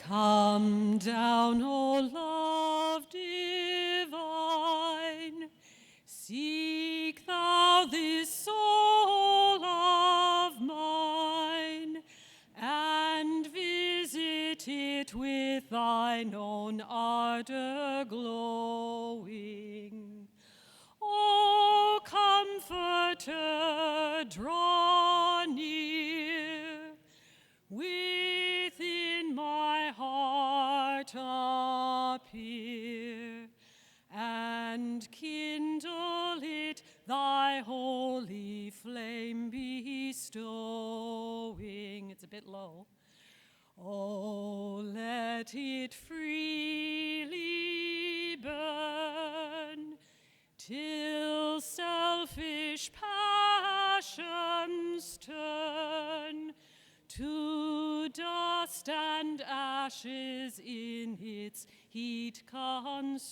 Come down, O love divine, seek thou this soul of mine, and visit it with thine own ardor glowing. O Comforter, draw near, within my heart appear, and kindle it thy holy flame bestowing. It's a bit low. Oh, let it freely burn, till selfish passions turn to dust and ashes in its heat consuming.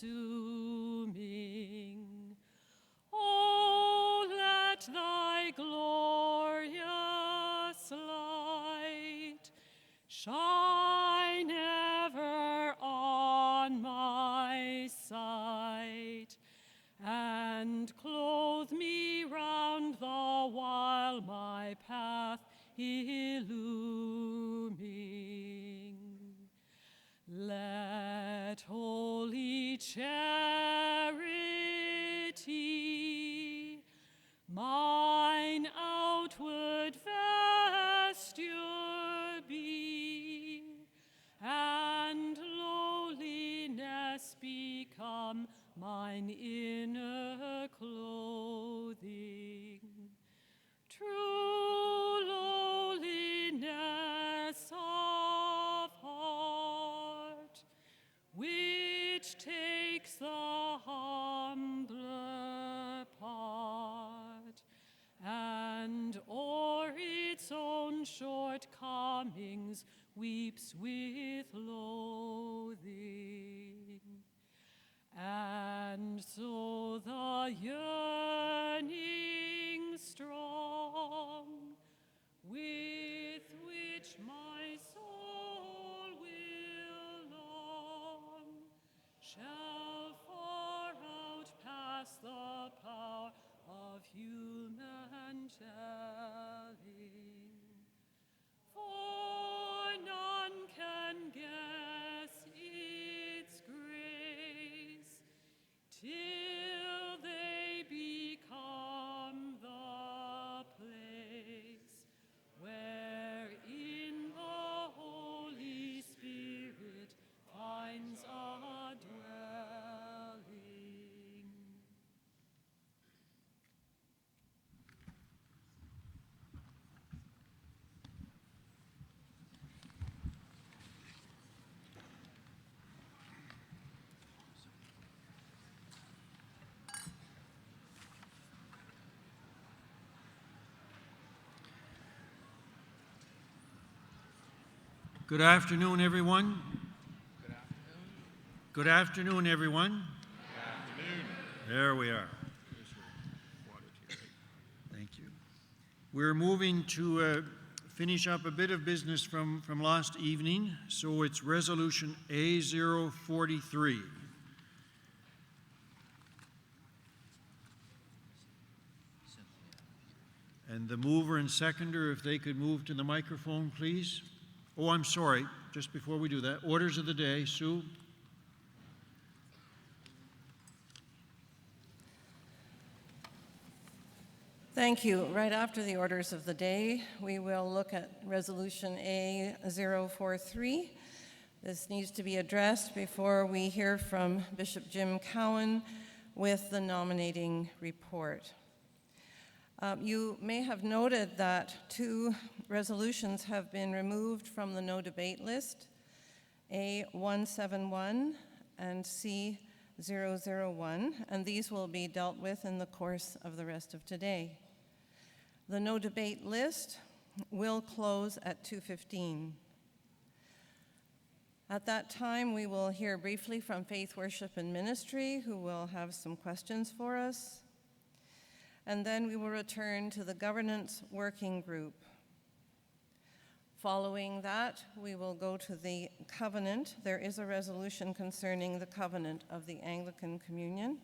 Oh, let thy glorious light shine ever on my sight, and clothe me round the while my path illuming. Let holy charity mine outward vesture be, and lowliness become mine inner clothing. True lowliness of heart, which takes the humbler part, and o'er its own shortcomings weeps with loathing. And so the yearning strong, with which my soul will long, shall far outpass the power of human telling. For none can guess its grace till they become the place wherein the Holy Spirit finds a dwelling. Good afternoon, everyone. Good afternoon, everyone. Good afternoon. There we are. Thank you. We're moving to finish up a bit of business from last evening, so it's Resolution A043. And the mover and seconder, if they could move to the microphone, please. Oh, I'm sorry, just before we do that, orders of the day. Sue? Thank you. Right after the orders of the day, we will look at Resolution A043. This needs to be addressed before we hear from Bishop Jim Cowan with the nominating report. You may have noted that two resolutions have been removed from the no debate list, A171 and C001, and these will be dealt with in the course of the rest of today. The no debate list will close at 2:15. At that time, we will hear briefly from Faith, Worship, and Ministry, who will have some questions for us. And then we will return to the Governance Working Group. Following that, we will go to the covenant. There is a resolution concerning the covenant of the Anglican Communion.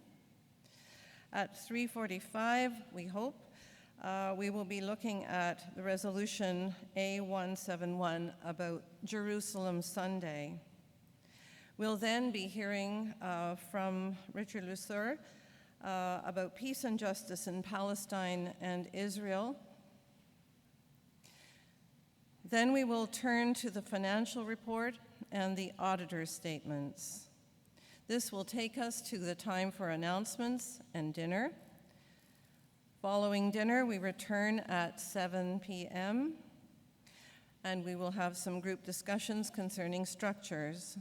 At 3:45, we hope, we will be looking at the resolution A171 about Jerusalem Sunday. We'll then be hearing from Richard Lusser about peace and justice in Palestine and Israel. Then we will turn to the financial report and the auditor's statements. This will take us to the time for announcements and dinner. Following dinner, we return at 7 p.m., and we will have some group discussions concerning structures.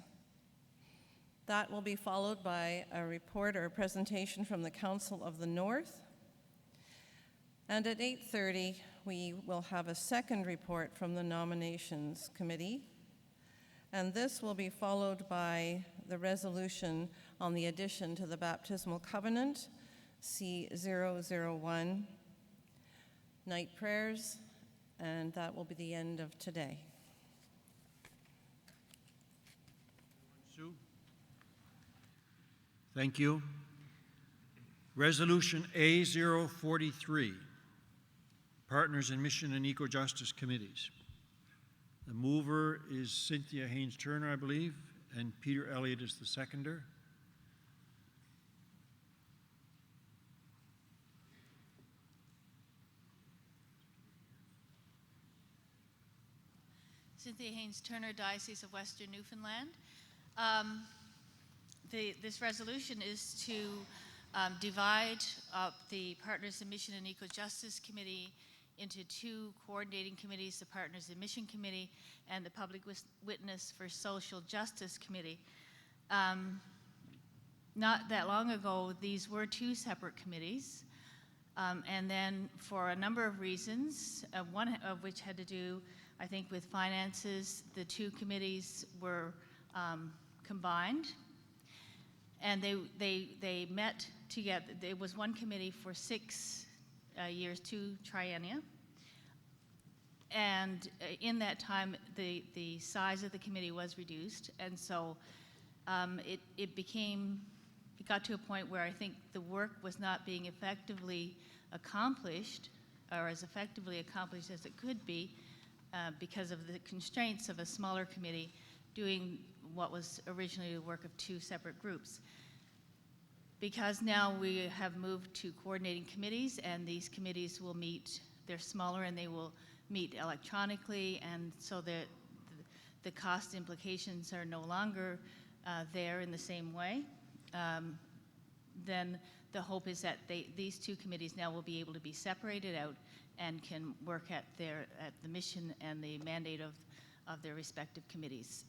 That will be followed by a report or a presentation from the Council of the North. And at 8:30, we will have a second report from the Nominations Committee. And this will be followed by the resolution on the addition to the Baptismal Covenant, C001, night prayers, and that will be the end of today. Sue? Thank you. Resolution A043, Partners in Mission and Eco-Justice Committees. The mover is Cynthia Haynes-Turner, I believe, and Peter Elliott is the seconder. Cynthia Haynes-Turner, Diocese of Western Newfoundland. This resolution is to divide up the Partners in Mission and Eco-Justice Committee into two coordinating committees, the Partners in Mission Committee and the Public Witness for Social Justice Committee. Not that long ago, these were two separate committees, and then for a number of reasons, one of which had to do, I think, with finances, the two committees were combined, and they met together. It was one committee for 6 years, 2 triennia. And in that time, the size of the committee was reduced, and so it got to a point where I think the work was not being effectively accomplished, or as effectively accomplished as it could be, because of the constraints of a smaller committee doing what was originally the work of 2 separate groups. Because now we have moved to coordinating committees, and these committees will meet, they're smaller and they will meet electronically, and so the cost implications are no longer there in the same way. Then the hope is that these two committees now will be able to be separated out and can work at the mission and the mandate of their respective committees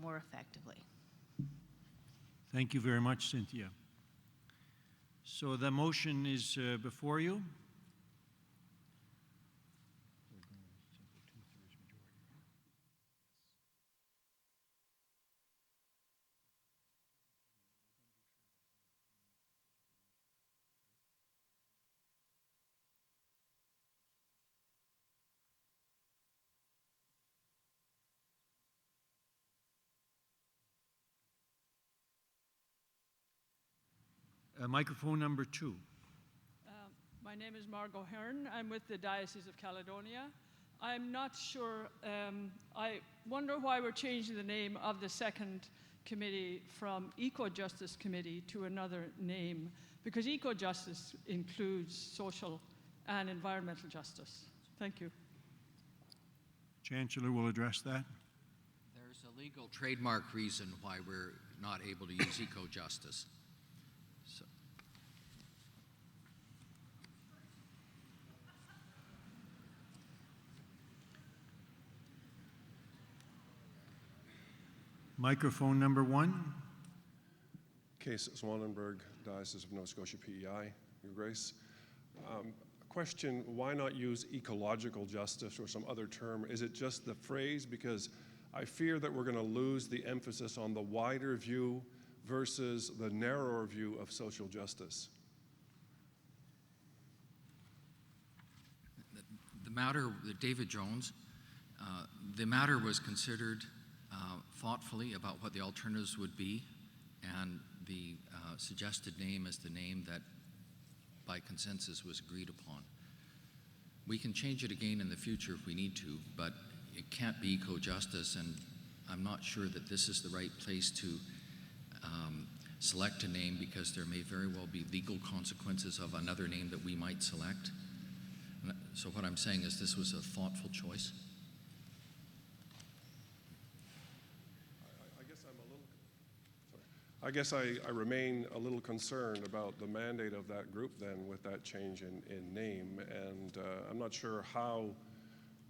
more effectively. Thank you very much, Cynthia. So the motion is before you. Microphone number 2. My name is Margot Hearn. I'm with the Diocese of Caledonia. I'm not sure, I wonder why we're changing the name of the second committee from Eco-Justice Committee to another name, because eco-justice includes social and environmental justice. Thank you. Chancellor will address that. There's a legal trademark reason why we're not able to use eco-justice. So. Microphone number 1. Case Swanenberg, Diocese of Nova Scotia PEI, Your Grace. Question, why not use ecological justice or some other term? Is it just the phrase? Because I fear that we're going to lose the emphasis on the wider view versus the narrower view of social justice. The matter with David Jones, The matter was considered thoughtfully about what the alternatives would be, and the suggested name is the name that by consensus was agreed upon. We can change it again in the future if we need to, but it can't be eco-justice, and I'm not sure that this is the right place to select a name, because there may very well be legal consequences of another name that we might select. So what I'm saying is this was a thoughtful choice. I guess I remain a little concerned about the mandate of that group then with that change in name, and I'm not sure how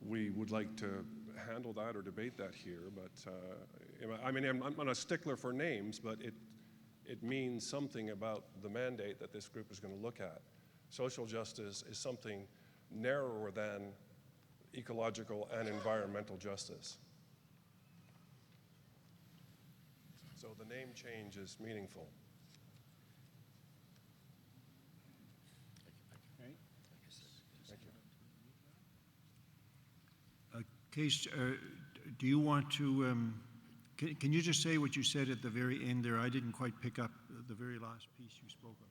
we would like to handle that or debate that here, but I mean, I'm not a stickler for names, but it means something about the mandate that this group is going to look at. Social justice is something narrower than ecological and environmental justice. So the name change is meaningful. Okay. Thank you. Case, do you want to, can you just say what you said at the very end there? I didn't quite pick up the very last piece you spoke of.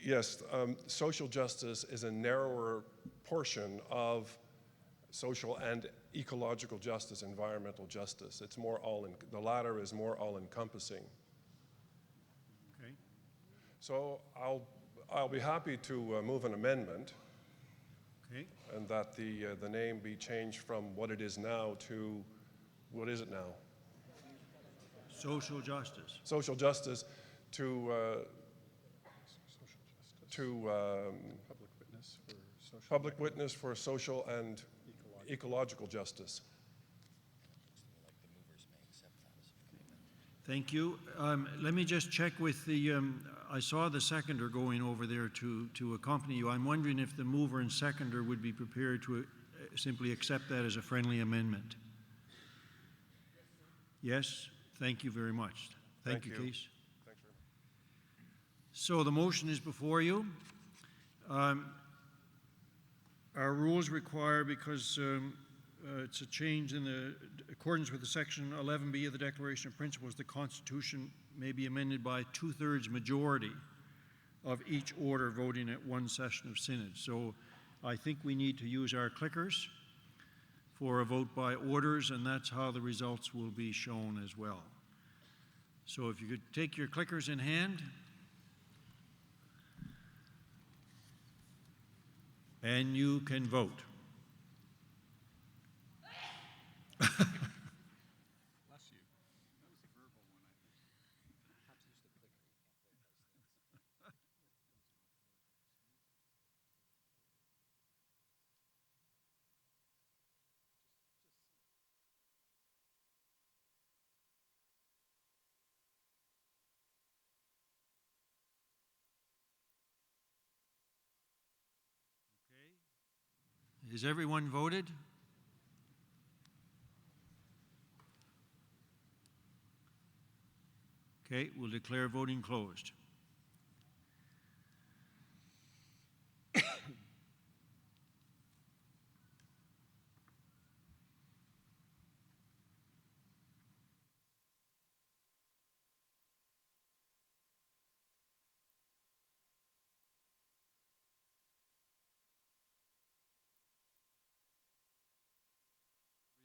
Yes, social justice is a narrower portion of social and ecological justice, environmental justice. It's more the latter is more all-encompassing. Okay. So I'll be happy to move an amendment. Okay. And that the name be changed from what it is now to, what is it now? Social justice. Social justice to public witness for social and ecological justice. Thank you. Let me just check with the, I saw the seconder going over there to accompany you. I'm wondering if the mover and seconder would be prepared to simply accept that as a friendly amendment. Yes? Thank you very much. Thank you, Case. Thanks very much. So the motion is before you. Our rules require, because it's a change in the accordance with the section 11B of the Declaration of Principles, the Constitution may be amended by 2/3 majority of each order voting at one session of Synod. So I think we need to use our clickers for a vote by orders, and that's how the results will be shown as well. So if you could take your clickers in hand. And you can vote. Bless you. That was a verbal one, I think. Has everyone voted? Okay, we'll declare voting closed.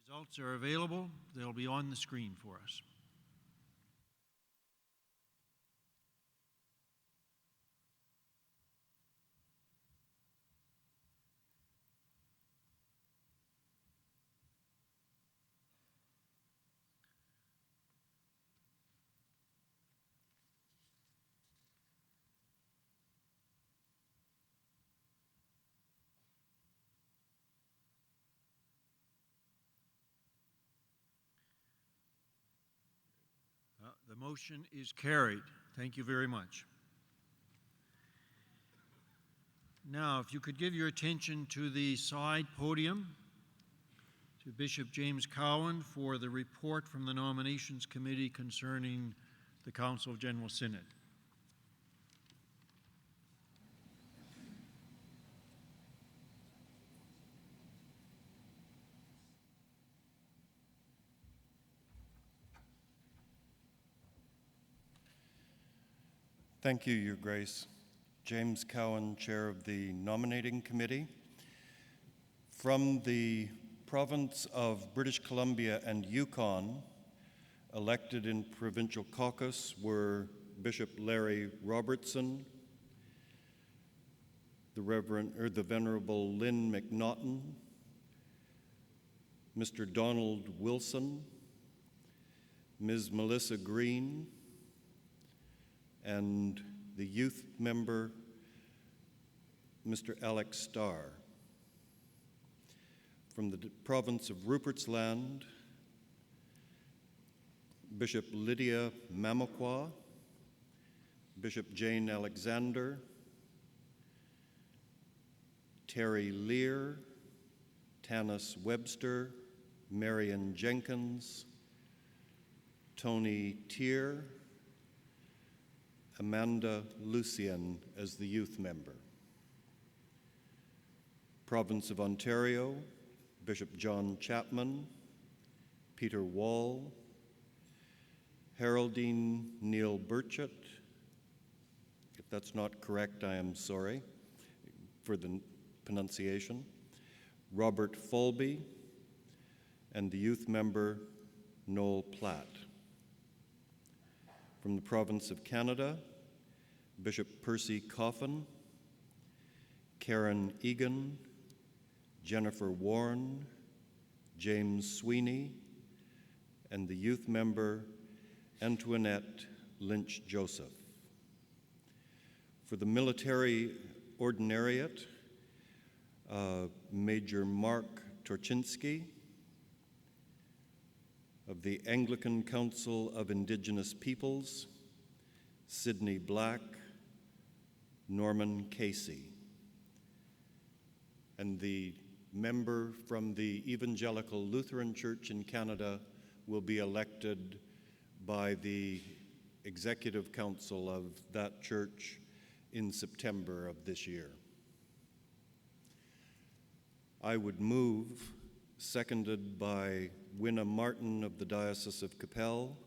Results are available. They'll be on the screen for us. The motion is carried. Thank you very much. Now, if you could give your attention to the side podium to Bishop James Cowan for the report from the Nominations Committee concerning the Council of General Synod. Thank you, Your Grace. James Cowan, Chair of the Nominating Committee. From the province of British Columbia and Yukon, elected in provincial caucus were Bishop Larry Robertson, the Venerable Lynn McNaughton, Mr. Donald Wilson, Ms. Melissa Green, and the youth member, Mr. Alex Starr. From the province of Rupert's Land, Bishop Lydia Mamakwa, Bishop Jane Alexander, Terry Lear, Tanis Webster, Marion Jenkins, Tony Tier, Amanda Lucien as the youth member. Province of Ontario, Bishop John Chapman, Peter Wall, Haroldine Neil Burchett. If that's not correct, I am sorry for the pronunciation. Robert Fulby, and the youth member, Noel Platt. From the province of Canada, Bishop Percy Coffin, Karen Egan, Jennifer Warren, James Sweeney, and the youth member, Antoinette Lynch Joseph. For the military ordinariate, Major Mark Torchinsky. Of the Anglican Council of Indigenous Peoples, Sidney Black, Norman Casey. And the member from the Evangelical Lutheran Church in Canada will be elected by the Executive Council of that church in September of this year. I would move, seconded by Winna Martin of the Diocese of Capel,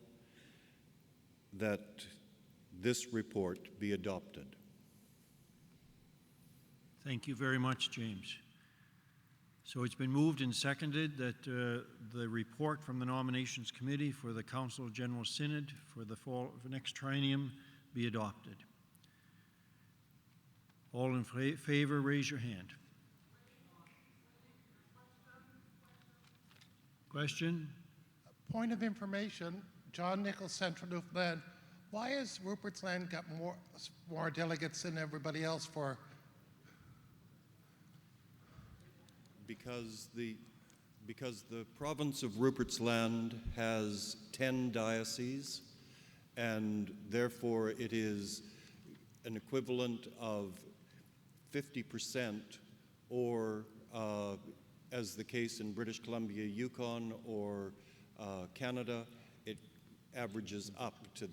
that this report be adopted. Thank you very much, James. So it's been moved and seconded that the report from the Nominations Committee for the Council General Synod for the next triennium be adopted. All in favor, raise your hand. Question? Point of information, John Nichols, Central Newfoundland. Why has Rupert's Land got more delegates than everybody else for? Because the province of Rupert's Land has 10 dioceses, and therefore it is an equivalent of 50%, or as the case in British Columbia, Yukon, or Canada, it averages up to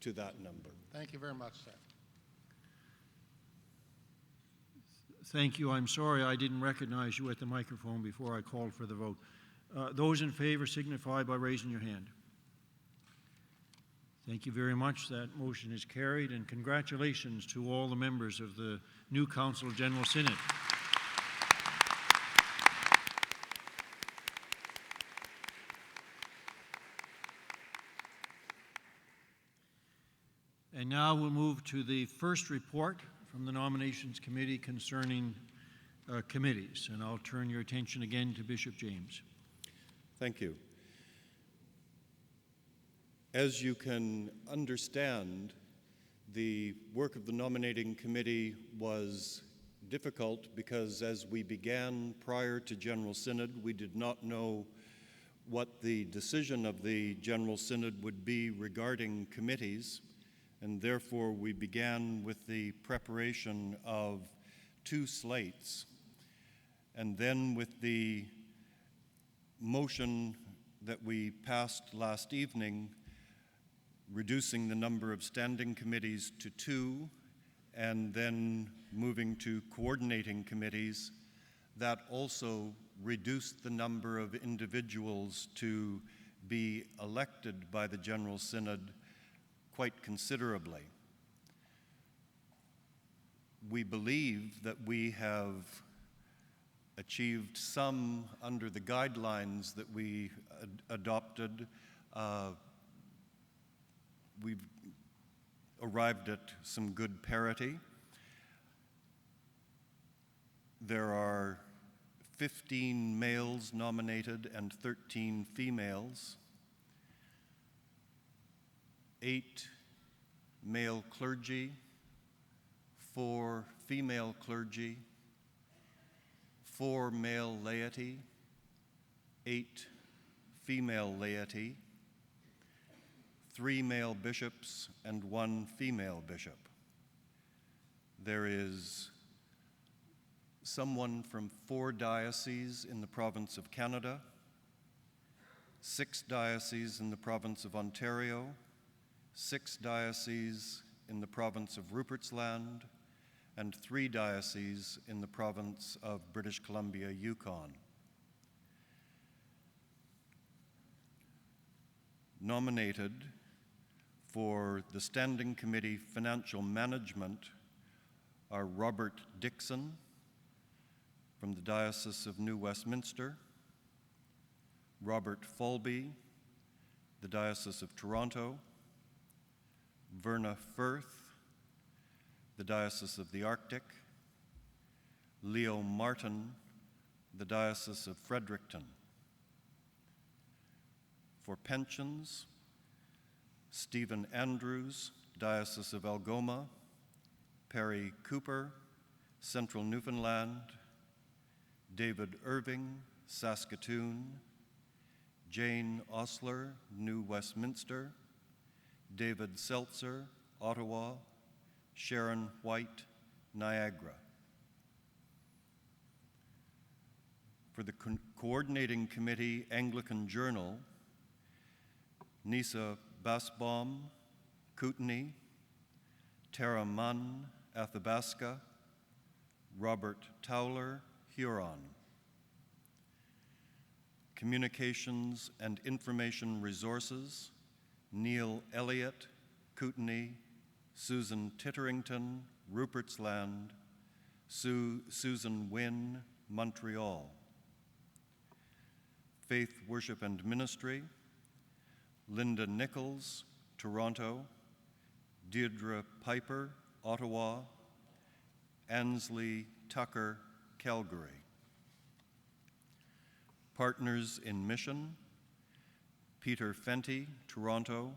that number. Thank you very much, sir. Thank you. I'm sorry I didn't recognize you at the microphone before I called for the vote. Those in favor signify by raising your hand. Thank you very much. That motion is carried, and congratulations to all the members of the new Council General Synod. And now we'll move to the first report from the Nominations Committee concerning committees. And I'll turn your attention again to Bishop James. Thank you. As you can understand, the work of the Nominating Committee was difficult because as we began prior to General Synod, we did not know what the decision of the General Synod would be regarding committees, and therefore we began with the preparation of 2 slates. And then with the motion that we passed last evening, reducing the number of standing committees to 2, and then moving to coordinating committees, that also reduced the number of individuals to be elected by the General Synod quite considerably. We believe that we have achieved some under the guidelines that we adopted. We've arrived at some good parity. There are 15 males nominated and 13 females. 8 male clergy, 4 female clergy, 4 male laity, 8 female laity, 3 male bishops, and 1 female bishop. There is someone from 4 dioceses in the province of Canada, 6 dioceses in the province of Ontario, 6 dioceses in the province of Rupert's Land, and 3 dioceses in the province of British Columbia, Yukon. Nominated for the Standing Committee Financial Management are Robert Dixon from the Diocese of New Westminster, Robert Falby, the Diocese of Toronto, Verna Firth, the Diocese of the Arctic, Leo Martin, the Diocese of Fredericton. For pensions, Stephen Andrews, Diocese of Algoma, Perry Cooper, Central Newfoundland, David Irving, Saskatoon, Jane Osler, New Westminster, David Seltzer, Ottawa, Sharon White, Niagara. For the Coordinating Committee Anglican Journal, Nisa Basbaum, Kootenay, Tara Munn, Athabasca, Robert Towler, Huron. Communications and Information Resources, Neil Elliott, Kootenay, Susan Titterington, Rupert's Land, Susan Wynne, Montreal. Faith, Worship and Ministry, Linda Nichols, Toronto, Deirdre Piper, Ottawa, Ansley Tucker, Calgary. Partners in Mission, Peter Fenty, Toronto,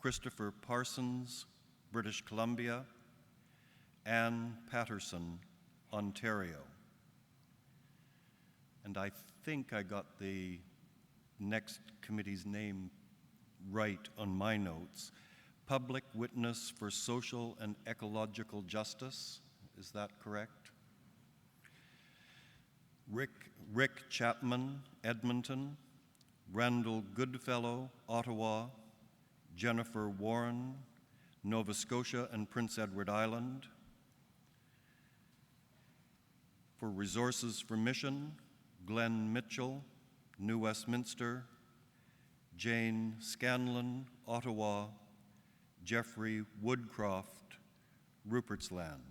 Christopher Parsons, British Columbia, Anne Patterson, Ontario. And I think I got the next committee's name right on my notes. Public Witness for Social and Ecological Justice, is that correct? Rick Chapman, Edmonton, Randall Goodfellow, Ottawa, Jennifer Warren, Nova Scotia and Prince Edward Island. For Resources for Mission, Glenn Mitchell, New Westminster, Jane Scanlon, Ottawa, Jeffrey Woodcroft, Rupert's Land.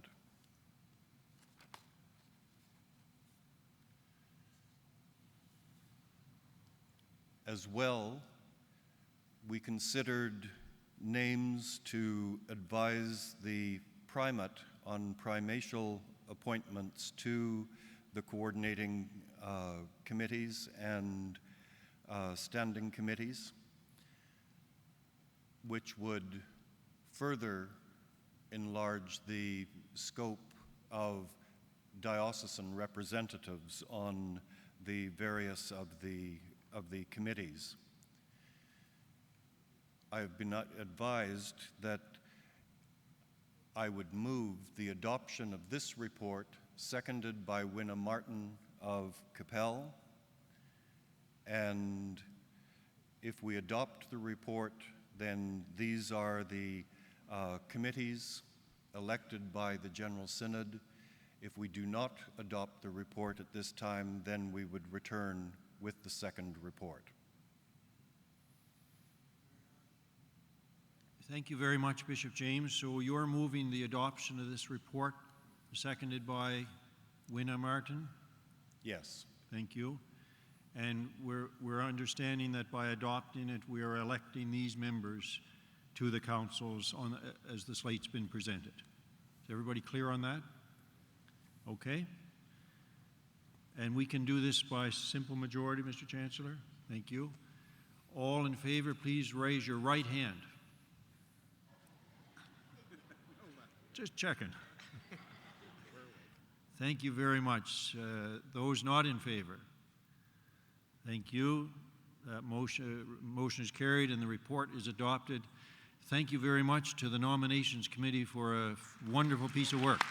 As well, we considered names to advise the primate on primatial appointments to the coordinating committees and standing committees, which would further enlarge the scope of diocesan representatives on the various of the committees. I have been advised that I would move the adoption of this report, seconded by Winna Martin of Capel. And if we adopt the report, then these are the committees elected by the General Synod. If we do not adopt the report at this time, then we would return with the second report. Thank you very much, Bishop James. So you're moving the adoption of this report, seconded by Winna Martin? Yes. Thank you. And we're understanding that by adopting it, we are electing these members to the councils as the slate's been presented. Is everybody clear on that? Okay. And we can do this by simple majority, Mr. Chancellor. Thank you. All in favor, please raise your right hand. Just checking. Thank you very much. Those not in favor? Thank you. That motion is carried and the report is adopted. Thank you very much to the Nominations Committee for a wonderful piece of work.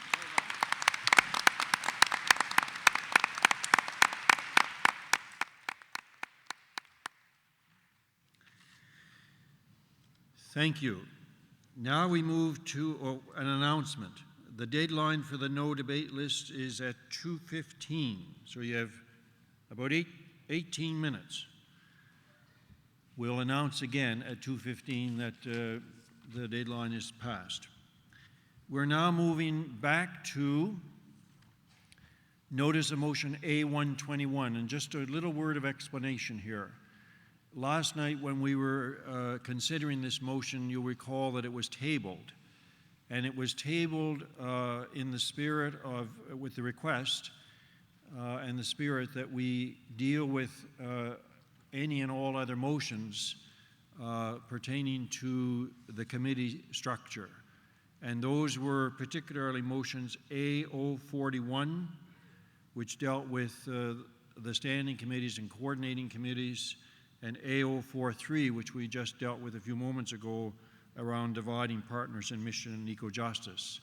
Thank you. Now we move to an announcement. The deadline for the no debate list is at 2:15, so you have about 18 minutes. We'll announce again at 2:15 that the deadline is passed. We're now moving back to notice of motion A121, and just a little word of explanation here. Last night when we were considering this motion, you'll recall that it was tabled. And it was tabled in the spirit of, with the request and the spirit that we deal with any and all other motions pertaining to the committee structure. And those were particularly motions A041, which dealt with the standing committees and coordinating committees, and A043, which we just dealt with a few moments ago, around dividing partners in mission and eco-justice.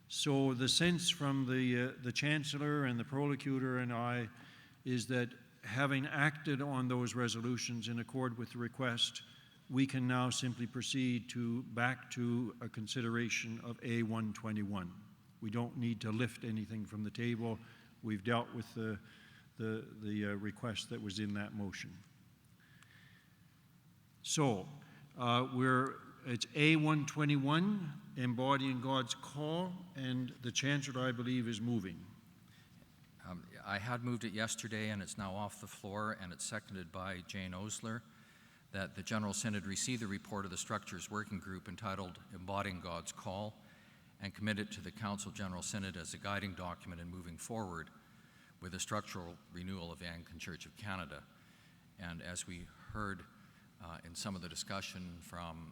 So the sense from the Chancellor and the Prolocutor and I is that having acted on those resolutions in accord with the request, we can now simply proceed back to a consideration of A121. We don't need to lift anything from the table. We've dealt with the request that was in that motion. So it's A121, embodying God's call, and the Chancellor, I believe, is moving. I had moved it yesterday, and it's now off the floor, and it's seconded by Jane Osler, that the General Synod receive the report of the Structures Working Group entitled Embodying God's Call, and commit it to the Council General Synod as a guiding document in moving forward with the structural renewal of the Anglican Church of Canada. And as we heard in some of the discussion from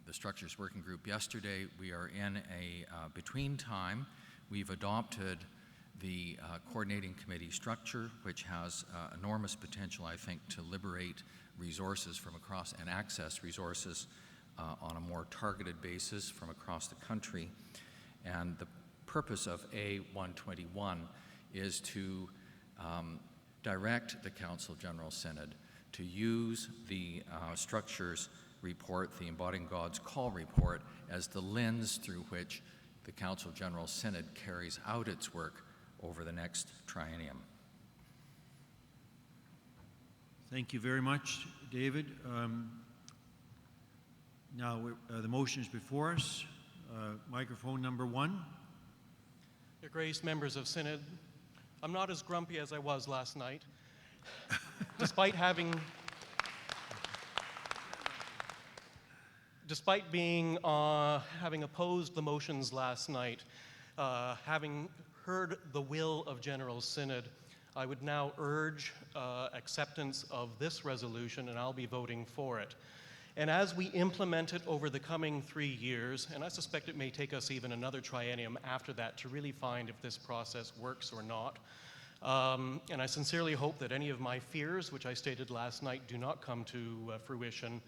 the Structures Working Group yesterday, we are in a between time. We've adopted the coordinating committee structure, which has enormous potential, I think, to liberate resources from across and access resources on a more targeted basis from across the country. And the purpose of A121 is to direct the Council General Synod to use the structures report, the Embodying God's Call report, as the lens through which the Council General Synod carries out its work over the next triennium. Thank you very much, David. Now the motion is before us. Microphone number 1. Your Grace, members of Synod, I'm not as grumpy as I was last night. Despite having opposed the motions last night, having heard the will of General Synod, I would now urge acceptance of this resolution, and I'll be voting for it. And as we implement it over the coming 3 years, and I suspect it may take us even another triennium after that to really find if this process works or not, and I sincerely hope that any of my fears, which I stated last night, do not come to fruition,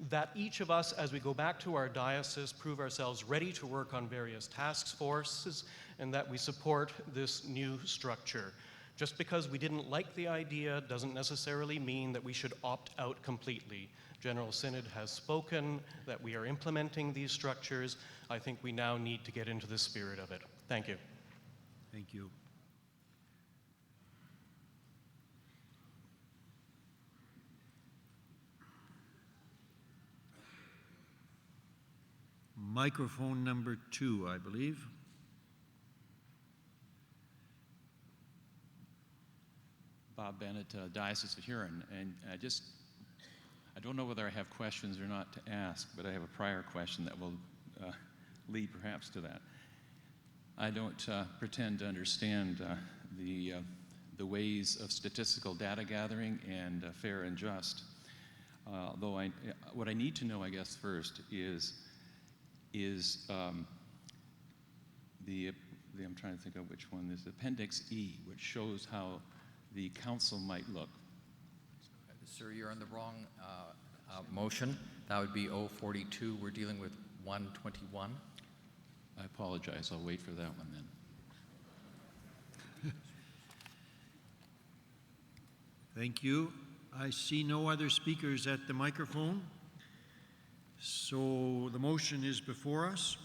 that each of us, as we go back to our diocese, prove ourselves ready to work on various task forces, and that we support this new structure. Just because we didn't like the idea doesn't necessarily mean that we should opt out completely. General Synod has spoken that we are implementing these structures. I think we now need to get into the spirit of it. Thank you. Thank you. microphone number 2, I believe. Bob Bennett, Diocese of Huron, and I don't know whether I have questions or not to ask, but I have a prior question that will lead perhaps to that. I don't pretend to understand the ways of statistical data gathering and fair and just. Though what I need to know, I guess, first is I'm trying to think of which one is Appendix E, which shows how the council might look. Sir, you're on the wrong motion. That would be 042. We're dealing with 121. I apologize. I'll wait for that one then. Thank you. I see no other speakers at the microphone. So the motion is before us.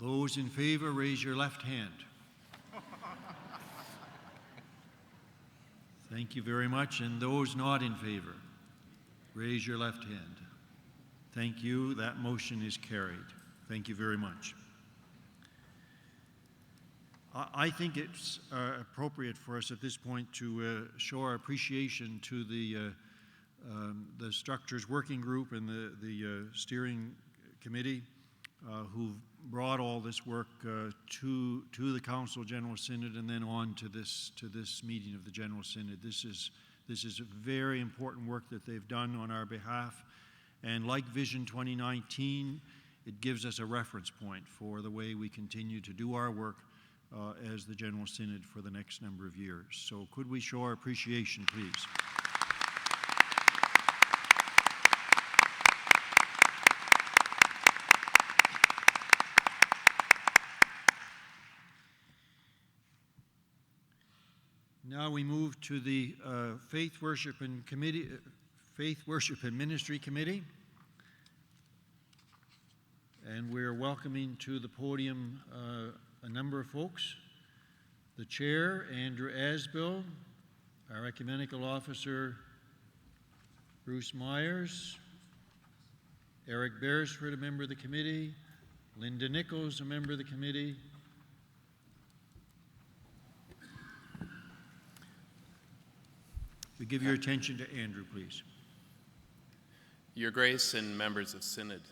Those in favor, raise your left hand. Thank you very much. And those not in favor, raise your left hand. Thank you. That motion is carried. Thank you very much. I think it's appropriate for us at this point to show our appreciation to the Structures Working Group and the Steering Committee who've brought all this work to the Council General Synod and then on to this meeting of the General Synod. This is very important work that they've done on our behalf, and like Vision 2019, it gives us a reference point for the way we continue to do our work as the General Synod for the next number of years. So could we show our appreciation, please? Now we move to the Faith, Worship and Ministry Committee. And we're welcoming to the podium a number of folks. The chair, Andrew Asbill, our ecumenical officer, Bruce Myers, Eric Beresford, a member of the committee, Linda Nichols, a member of the committee. We give your attention to Andrew, please. Your Grace and members of Synod,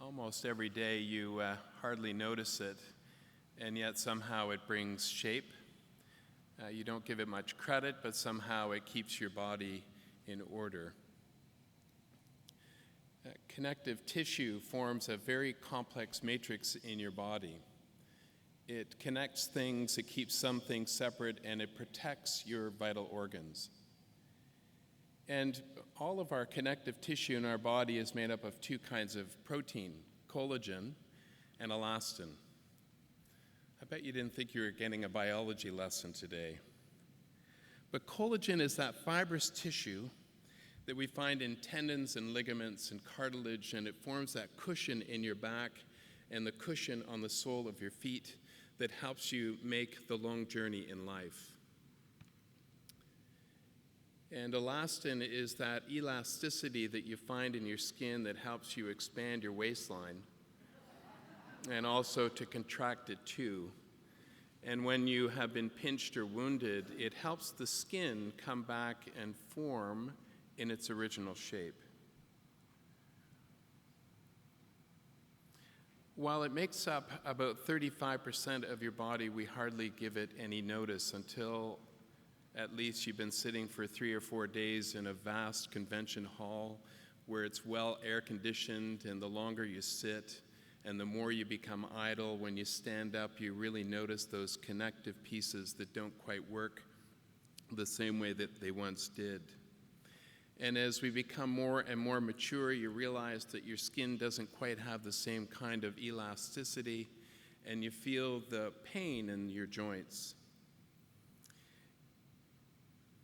almost every day you hardly notice it, and yet somehow it brings shape. You don't give it much credit, but somehow it keeps your body in order. Connective tissue forms a very complex matrix in your body. It connects things, it keeps some things separate, and it protects your vital organs. And all of our connective tissue in our body is made up of two kinds of protein, collagen and elastin. I bet you didn't think you were getting a biology lesson today. But collagen is that fibrous tissue that we find in tendons and ligaments and cartilage, and it forms that cushion in your back and the cushion on the sole of your feet that helps you make the long journey in life. And elastin is that elasticity that you find in your skin that helps you expand your waistline and also to contract it too. And when you have been pinched or wounded, it helps the skin come back and form in its original shape. While it makes up about 35% of your body, we hardly give it any notice until at least you've been sitting for 3 or 4 days in a vast convention hall where it's well air conditioned, and the longer you sit and the more you become idle, when you stand up, you really notice those connective pieces that don't quite work the same way that they once did. And as we become more and more mature, you realize that your skin doesn't quite have the same kind of elasticity, and you feel the pain in your joints.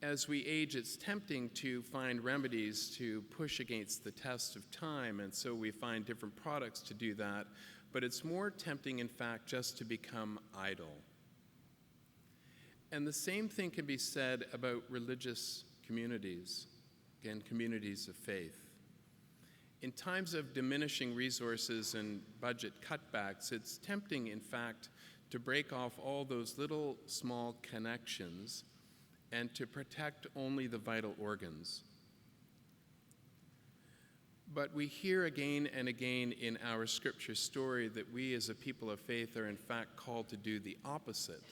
As we age, it's tempting to find remedies to push against the test of time, and so we find different products to do that. But it's more tempting, in fact, just to become idle. And the same thing can be said about religious communities, again, communities of faith. In times of diminishing resources and budget cutbacks, it's tempting, in fact, to break off all those little small connections and to protect only the vital organs. But we hear again and again in our scripture story that we as a people of faith are in fact called to do the opposite.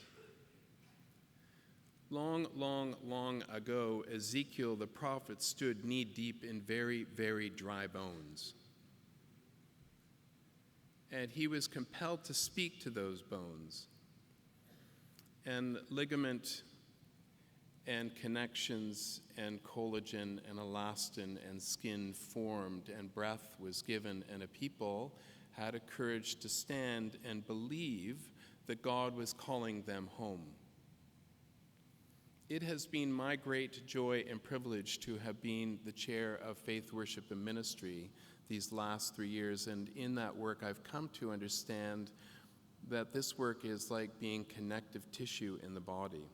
Long, long, long ago, Ezekiel the prophet stood knee-deep in very, very dry bones. And he was compelled to speak to those bones. And ligament and connections and collagen and elastin and skin formed, and breath was given, and a people had a courage to stand and believe that God was calling them home. It has been my great joy and privilege to have been the chair of Faith, Worship, and Ministry these last 3 years, and in that work I've come to understand that this work is like being connective tissue in the body.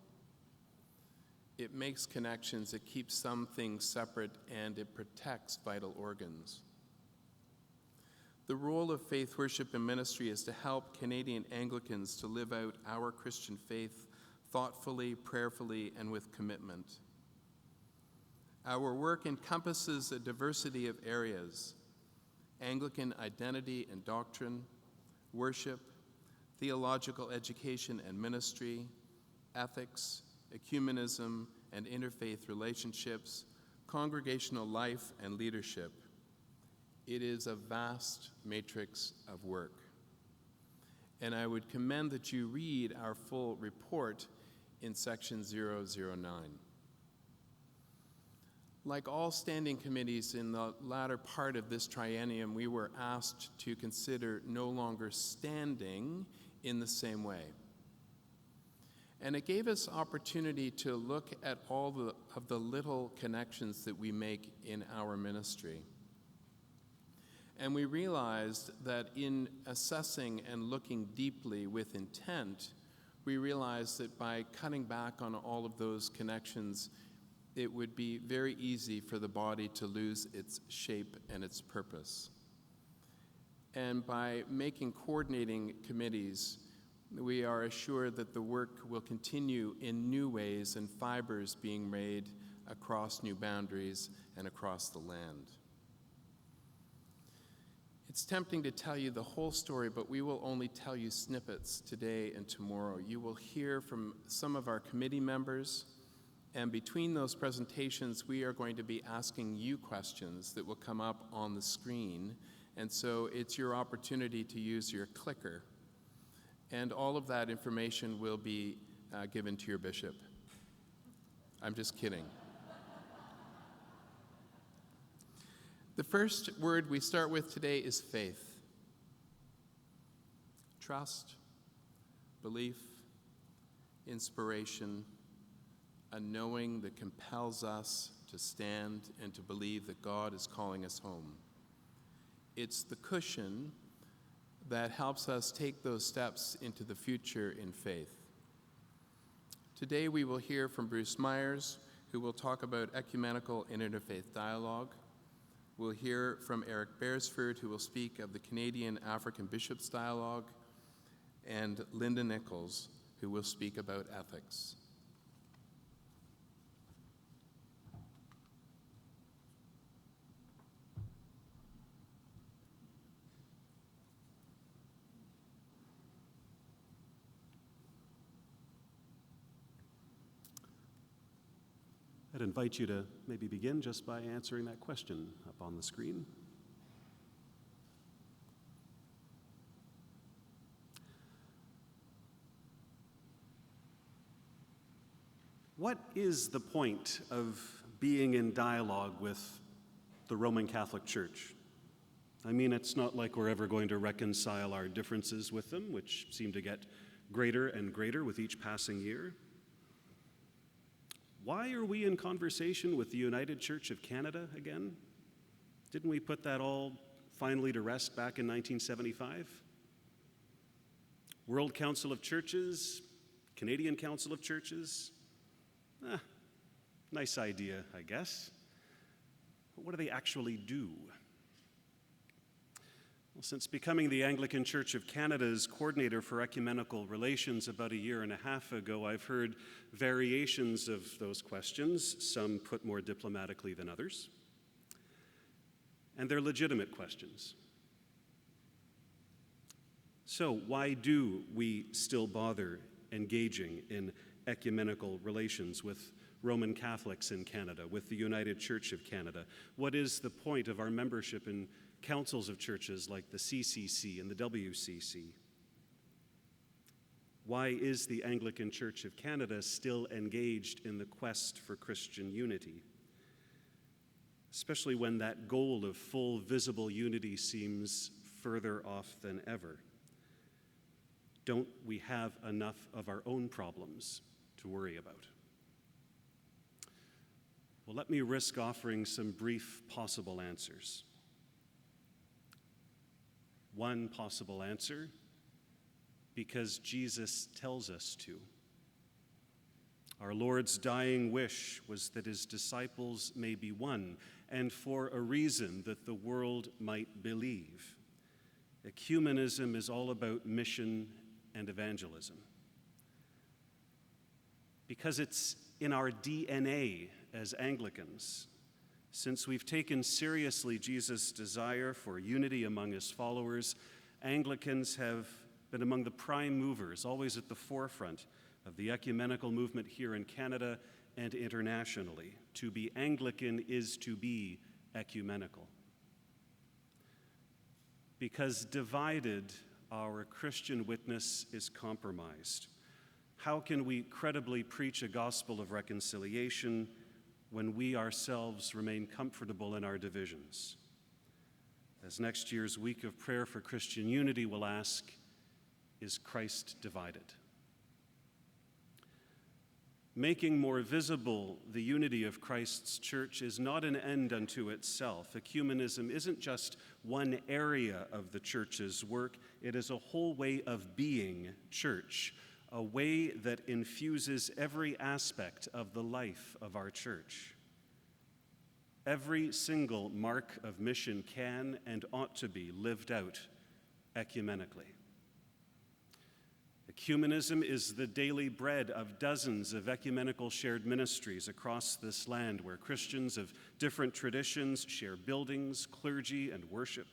It makes connections, it keeps some things separate, and it protects vital organs. The role of Faith, Worship, and Ministry is to help Canadian Anglicans to live out our Christian faith thoughtfully, prayerfully, and with commitment. Our work encompasses a diversity of areas: Anglican identity and doctrine, worship, theological education and ministry, ethics, ecumenism and interfaith relationships, congregational life and leadership. It is a vast matrix of work. And I would commend that you read our full report in section 009. Like all standing committees in the latter part of this triennium, we were asked to consider no longer standing in the same way. And it gave us opportunity to look at all of the little connections that we make in our ministry. And we realized that in assessing and looking deeply with intent, we realized that by cutting back on all of those connections, it would be very easy for the body to lose its shape and its purpose. And by making coordinating committees, we are assured that the work will continue in new ways and fibers being made across new boundaries and across the land. It's tempting to tell you the whole story, but we will only tell you snippets today and tomorrow. You will hear from some of our committee members, and between those presentations, we are going to be asking you questions that will come up on the screen, and so it's your opportunity to use your clicker. And all of that information will be given to your bishop. I'm just kidding. The first word we start with today is faith. Trust, belief, inspiration, a knowing that compels us to stand and to believe that God is calling us home. It's the cushion that helps us take those steps into the future in faith. Today we will hear from Bruce Myers, who will talk about ecumenical and interfaith dialogue. We'll hear from Eric Beresford, who will speak of the Canadian African Bishops Dialogue, and Linda Nichols, who will speak about ethics. I'd invite you to maybe begin just by answering that question up on the screen. What is the point of being in dialogue with the Roman Catholic Church? I mean, it's not like we're ever going to reconcile our differences with them, which seem to get greater and greater with each passing year. Why are we in conversation with the United Church of Canada again? Didn't we put that all finally to rest back in 1975? World Council of Churches, Canadian Council of Churches, nice idea, I guess. But what do they actually do? Well, since becoming the Anglican Church of Canada's coordinator for ecumenical relations about a year and a half ago, I've heard variations of those questions, some put more diplomatically than others. And they're legitimate questions. So, why do we still bother engaging in ecumenical relations with Roman Catholics in Canada, with the United Church of Canada? What is the point of our membership in councils of churches like the CCC and the WCC? Why is the Anglican Church of Canada still engaged in the quest for Christian unity? Especially when that goal of full visible unity seems further off than ever. Don't we have enough of our own problems to worry about? Well, let me risk offering some brief possible answers. One possible answer, because Jesus tells us to. Our Lord's dying wish was that his disciples may be one, and for a reason, that the world might believe. Ecumenism is all about mission and evangelism. Because it's in our DNA as Anglicans, since we've taken seriously Jesus' desire for unity among his followers, Anglicans have been among the prime movers, always at the forefront of the ecumenical movement here in Canada and internationally. To be Anglican is to be ecumenical. Because divided, our Christian witness is compromised. How can we credibly preach a gospel of reconciliation when we ourselves remain comfortable in our divisions? As next year's week of prayer for Christian unity will ask, is Christ divided? Making more visible the unity of Christ's church is not an end unto itself. Ecumenism isn't just one area of the church's work, it is a whole way of being church, a way that infuses every aspect of the life of our church. Every single mark of mission can and ought to be lived out ecumenically. Ecumenism is the daily bread of dozens of ecumenical shared ministries across this land where Christians of different traditions share buildings, clergy, and worship.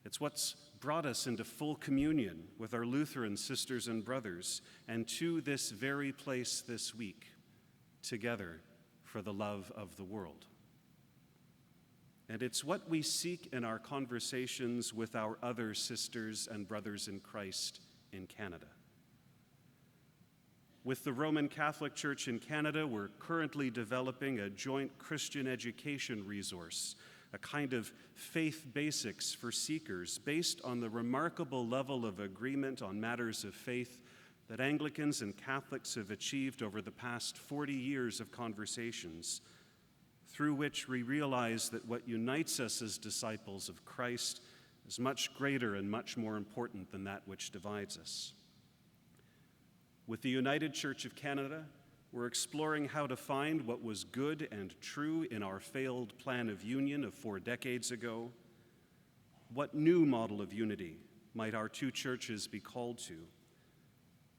It's what's brought us into full communion with our Lutheran sisters and brothers, and to this very place this week, together for the love of the world. And it's what we seek in our conversations with our other sisters and brothers in Christ in Canada. With the Roman Catholic Church in Canada, we're currently developing a joint Christian education resource, a kind of faith basics for seekers based on the remarkable level of agreement on matters of faith that Anglicans and Catholics have achieved over the past 40 years of conversations, through which we realize that what unites us as disciples of Christ is much greater and much more important than that which divides us. With the United Church of Canada, we're exploring how to find what was good and true in our failed plan of union of 4 decades ago. What new model of unity might our two churches be called to?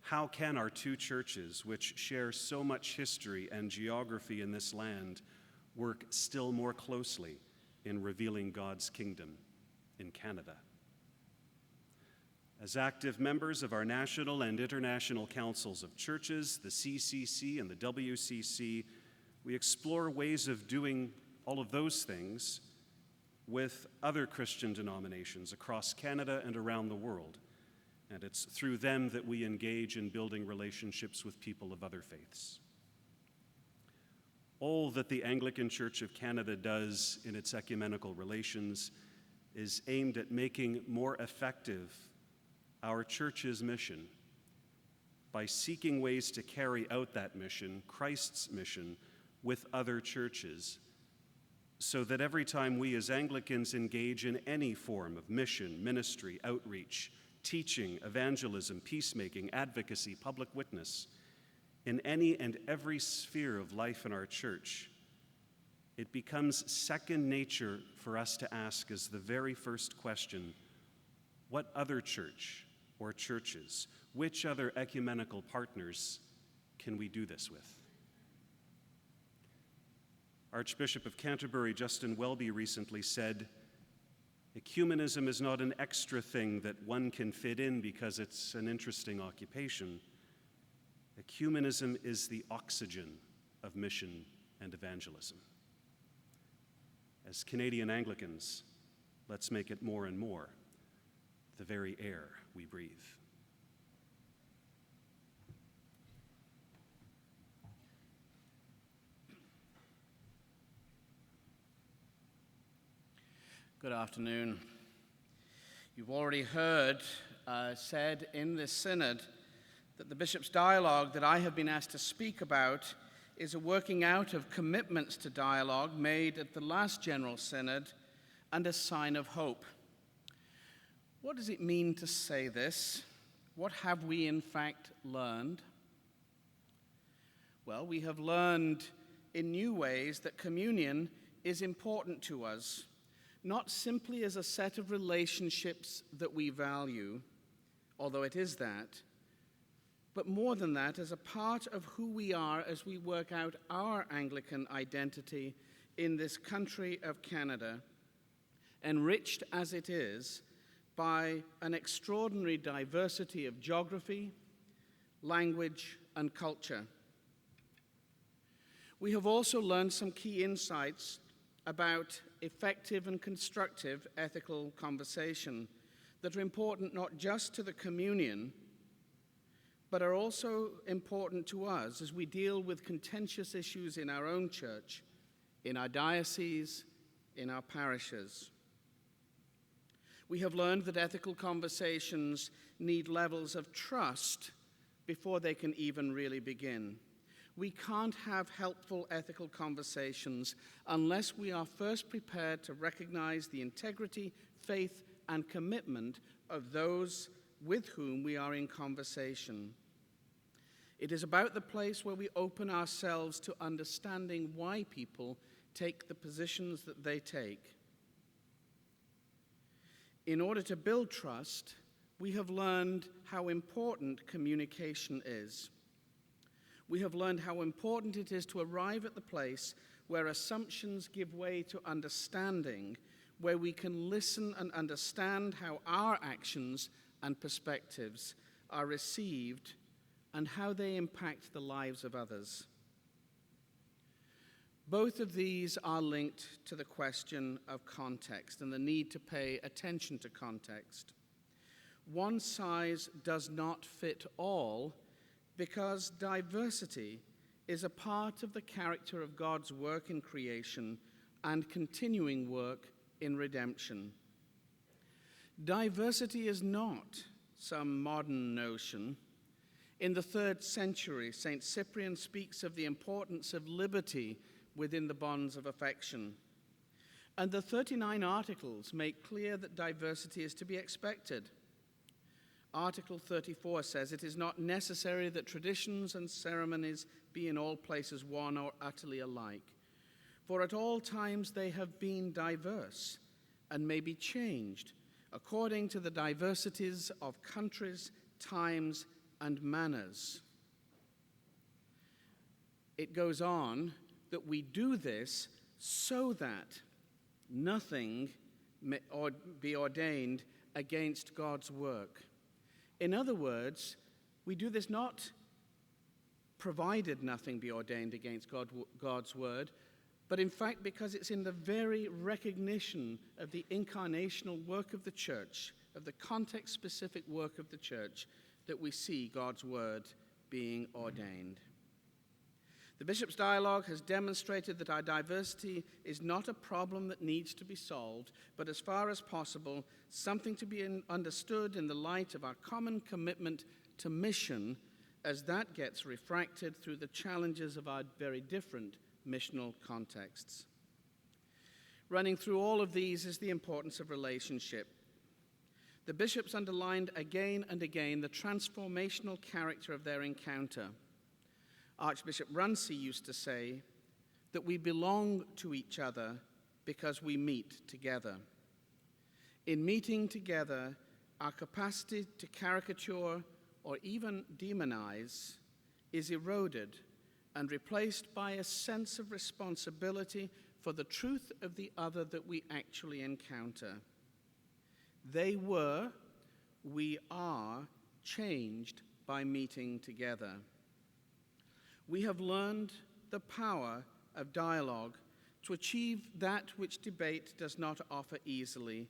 How can our two churches, which share so much history and geography in this land, work still more closely in revealing God's kingdom in Canada? As active members of our national and international councils of churches, the CCC and the WCC, we explore ways of doing all of those things with other Christian denominations across Canada and around the world. And it's through them that we engage in building relationships with people of other faiths. All that the Anglican Church of Canada does in its ecumenical relations is aimed at making more effective our church's mission by seeking ways to carry out that mission, Christ's mission, with other churches, so that every time we as Anglicans engage in any form of mission, ministry, outreach, teaching, evangelism, peacemaking, advocacy, public witness, in any and every sphere of life in our church, it becomes second nature for us to ask as the very first question, what other church or churches, which other ecumenical partners can we do this with? Archbishop of Canterbury, Justin Welby, recently said, "Ecumenism is not an extra thing that one can fit in because it's an interesting occupation. Ecumenism is the oxygen of mission and evangelism." As Canadian Anglicans, let's make it more and more the very air we breathe. Good afternoon. You've already heard said in this synod that the Bishop's dialogue that I have been asked to speak about is a working out of commitments to dialogue made at the last General Synod and a sign of hope. What does it mean to say this? What have we in fact learned? Well, we have learned in new ways that communion is important to us, not simply as a set of relationships that we value, although it is that, but more than that, as a part of who we are as we work out our Anglican identity in this country of Canada, enriched as it is by an extraordinary diversity of geography, language, and culture. We have also learned some key insights about effective and constructive ethical conversation that are important not just to the communion, but are also important to us as we deal with contentious issues in our own church, in our diocese, in our parishes. We have learned that ethical conversations need levels of trust before they can even really begin. We can't have helpful ethical conversations unless we are first prepared to recognize the integrity, faith, and commitment of those with whom we are in conversation. It is about the place where we open ourselves to understanding why people take the positions that they take. In order to build trust, we have learned how important communication is. We have learned how important it is to arrive at the place where assumptions give way to understanding, where we can listen and understand how our actions and perspectives are received and how they impact the lives of others. Both of these are linked to the question of context and the need to pay attention to context. One size does not fit all, because diversity is a part of the character of God's work in creation and continuing work in redemption. Diversity is not some modern notion. In the 3rd century, St. Cyprian speaks of the importance of liberty within the bonds of affection. And the 39 Articles make clear that diversity is to be expected. Article 34 says, "It is not necessary that traditions and ceremonies be in all places one or utterly alike, for at all times they have been diverse and may be changed according to the diversities of countries, times, and manners." It goes on that we do this so that nothing may be ordained against God's work. In other words, we do this not provided nothing be ordained against God's word, but in fact because it's in the very recognition of the incarnational work of the church, of the context-specific work of the church, that we see God's word being ordained. The Bishop's dialogue has demonstrated that our diversity is not a problem that needs to be solved, but as far as possible, something to be understood in the light of our common commitment to mission, as that gets refracted through the challenges of our very different missional contexts. Running through all of these is the importance of relationship. The bishops underlined again and again the transformational character of their encounter. Archbishop Runcie used to say that we belong to each other because we meet together. In meeting together, our capacity to caricature or even demonize is eroded and replaced by a sense of responsibility for the truth of the other that we actually encounter. They were, we are, changed by meeting together. We have learned the power of dialogue to achieve that which debate does not offer easily,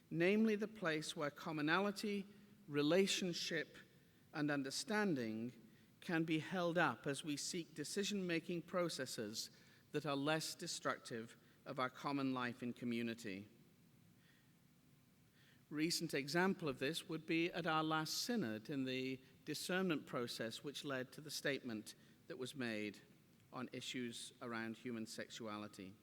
namely the place where commonality, relationship, and understanding can be held up as we seek decision-making processes that are less destructive of our common life in community. Recent example of this would be at our last synod in the discernment process which led to the statement that was made on issues around human sexuality.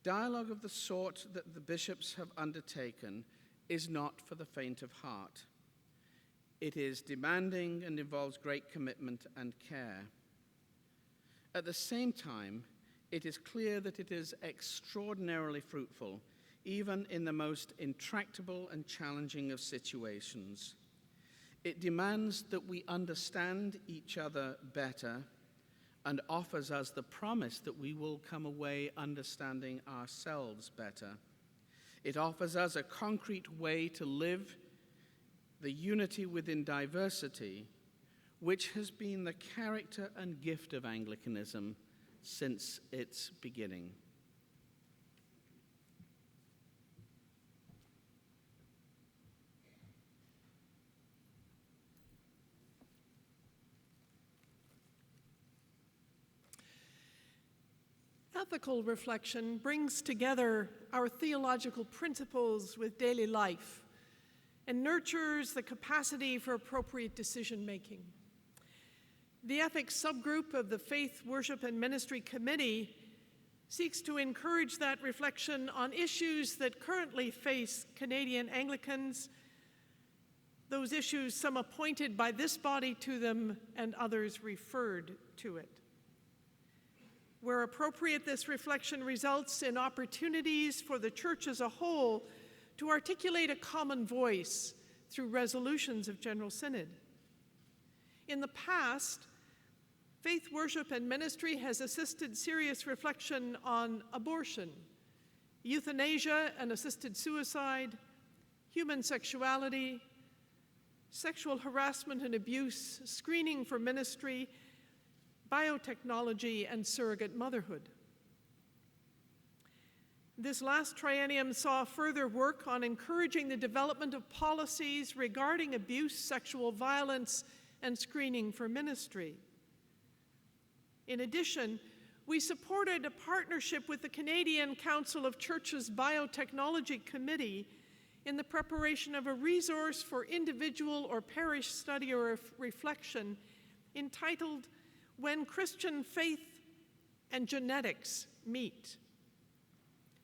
Dialogue of the sort that the bishops have undertaken is not for the faint of heart. It is demanding and involves great commitment and care. At the same time, it is clear that it is extraordinarily fruitful, even in the most intractable and challenging of situations. It demands that we understand each other better and offers us the promise that we will come away understanding ourselves better. It offers us a concrete way to live the unity within diversity, which has been the character and gift of Anglicanism since its beginning. Ethical reflection brings together our theological principles with daily life and nurtures the capacity for appropriate decision-making. The ethics subgroup of the Faith, Worship, and Ministry Committee seeks to encourage that reflection on issues that currently face Canadian Anglicans, those issues some appointed by this body to them and others referred to it. Where appropriate, this reflection results in opportunities for the Church as a whole to articulate a common voice through resolutions of General Synod. In the past, Faith, Worship, and Ministry has assisted serious reflection on abortion, euthanasia and assisted suicide, human sexuality, sexual harassment and abuse, screening for ministry, biotechnology, and surrogate motherhood. This last triennium saw further work on encouraging the development of policies regarding abuse, sexual violence, and screening for ministry. In addition, we supported a partnership with the Canadian Council of Churches Biotechnology Committee in the preparation of a resource for individual or parish study or reflection entitled "When Christian Faith and Genetics Meet."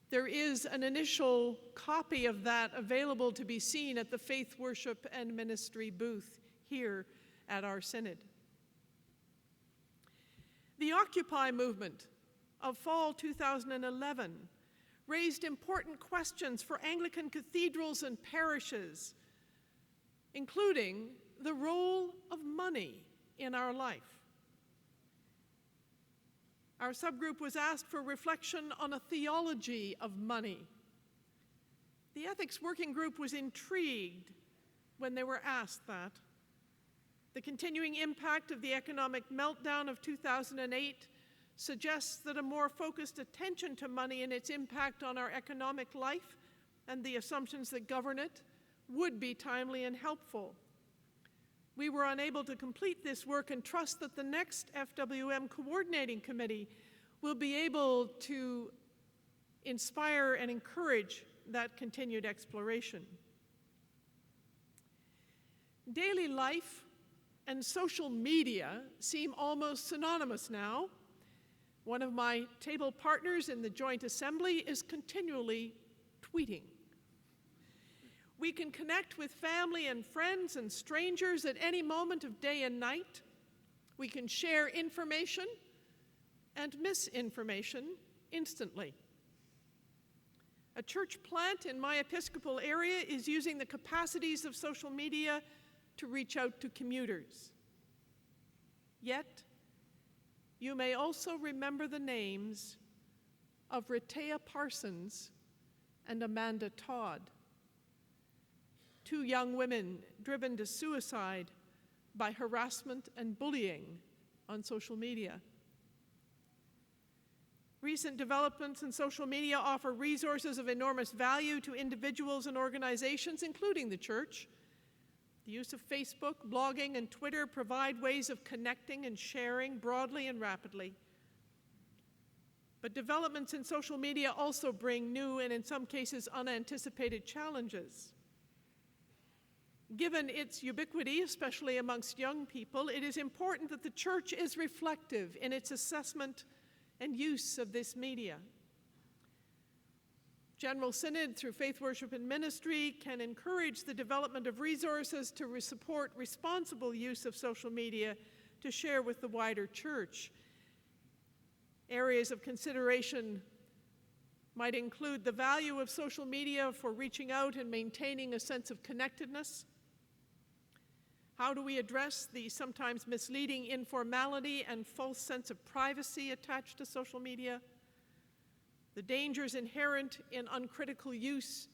There is an initial copy of that available to be seen at the Faith, Worship, and Ministry booth here at our Synod. The Occupy movement of fall 2011 raised important questions for Anglican cathedrals and parishes, including the role of money in our life. Our subgroup was asked for reflection on a theology of money. The Ethics Working Group was intrigued when they were asked that. The continuing impact of the economic meltdown of 2008 suggests that a more focused attention to money and its impact on our economic life and the assumptions that govern it would be timely and helpful. We were unable to complete this work and trust that the next FWM Coordinating Committee will be able to inspire and encourage that continued exploration. Daily life and social media seem almost synonymous now. One of my table partners in the Joint Assembly is continually tweeting. We can connect with family and friends and strangers at any moment of day and night. We can share information and misinformation instantly. A church plant in my Episcopal area is using the capacities of social media to reach out to commuters. Yet, you may also remember the names of Rehtaeh Parsons and Amanda Todd, two young women driven to suicide by harassment and bullying on social media. Recent developments in social media offer resources of enormous value to individuals and organizations, including the church. The use of Facebook, blogging, and Twitter provide ways of connecting and sharing broadly and rapidly. But developments in social media also bring new and in some cases unanticipated challenges. Given its ubiquity, especially amongst young people, it is important that the church is reflective in its assessment and use of this media. General Synod, through Faith, Worship, and Ministry, can encourage the development of resources to support responsible use of social media to share with the wider church. Areas of consideration might include the value of social media for reaching out and maintaining a sense of connectedness. How do we address the sometimes misleading informality and false sense of privacy attached to social media? The dangers inherent in uncritical use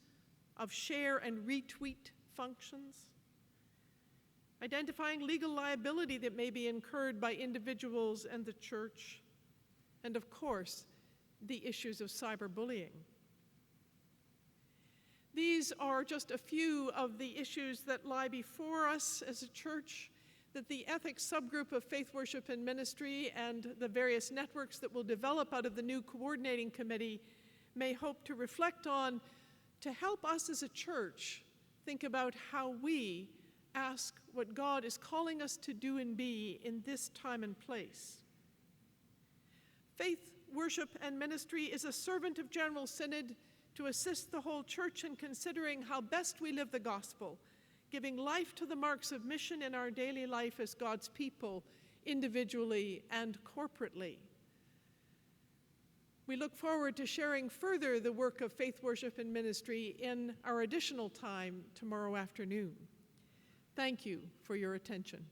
of share and retweet functions? Identifying legal liability that may be incurred by individuals and the church? And of course, the issues of cyberbullying. These are just a few of the issues that lie before us as a church that the ethics subgroup of Faith, Worship, and Ministry and the various networks that will develop out of the new coordinating committee may hope to reflect on to help us as a church think about how we ask what God is calling us to do and be in this time and place. Faith, Worship, and Ministry is a servant of General Synod to assist the whole church in considering how best we live the gospel, giving life to the marks of mission in our daily life as God's people, individually and corporately. We look forward to sharing further the work of Faith, Worship, and Ministry in our additional time tomorrow afternoon. Thank you for your attention.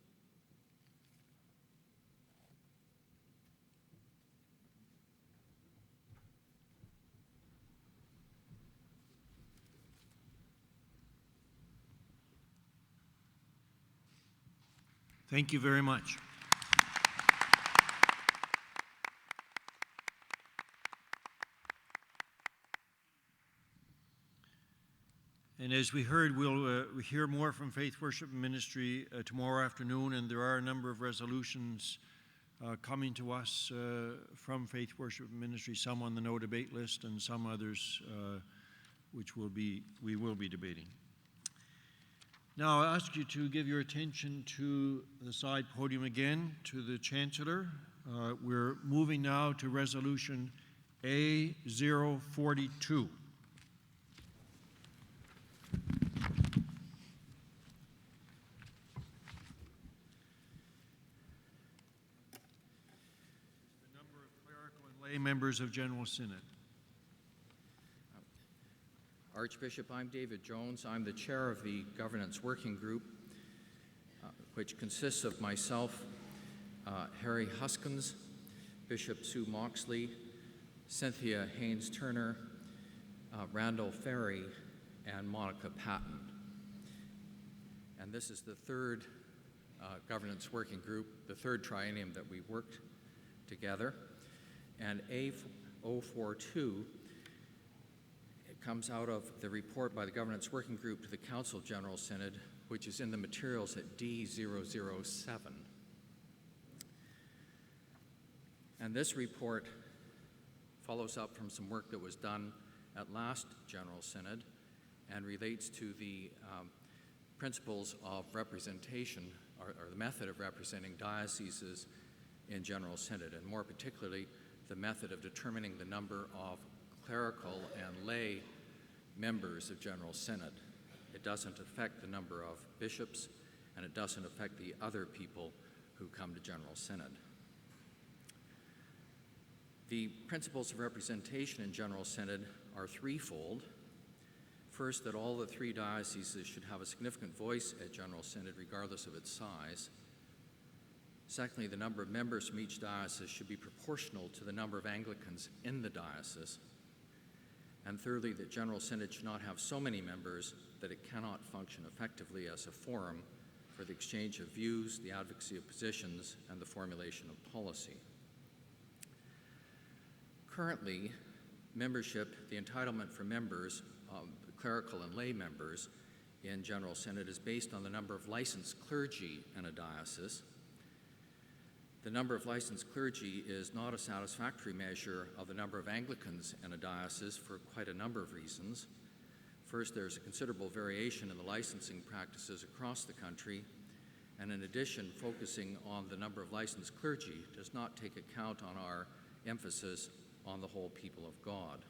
Thank you very much. And as we heard, we'll hear more from Faith, Worship, and Ministry tomorrow afternoon, and there are a number of resolutions coming to us from Faith, Worship, and Ministry, some on the no debate list and some others which we will be debating. Now, I ask you to give your attention to the side podium again, to the Chancellor. We're moving now to Resolution A042. The number of clerical and lay members of General Synod. Archbishop, I'm David Jones. I'm the chair of the Governance Working Group, which consists of myself, Harry Huskins, Bishop Sue Moxley, Cynthia Haynes-Turner, Randall Ferry, and Monica Patton. And this is the third Governance Working Group, the third triennium that we worked together. And A042 comes out of the report by the Governance Working Group to the Council General Synod, which is in the materials at D007. And this report follows up from some work that was done at last General Synod and relates to the principles of representation, or the method of representing dioceses in General Synod, and more particularly, the method of determining the number of clerical and lay members of General Synod. It doesn't affect the number of bishops, and it doesn't affect the other people who come to General Synod. The principles of representation in General Synod are threefold. First, that all the three dioceses should have a significant voice at General Synod regardless of its size. Secondly, the number of members from each diocese should be proportional to the number of Anglicans in the diocese. And thirdly, that General Synod should not have so many members that it cannot function effectively as a forum for the exchange of views, the advocacy of positions, and the formulation of policy. Currently, membership, the entitlement for members, clerical and lay members in General Synod is based on the number of licensed clergy in a diocese. The number of licensed clergy is not a satisfactory measure of the number of Anglicans in a diocese for quite a number of reasons. First, there's a considerable variation in the licensing practices across the country, and in addition, focusing on the number of licensed clergy does not take account on our emphasis on the whole people of God.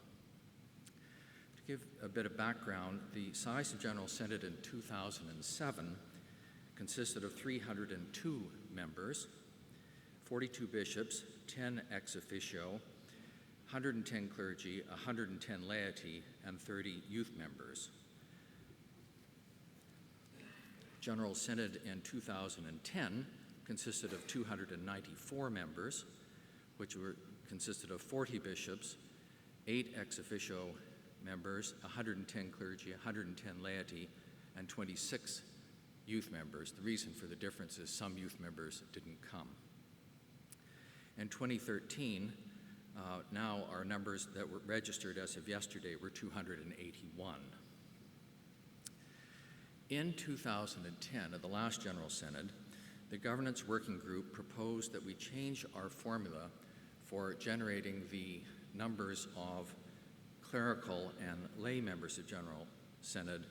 To give a bit of background, the size of General Synod in 2007 consisted of 302 members, 42 bishops, 10 ex officio, 110 clergy, 110 laity, and 30 youth members. General Synod in 2010 consisted of 294 members, which consisted of 40 bishops, 8 ex officio members, 110 clergy, 110 laity, and 26 youth members. The reason for the difference is some youth members didn't come. In 2013, now our numbers that were registered as of yesterday were 281. In 2010, at the last General Synod, the Governance Working Group proposed that we change our formula for generating the numbers of clerical and lay members of General Synod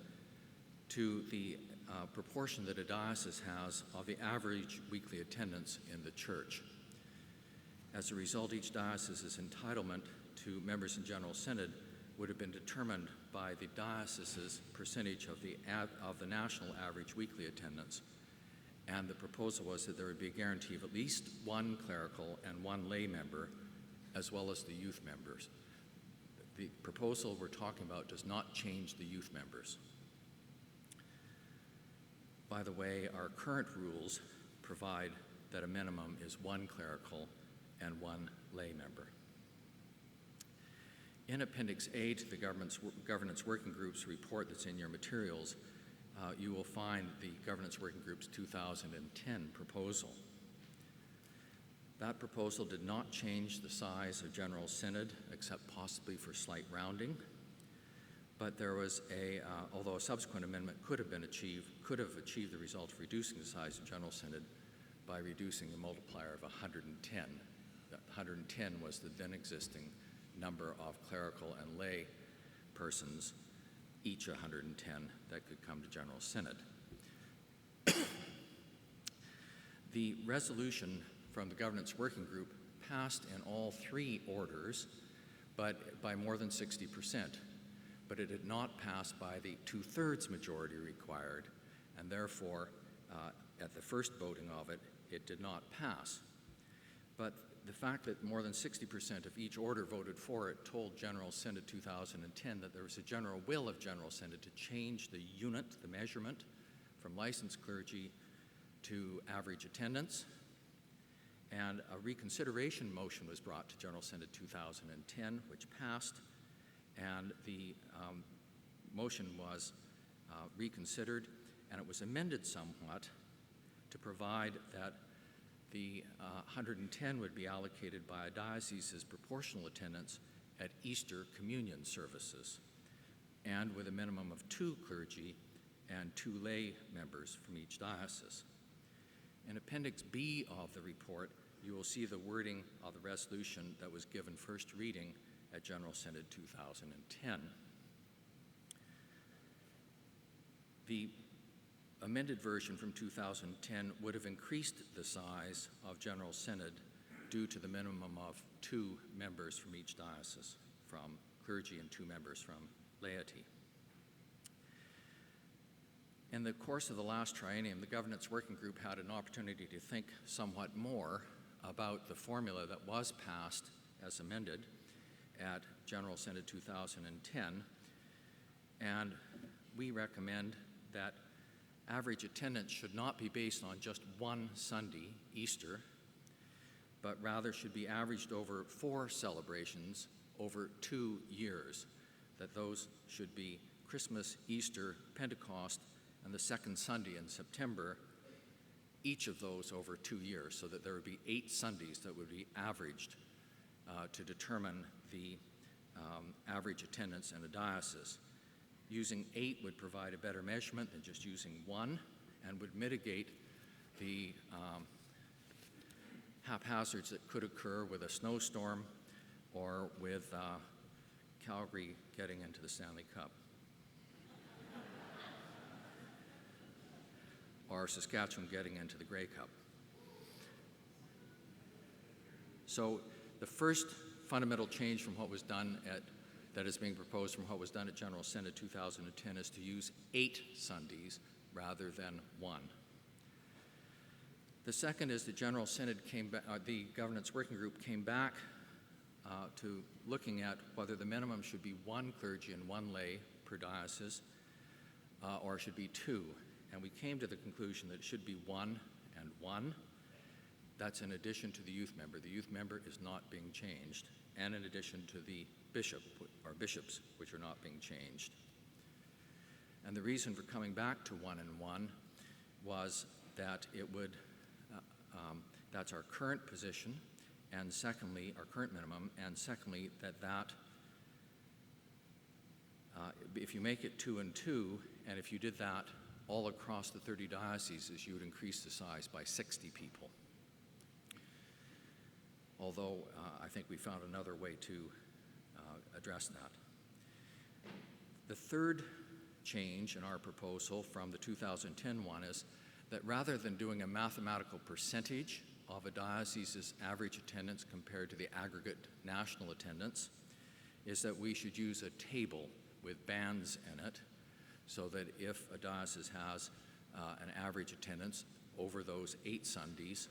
to the proportion that a diocese has of the average weekly attendance in the church. As a result, each diocese's entitlement to members in General Synod would have been determined by the diocese's percentage of the national average weekly attendance. And the proposal was that there would be a guarantee of at least one clerical and one lay member, as well as the youth members. The proposal we're talking about does not change the youth members. By the way, our current rules provide that a minimum is one clerical and one lay member. In Appendix A to the Governance Working Group's report that's in your materials, you will find the Governance Working Group's 2010 proposal. That proposal did not change the size of General Synod, except possibly for slight rounding, but there was although a subsequent amendment could have achieved the result of reducing the size of General Synod by reducing the multiplier of 110. 110 was the then existing number of clerical and lay persons, each 110 that could come to General Synod. The resolution from the Governance Working Group passed in all three orders, but by more than 60%. But it had not passed by the 2/3 majority required, and therefore, at the first voting of it, it did not pass. But the fact that more than 60% of each order voted for it told General Synod 2010 that there was a general will of General Synod to change the unit, the measurement, from licensed clergy to average attendance. And a reconsideration motion was brought to General Synod 2010, which passed, and the motion was reconsidered, and it was amended somewhat to provide that the 110 would be allocated by a diocese's proportional attendance at Easter communion services, and with a minimum of 2 clergy and 2 lay members from each diocese. In Appendix B of the report, you will see the wording of the resolution that was given first reading at General Synod 2010. The amended version from 2010 would have increased the size of General Synod due to the minimum of 2 members from each diocese from clergy and 2 members from laity. In the course of the last triennium, the Governance Working Group had an opportunity to think somewhat more about the formula that was passed as amended, at General Synod 2010, and we recommend that average attendance should not be based on just one Sunday, Easter, but rather should be averaged over 4 celebrations over 2 years, that those should be Christmas, Easter, Pentecost, and the second Sunday in September, each of those over 2 years, so that there would be 8 Sundays that would be averaged to determine the average attendance in a diocese. Using 8 would provide a better measurement than just using 1, and would mitigate the haphazards that could occur with a snowstorm or with Calgary getting into the Stanley Cup. Or Saskatchewan getting into the Grey Cup. So the first fundamental change from what was done that is being proposed from what was done at General Synod 2010 is to use 8 Sundays rather than 1. The second is the General Synod the Governance Working Group came back to looking at whether the minimum should be 1 clergy and 1 lay per diocese, or should be 2. And we came to the conclusion that it should be 1 and 1. That's in addition to the youth member. The youth member is not being changed, and in addition to the bishop, or bishops, which are not being changed. And the reason for coming back to 1 and 1 was that it would, that's our current position, and secondly, our current minimum, and secondly, that if you make it 2 and 2, and if you did that all across the 30 dioceses, you would increase the size by 60 people. Although I think we found another way to address that. The third change in our proposal from the 2010 one is that rather than doing a mathematical percentage of a diocese's average attendance compared to the aggregate national attendance, is that we should use a table with bands in it, so that if a diocese has an average attendance over those 8 Sundays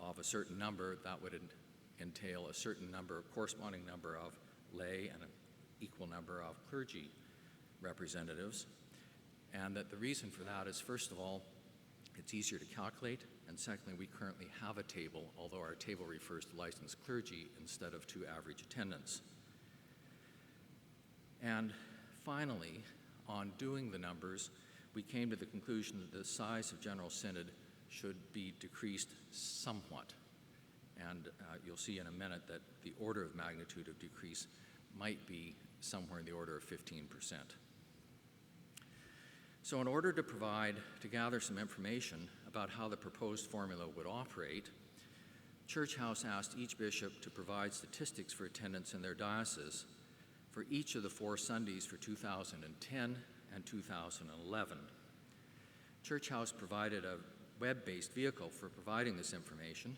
of a certain number, that would entail a certain number, corresponding number of lay and an equal number of clergy representatives. And that the reason for that is, first of all, it's easier to calculate, and secondly, we currently have a table, although our table refers to licensed clergy instead of to average attendance. And finally, on doing the numbers, we came to the conclusion that the size of General Synod should be decreased somewhat. And you'll see in a minute that the order of magnitude of decrease might be somewhere in the order of 15%. So in order to gather some information about how the proposed formula would operate, Church House asked each bishop to provide statistics for attendance in their diocese for each of the 4 Sundays for 2010 and 2011. Church House provided a web-based vehicle for providing this information,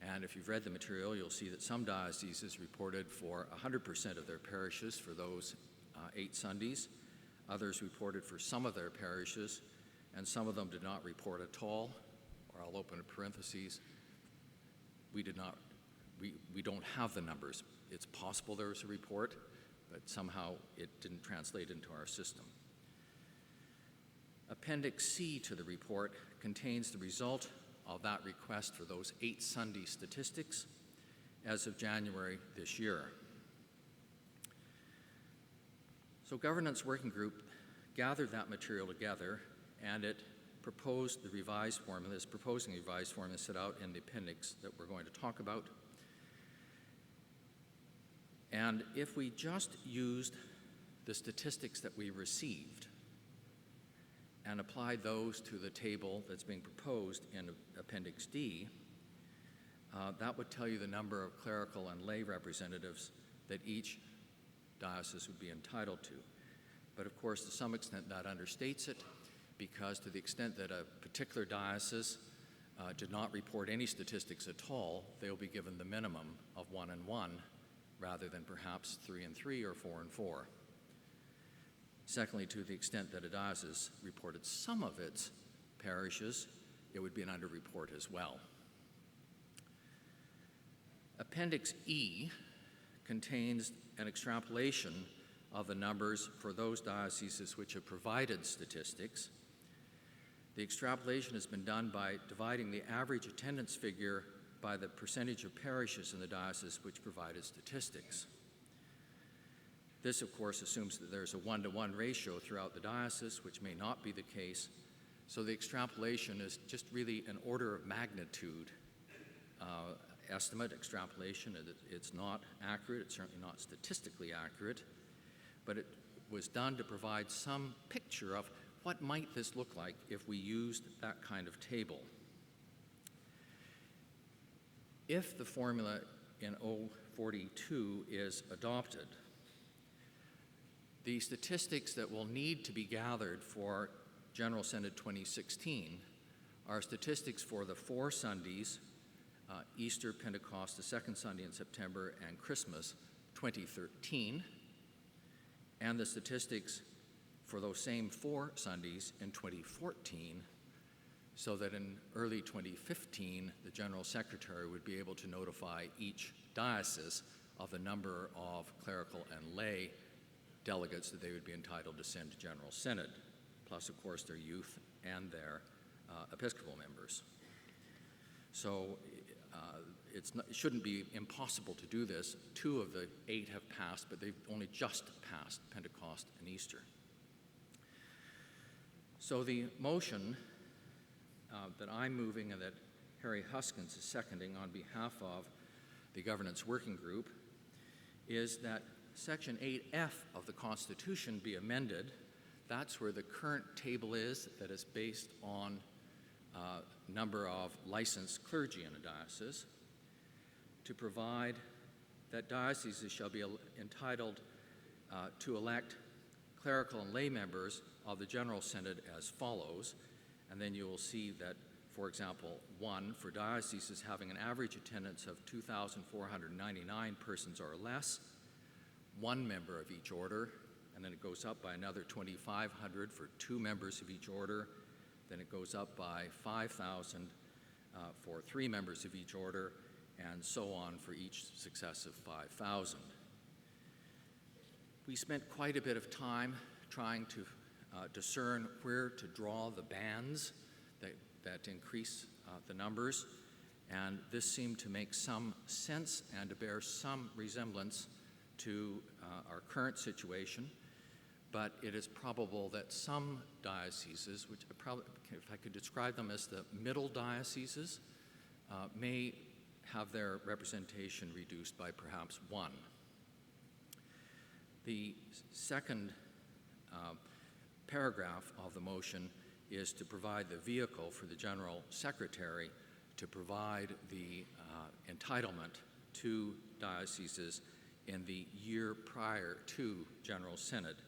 and if you've read the material, you'll see that some dioceses reported for 100% of their parishes for those 8 Sundays. Others reported for some of their parishes, and some of them did not report at all, or I'll open a parentheses, we don't have the numbers. It's possible there was a report, but somehow it didn't translate into our system. Appendix C to the report contains the result of that request for those 8 Sunday statistics as of January this year. So Governance Working Group gathered that material together, and it proposed the revised formula, is proposing a revised formula set out in the appendix that we're going to talk about. And if we just used the statistics that we received and applied those to the table that's being proposed in Appendix D, that would tell you the number of clerical and lay representatives that each diocese would be entitled to. But of course, to some extent, that understates it, because to the extent that a particular diocese did not report any statistics at all, they'll be given the minimum of 1 and 1, rather than perhaps 3 and 3 or 4 and 4. Secondly, to the extent that a diocese reported some of its parishes, it would be an underreport as well. Appendix E contains an extrapolation of the numbers for those dioceses which have provided statistics. The extrapolation has been done by dividing the average attendance figure by the percentage of parishes in the diocese which provided statistics. This, of course, assumes that there's a 1-to-1 ratio throughout the diocese, which may not be the case. So the extrapolation is just really an order of magnitude estimate, extrapolation. It's not accurate, it's certainly not statistically accurate, but it was done to provide some picture of what might this look like if we used that kind of table. If the formula in 042 is adopted, the statistics that will need to be gathered for General Synod 2016 are statistics for the 4 Sundays, Easter, Pentecost, the second Sunday in September, and Christmas 2013, and the statistics for those same 4 Sundays in 2014, so that in early 2015, the General Secretary would be able to notify each diocese of the number of clerical and lay delegates that they would be entitled to send to General Synod, plus, of course, their youth and their Episcopal members. So it shouldn't be impossible to do this. 2 of the 8 have passed, but they've only just passed Pentecost and Easter. So the motion that I'm moving and that Harry Huskins is seconding on behalf of the Governance Working Group is that Section 8F of the Constitution be amended. That's where the current table is, that is based on number of licensed clergy in a diocese, to provide that dioceses shall be entitled to elect clerical and lay members of the General Synod as follows. And then you will see that, for example, 1, for dioceses having an average attendance of 2,499 persons or less, 1 member of each order, and then it goes up by another 2,500 for 2 members of each order, then it goes up by 5,000 for 3 members of each order, and so on for each successive 5,000. We spent quite a bit of time trying to discern where to draw the bands that increase the numbers, and this seemed to make some sense and to bear some resemblance to our current situation. But it is probable that some dioceses, which if I could describe them as the middle dioceses, may have their representation reduced by perhaps 1. The second paragraph of the motion is to provide the vehicle for the General Secretary to provide the entitlement to dioceses in the year prior to General Synod.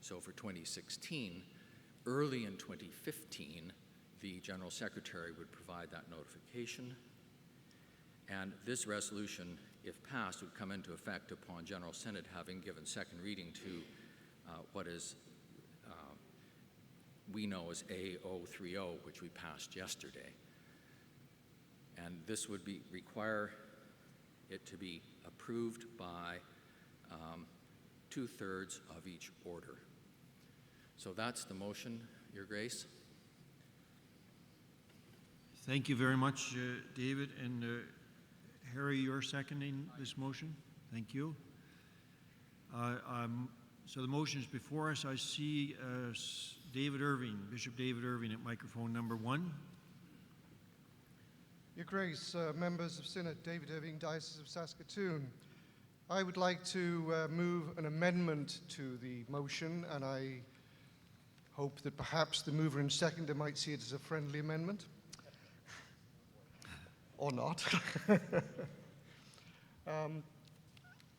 So for 2016, early in 2015, the General Secretary would provide that notification. And this resolution, if passed, would come into effect upon General Synod having given second reading to what is we know as A030, which we passed yesterday. And this would require it to be approved by 2/3 of each order. So that's the motion, Your Grace. Thank you very much, David. And Harry, you're seconding this motion? Thank you. So the motion is before us. I see David Irving, Bishop David Irving at microphone number 1. Your Grace, members of Synod, David Irving, Diocese of Saskatoon. I would like to move an amendment to the motion, and I hope that perhaps the mover and seconder might see it as a friendly amendment. Or not.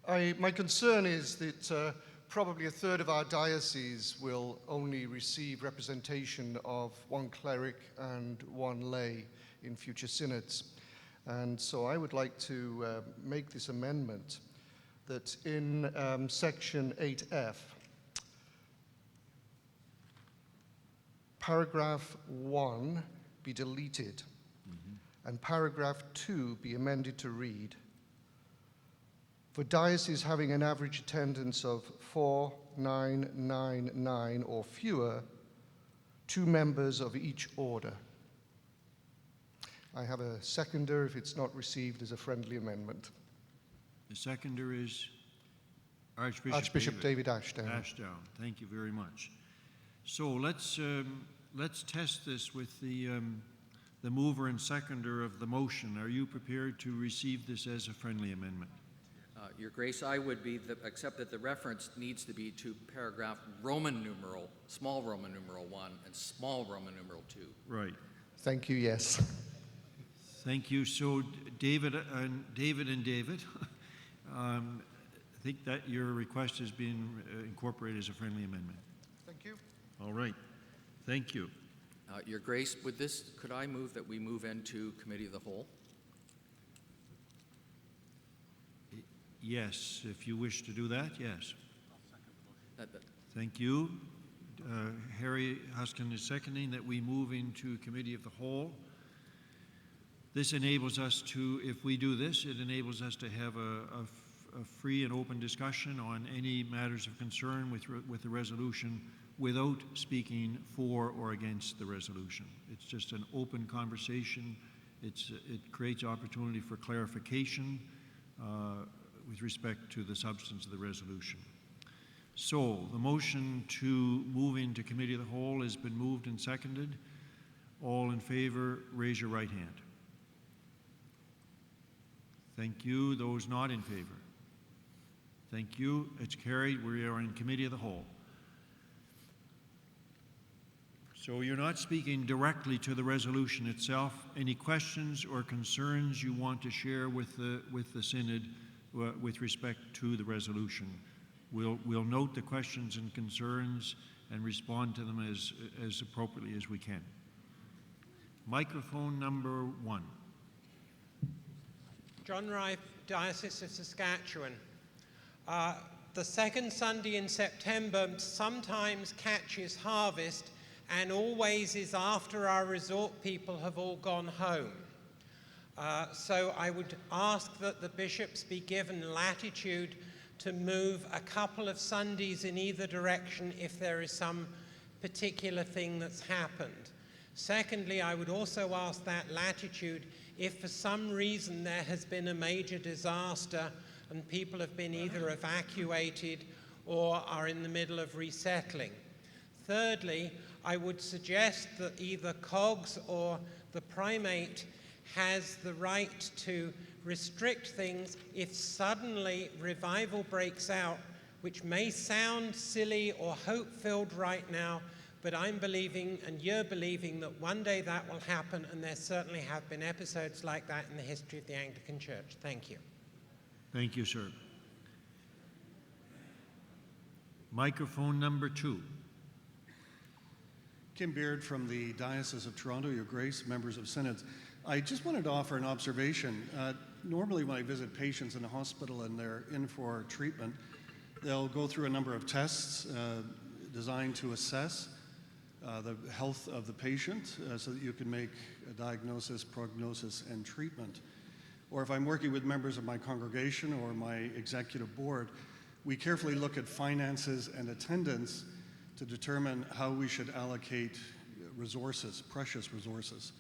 My concern is that probably 1/3 of our diocese will only receive representation of 1 cleric and 1 lay in future synods. And so I would like to make this amendment that in section 8F, paragraph 1 be deleted, and paragraph 2 be amended to read, for dioceses having an average attendance of 4,999 or fewer, 2 members of each order. I have a seconder if it's not received as a friendly amendment. The seconder is Archbishop David Ashdown. Ashdown. Thank you very much. So let's test this with the mover and seconder of the motion. Are you prepared to receive this as a friendly amendment? Your Grace, I would be, except that the reference needs to be to paragraph Roman numeral, small Roman numeral 1 and small Roman numeral 2. Right. Thank you, yes. Thank you. So David, I think that your request has been incorporated as a friendly amendment. Thank you. All right. Thank you. Your Grace, with this, could I move that we move into Committee of the Whole? Yes, if you wish to do that, yes. That. Thank you. Harry Huskin is seconding that we move into Committee of the Whole. This enables us to, if we do this, it enables us to have a free and open discussion on any matters of concern with the resolution without speaking for or against the resolution. It's just an open conversation. It creates opportunity for clarification with respect to the substance of the resolution. So the motion to move into Committee of the Whole has been moved and seconded. All in favor, raise your right hand. Thank you. Those not in favor? Thank you. It's carried. We are in Committee of the Whole. So you're not speaking directly to the resolution itself. Any questions or concerns you want to share with the Synod with respect to the resolution? We'll note the questions and concerns and respond to them as appropriately as we can. Microphone number 1. John Rife, Diocese of Saskatchewan. The second Sunday in September sometimes catches harvest and always is after our resort people have all gone home. So I would ask that the bishops be given latitude to move a couple of Sundays in either direction if there is some particular thing that's happened. Secondly, I would also ask that latitude if for some reason there has been a major disaster and people have been either evacuated or are in the middle of resettling. Thirdly, I would suggest that either COGS or the primate has the right to restrict things if suddenly revival breaks out, which may sound silly or hope-filled right now, but I'm believing and you're believing that one day that will happen, and there certainly have been episodes like that in the history of the Anglican Church. Thank you. Thank you, sir. Microphone number 2. Kim Beard from the Diocese of Toronto, Your Grace, members of synods. I just wanted to offer an observation. Normally when I visit patients in a hospital and they're in for treatment, they'll go through a number of tests designed to assess the health of the patient so that you can make a diagnosis, prognosis, and treatment. Or if I'm working with members of my congregation or my executive board, we carefully look at finances and attendance to determine how we should allocate resources, precious resources.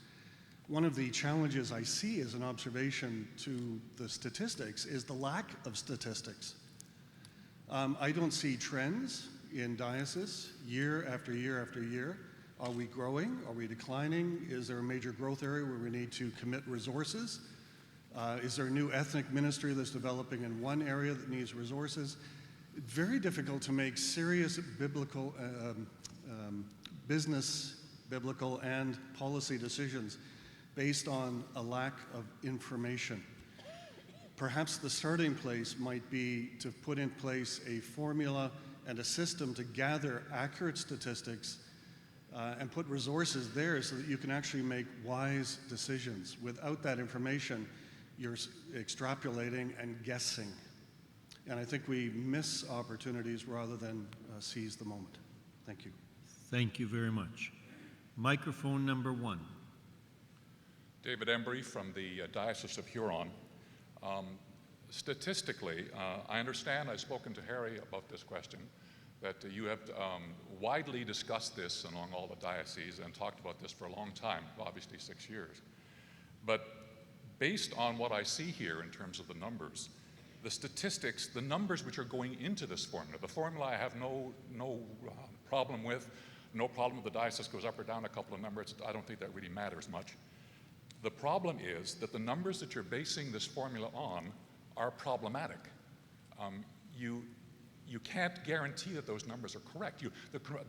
One of the challenges I see as an observation to the statistics is the lack of statistics. I don't see trends in diocese year after year after year. Are we growing? Are we declining? Is there a major growth area where we need to commit resources? Is there a new ethnic ministry that's developing in one area that needs resources? Very difficult to make serious biblical, business, biblical, and policy decisions based on a lack of information. Perhaps the starting place might be to put in place a formula and a system to gather accurate statistics and put resources there so that you can actually make wise decisions. Without that information, you're extrapolating and guessing. And I think we miss opportunities rather than seize the moment. Thank you. Thank you very much. Microphone number 1. David Embry from the Diocese of Huron. statistically, I understand, I've spoken to Harry about this question, that you have widely discussed this among all the dioceses and talked about this for a long time, obviously 6 years. But based on what I see here in terms of the numbers, the statistics, the numbers which are going into this formula, the formula I have no problem with, no problem if the diocese goes up or down a couple of numbers. I don't think that really matters much. The problem is that the numbers that you're basing this formula on are problematic. You can't guarantee that those numbers are correct.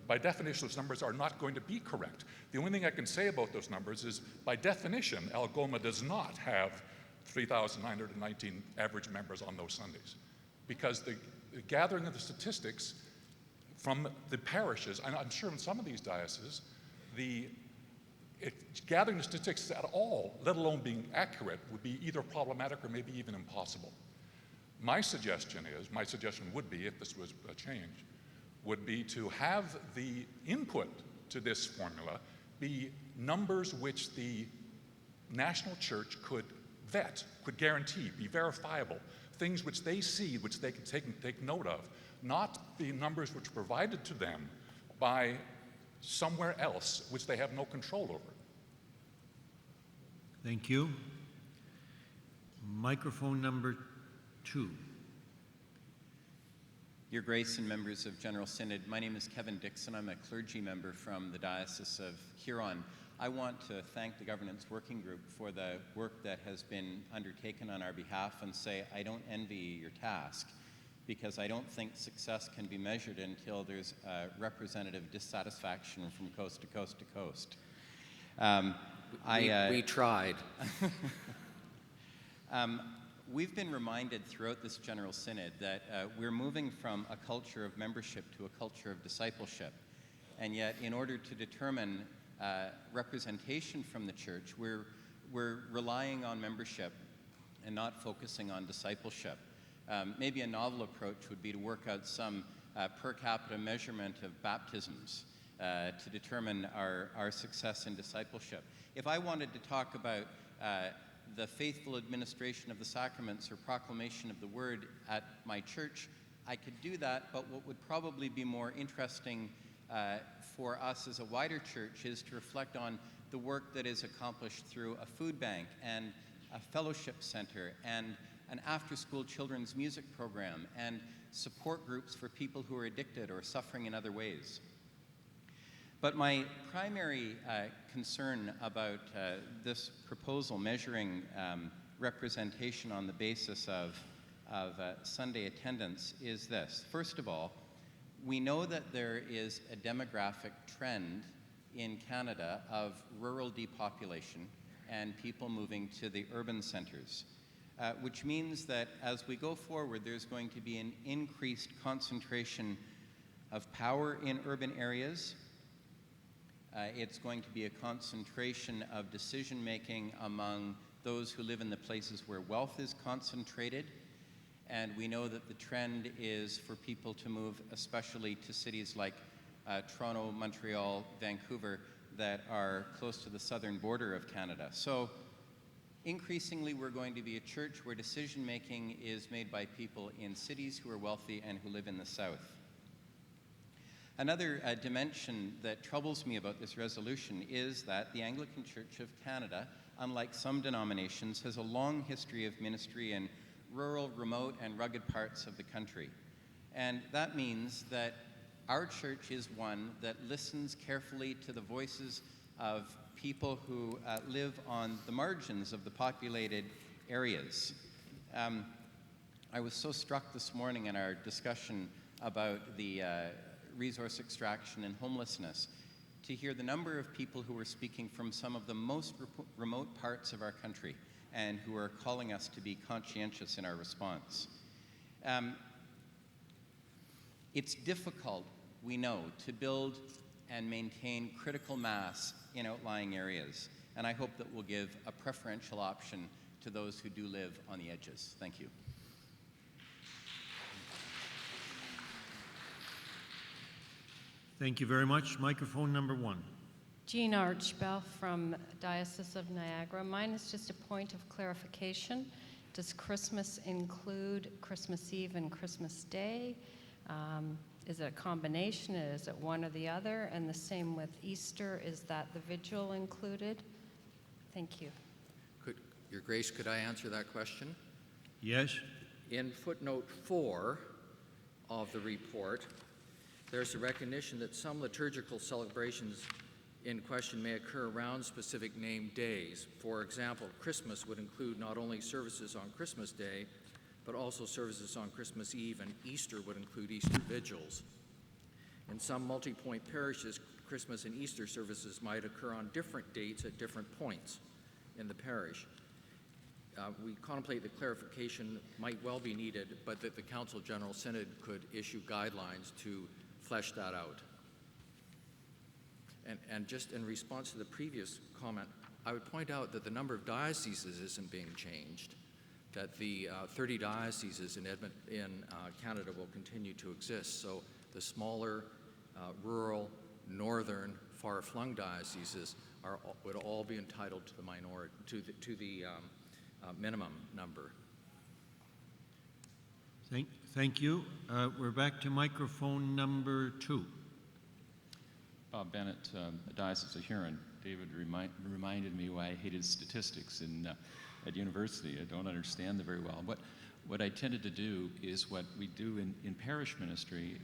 By definition, those numbers are not going to be correct. The only thing I can say about those numbers is, by definition, Algoma does not have 3,919 average members on those Sundays, because the gathering of the statistics from the parishes, and I'm sure in some of these dioceses, gathering the statistics at all, let alone being accurate, would be either problematic or maybe even impossible. My suggestion would be, if this was a change, would be to have the input to this formula be numbers which the national church could vet, could guarantee, be verifiable, things which they see, which they can take note of, not the numbers which are provided to them by somewhere else, which they have no control over. Thank you. Microphone number 2. Your Grace and members of General Synod, my name is Kevin Dixon. I'm a clergy member from the Diocese of Huron. I want to thank the Governance Working Group for the work that has been undertaken on our behalf and say I don't envy your task, because I don't think success can be measured until there's representative dissatisfaction from coast to coast to coast. We tried. We've been reminded throughout this General Synod that we're moving from a culture of membership to a culture of discipleship. And yet, in order to determine representation from the church, we're relying on membership and not focusing on discipleship. Maybe a novel approach would be to work out some per capita measurement of baptisms to determine our success in discipleship. If I wanted to talk about the faithful administration of the sacraments or proclamation of the word at my church, I could do that, but what would probably be more interesting for us as a wider church is to reflect on the work that is accomplished through a food bank and a fellowship center and an after-school children's music program and support groups for people who are addicted or suffering in other ways. But my primary concern about this proposal measuring representation on the basis of Sunday attendance is this. First of all, we know that there is a demographic trend in Canada of rural depopulation and people moving to the urban centers, which means that as we go forward, there's going to be an increased concentration of power in urban areas. It's going to be a concentration of decision-making among those who live in the places where wealth is concentrated. And we know that the trend is for people to move, especially to cities like Toronto, Montreal, Vancouver, that are close to the southern border of Canada. So increasingly, we're going to be a church where decision-making is made by people in cities who are wealthy and who live in the south. Another dimension that troubles me about this resolution is that the Anglican Church of Canada, unlike some denominations, has a long history of ministry in rural, remote, and rugged parts of the country. And that means that our church is one that listens carefully to the voices of people who live on the margins of the populated areas. I was so struck this morning in our discussion about the resource extraction and homelessness to hear the number of people who are speaking from some of the most remote parts of our country and who are calling us to be conscientious in our response. It's difficult, we know, to build and maintain critical mass in outlying areas, and I hope that we'll give a preferential option to those who do live on the edges. Thank you. Thank you very much. Microphone number 1. Jean Archbell from Diocese of Niagara. Mine is just a point of clarification. Does Christmas include Christmas Eve and Christmas Day? Is it a combination? Is it one or the other? And the same with Easter. Is that the vigil included? Thank you. Your Grace, could I answer that question? Yes. In footnote 4 of the report, there's a recognition that some liturgical celebrations in question may occur around specific named days. For example, Christmas would include not only services on Christmas Day, but also services on Christmas Eve, and Easter would include Easter vigils. In some multi-point parishes, Christmas and Easter services might occur on different dates at different points in the parish. We contemplate that clarification might well be needed, but that the Council General Synod could issue guidelines to flesh that out. And just in response to the previous comment, I would point out that the number of dioceses isn't being changed, that the 30 dioceses in Canada will continue to exist. So the smaller, rural, northern, far-flung dioceses would all be entitled to the minimum number. Thank you. We're back to microphone number 2. Bob Bennett, Diocese of Huron. David reminded me why I hated statistics at university. I don't understand them very well. What I tended to do is what we do in parish ministry.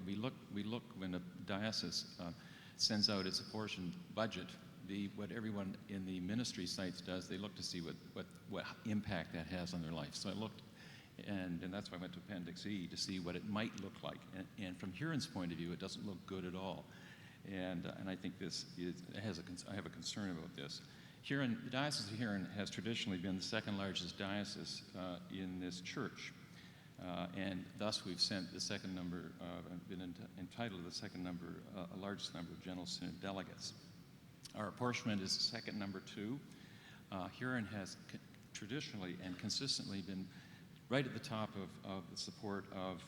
We look when a diocese sends out its apportioned budget. What everyone in the ministry sites does, they look to see what impact that has on their life. So I looked, and that's why I went to Appendix E to see what it might look like. And from Huron's point of view, it doesn't look good at all. And I think I have a concern about this. Huron, the Diocese of Huron has traditionally been the second largest diocese in this church. And thus we've sent the second number, been entitled the second number, largest number of General Synod delegates. Our apportionment is second number 2. Huron has traditionally and consistently been right at the top of the support of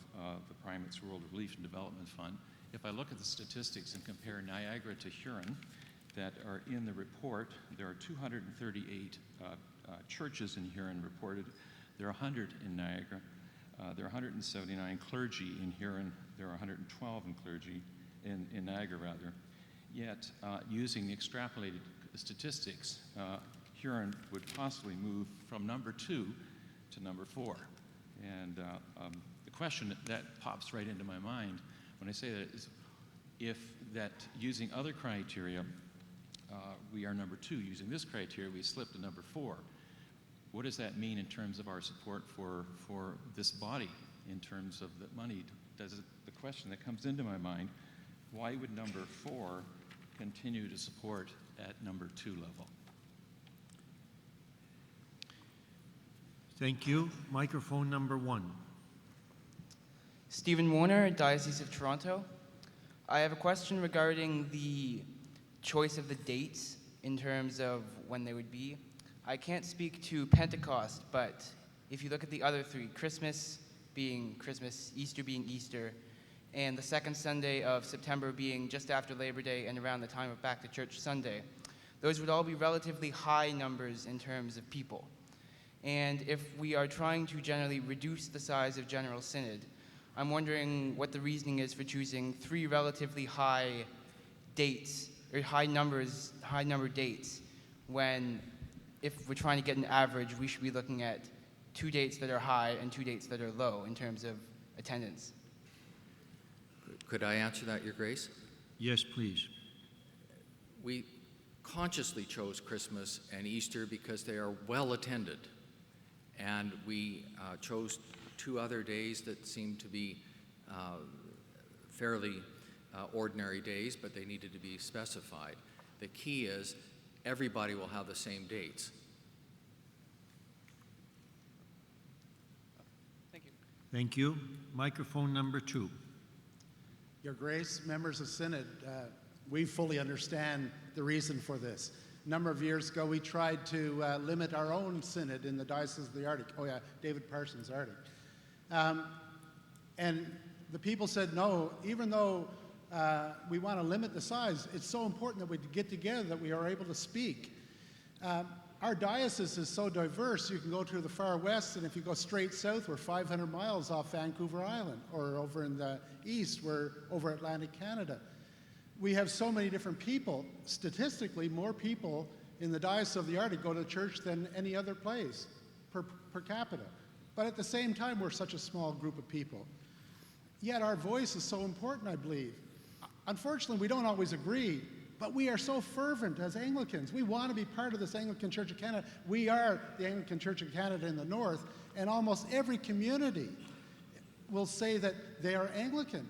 the Primate's World Relief and Development Fund. If I look at the statistics and compare Niagara to Huron that are in the report, there are 238 churches in Huron reported. There are 100 in Niagara. There are 179 clergy in Huron. There are 112 in clergy in Niagara, rather. Yet, using the extrapolated statistics, Huron would possibly move from number 2 to number 4. And the question that pops right into my mind when I say that is, if that using other criteria, we are number 2, using this criteria, we slip to number 4. What does that mean in terms of our support for this body, in terms of the money? The question that comes into my mind, why would number 4 continue to support at number 2 level? Thank you. Microphone number 1. Stephen Warner, Diocese of Toronto. I have a question regarding the choice of the dates in terms of when they would be. I can't speak to Pentecost, but if you look at the other 3, Christmas being Christmas, Easter being Easter, and the second Sunday of September being just after Labor Day and around the time of Back to Church Sunday, those would all be relatively high numbers in terms of people. And if we are trying to generally reduce the size of General Synod, I'm wondering what the reasoning is for choosing 3 relatively high dates, or high number dates, when if we're trying to get an average, we should be looking at 2 dates that are high and 2 dates that are low in terms of attendance. Could I answer that, Your Grace? Yes, please. We consciously chose Christmas and Easter because they are well attended. And we chose 2 other days that seemed to be fairly ordinary days, but they needed to be specified. The key is everybody will have the same dates. Thank you. Thank you. Microphone number 2. Your Grace, members of Synod, we fully understand the reason for this. A number of years ago, we tried to limit our own synod in the Diocese of the Arctic. Oh yeah, David Parsons, Arctic. And the people said no, even though we want to limit the size, it's so important that we get together that we are able to speak. our diocese is so diverse. You can go to the far west, and if you go straight south, we're 500 miles off Vancouver Island, or over in the east, we're over Atlantic Canada. We have so many different people. Statistically, more people in the Diocese of the Arctic go to church than any other place per capita. But at the same time, we're such a small group of people. Yet our voice is so important, I believe. Unfortunately, we don't always agree, but we are so fervent as Anglicans. We want to be part of this Anglican Church of Canada. We are the Anglican Church of Canada in the north, and almost every community will say that they are Anglican.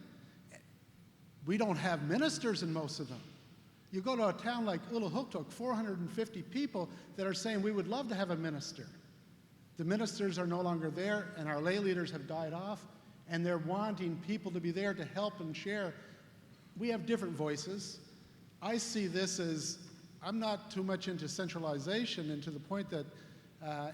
We don't have ministers in most of them. You go to a town like Uluhuktuk, 450 people that are saying we would love to have a minister. The ministers are no longer there, and our lay leaders have died off, and they're wanting people to be there to help and share. We have different voices. I see this as, I'm not too much into centralization, and to the point that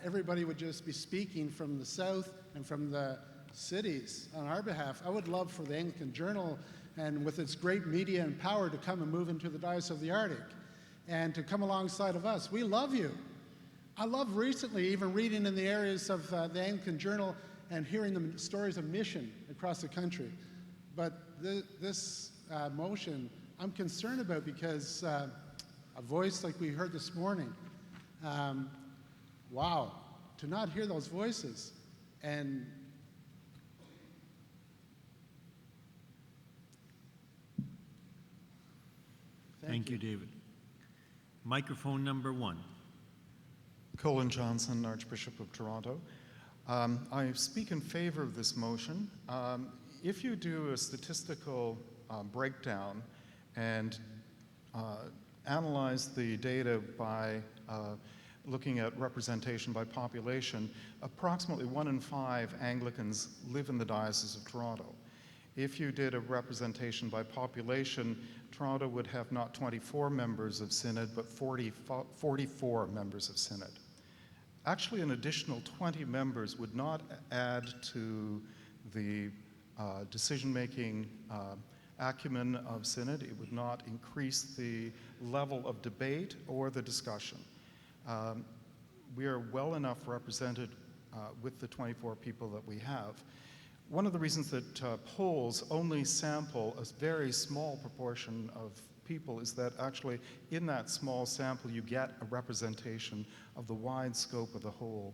everybody would just be speaking from the south and from the cities on our behalf. I would love for the Anglican Journal, and with its great media and power, to come and move into the Diocese of the Arctic and to come alongside of us. We love you. I love recently even reading in the areas of the Anglican Journal and hearing the stories of mission across the country. But this motion I'm concerned about, because a voice like we heard this morning, wow, to not hear those voices. And Thank you, David. Microphone number 1. Colin Johnson, Archbishop of Toronto. I speak in favor of this motion. If you do a statistical breakdown and analyze the data by looking at representation by population, approximately 1 in 5 Anglicans live in the Diocese of Toronto. If you did a representation by population, Toronto would have not 24 members of Synod, but 44 members of Synod. Actually, an additional 20 members would not add to the decision-making acumen of Synod. It would not increase the level of debate or the discussion. We are well enough represented with the 24 people that we have. One of the reasons that polls only sample a very small proportion of people is that actually in that small sample you get a representation of the wide scope of the whole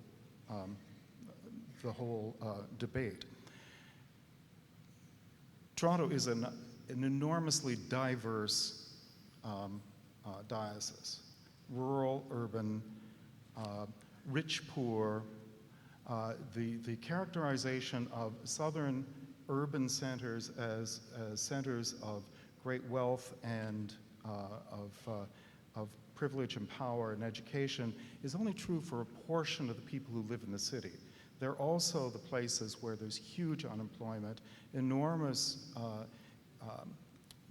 debate. Toronto is an enormously diverse diocese. Rural, urban, rich, poor. The characterization of southern urban centers as centers of great wealth and of privilege and power and education is only true for a portion of the people who live in the city. They're also the places where there's huge unemployment, enormous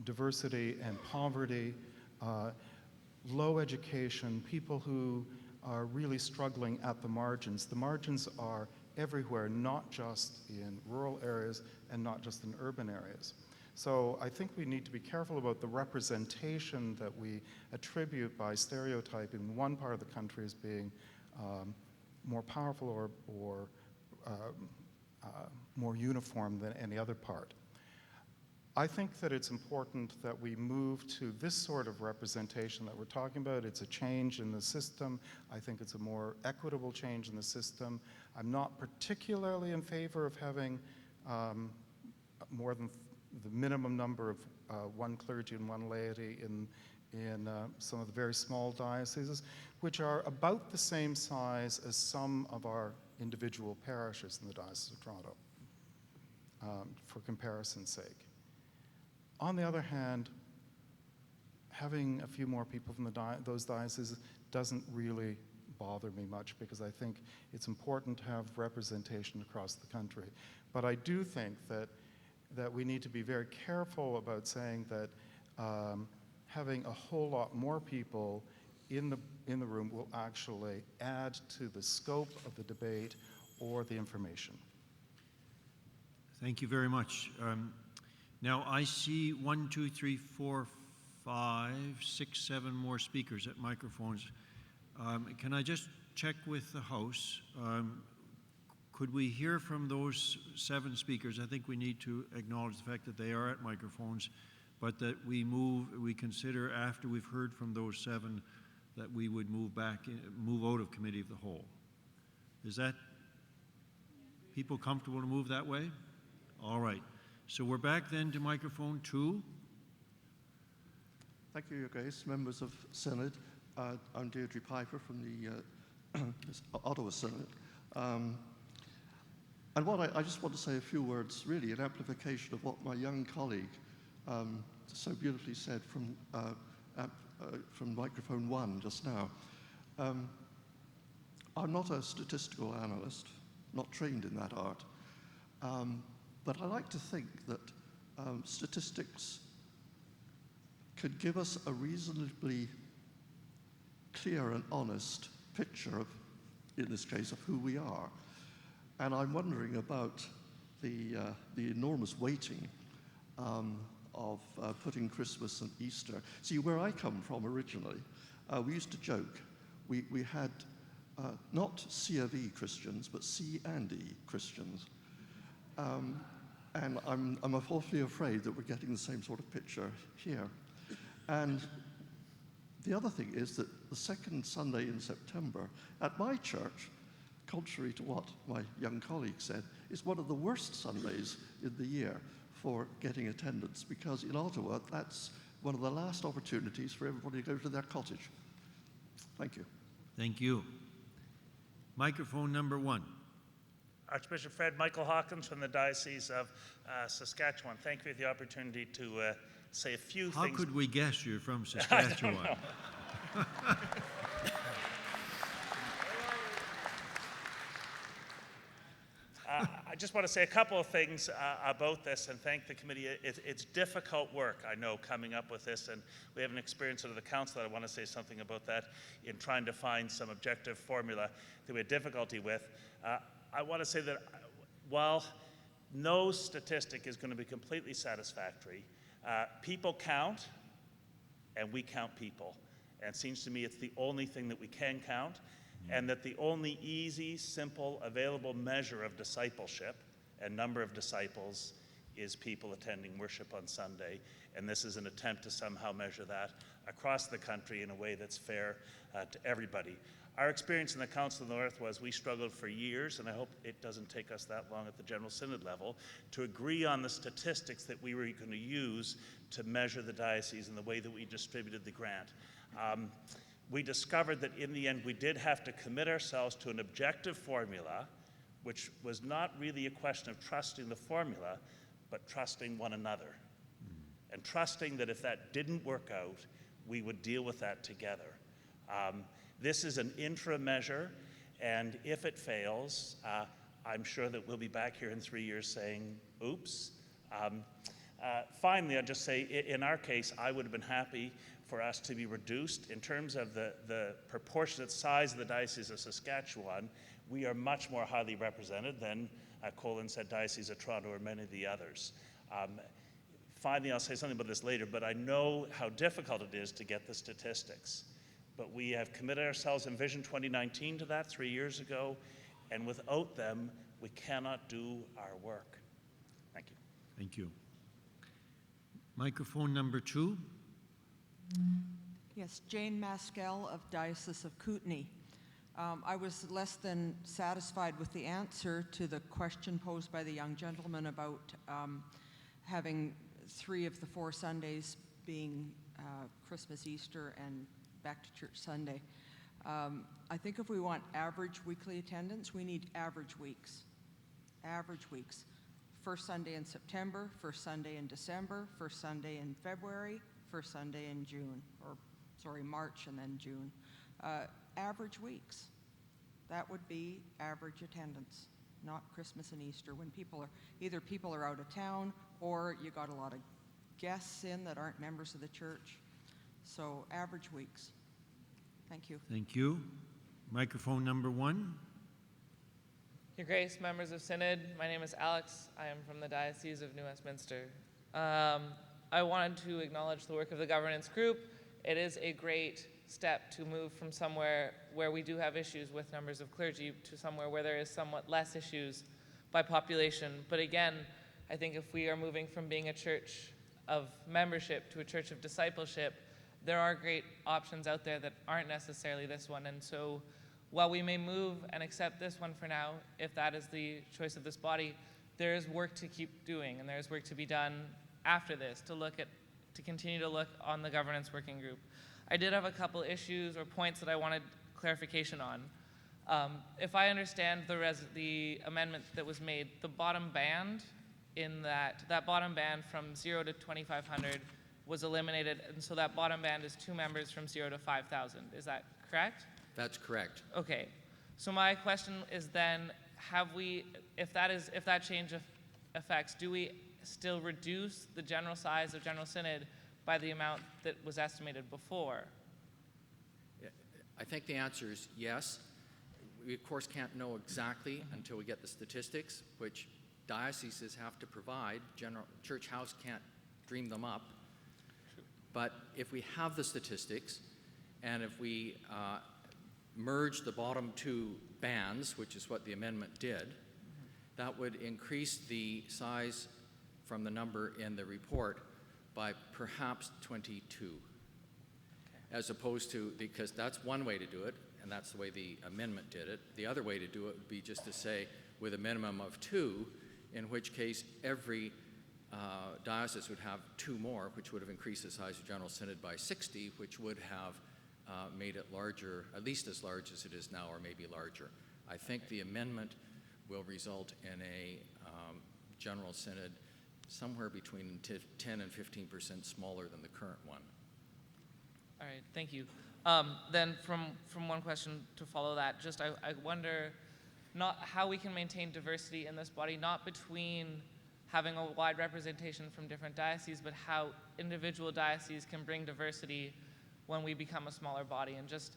diversity and poverty, low education, people who are really struggling at the margins. The margins are everywhere, not just in rural areas and not just in urban areas. So I think we need to be careful about the representation that we attribute by stereotyping one part of the country as being more powerful or more uniform than any other part. I think that it's important that we move to this sort of representation that we're talking about. It's a change in the system. I think it's a more equitable change in the system. I'm not particularly in favor of having more than the minimum number of one clergy and one laity in some of the very small dioceses, which are about the same size as some of our individual parishes in the Diocese of Toronto, for comparison's sake. On the other hand, having a few more people from those dioceses doesn't really bother me much, because I think it's important to have representation across the country. But I do think that we need to be very careful about saying that having a whole lot more people in the room will actually add to the scope of the debate or the information. Thank you very much. Now I see 1, 2, 3, 4, 5, 6, 7 more speakers at microphones. Can I just check with the House? Could we hear from those 7 speakers? I think we need to acknowledge the fact that they are at microphones, but that we consider after we've heard from those 7 that we would move out of committee of the whole. Is that people comfortable to move that way? All right. So we're back then to microphone 2. Thank you, Your Grace. Members of Synod, I'm Deirdre Piper from the Ottawa Synod. And what I just want to say a few words, really, an amplification of what my young colleague so beautifully said from microphone 1 just now. I'm not a statistical analyst, not trained in that art, but I like to think that statistics could give us a reasonably clear and honest picture of, in this case, of who we are. And I'm wondering about the enormous weighting of putting Christmas and Easter. See, where I come from originally, we used to joke. We had not C of E Christians, but C and E Christians. And I'm awfully afraid that we're getting the same sort of picture here. And the other thing is that the second Sunday in September at my church, contrary to what my young colleague said, is one of the worst Sundays in the year for getting attendance, because in Ottawa, that's one of the last opportunities for everybody to go to their cottage. Thank you. Thank you. Microphone number 1. Archbishop Fred Michael Hawkins from the Diocese of Saskatchewan. Thank you for the opportunity to say a few things. How could we guess you're from Saskatchewan? I just want to say a couple of things about this and thank the committee. It's difficult work, I know, coming up with this, and we have an experience of the council. I want to say something about that in trying to find some objective formula that we had difficulty with. I want to say that while no statistic is going to be completely satisfactory, people count, and we count people. And it seems to me it's the only thing that we can count, and that the only easy, simple, available measure of discipleship and number of disciples is people attending worship on Sunday. And this is an attempt to somehow measure that across the country in a way that's fair to everybody. Our experience in the Council of the North was we struggled for years, and I hope it doesn't take us that long at the General Synod level, to agree on the statistics that we were going to use to measure the diocese and the way that we distributed the grant. We discovered that in the end we did have to commit ourselves to an objective formula, which was not really a question of trusting the formula, but trusting one another. And trusting that if that didn't work out, we would deal with that together. This is an interim measure, and if it fails, I'm sure that we'll be back here in 3 years saying, oops. Finally, I'll just say, in our case, I would have been happy for us to be reduced in terms of the proportionate size of the Diocese of Saskatchewan. We are much more highly represented than Colin said, Diocese of Toronto or many of the others. Finally, I'll say something about this later, but I know how difficult it is to get the statistics. But we have committed ourselves in Vision 2019 to that 3 years ago, and without them, we cannot do our work. Thank you. Thank you. Microphone number 2. Yes, Jane Maskell of Diocese of Kootenay. I was less than satisfied with the answer to the question posed by the young gentleman about having 3 of the 4 Sundays being Christmas, Easter, and back to church Sunday. I think if we want average weekly attendance, we need average weeks. Average weeks. First Sunday in September, first Sunday in December, first Sunday in February, first Sunday in June, or sorry, March and then June. Average weeks. That would be average attendance, not Christmas and Easter when either people are out of town or you got a lot of guests in that aren't members of the church. So average weeks. Thank you. Thank you. Microphone number 1. Your Grace, members of Synod, my name is Alex. I am from the Diocese of New Westminster. I wanted to acknowledge the work of the governance group. It is a great step to move from somewhere where we do have issues with numbers of clergy to somewhere where there is somewhat less issues by population. But again, I think if we are moving from being a church of membership to a church of discipleship, there are great options out there that aren't necessarily this one. And so while we may move and accept this one for now, if that is the choice of this body, there is work to keep doing, and there is work to be done after this to continue to look on the governance working group. I did have a couple issues or points that I wanted clarification on. If I understand the amendment that was made, the bottom band in that bottom band from 0 to 2,500 was eliminated, and so that bottom band is 2 members from 0 to 5,000. Is that correct? That's correct. Okay. So my question is then, if that change affects, do we still reduce the general size of General Synod by the amount that was estimated before? I think the answer is yes. We, of course, can't know exactly until we get the statistics, which dioceses have to provide. Church House can't dream them up. But if we have the statistics, and if we merge the bottom 2 bands, which is what the amendment did, that would increase the size from the number in the report by perhaps 22. As opposed to, because that's one way to do it, and that's the way the amendment did it. The other way to do it would be just to say with a minimum of 2, in which case every diocese would have 2 more, which would have increased the size of General Synod by 60, which would have made it larger, at least as large as it is now, or maybe larger. I think the amendment will result in a General Synod somewhere between 10 and 15% smaller than the current one. All right, thank you. Then from one question to follow that, just I wonder not how we can maintain diversity in this body, not between having a wide representation from different dioceses, but how individual dioceses can bring diversity when we become a smaller body. And just,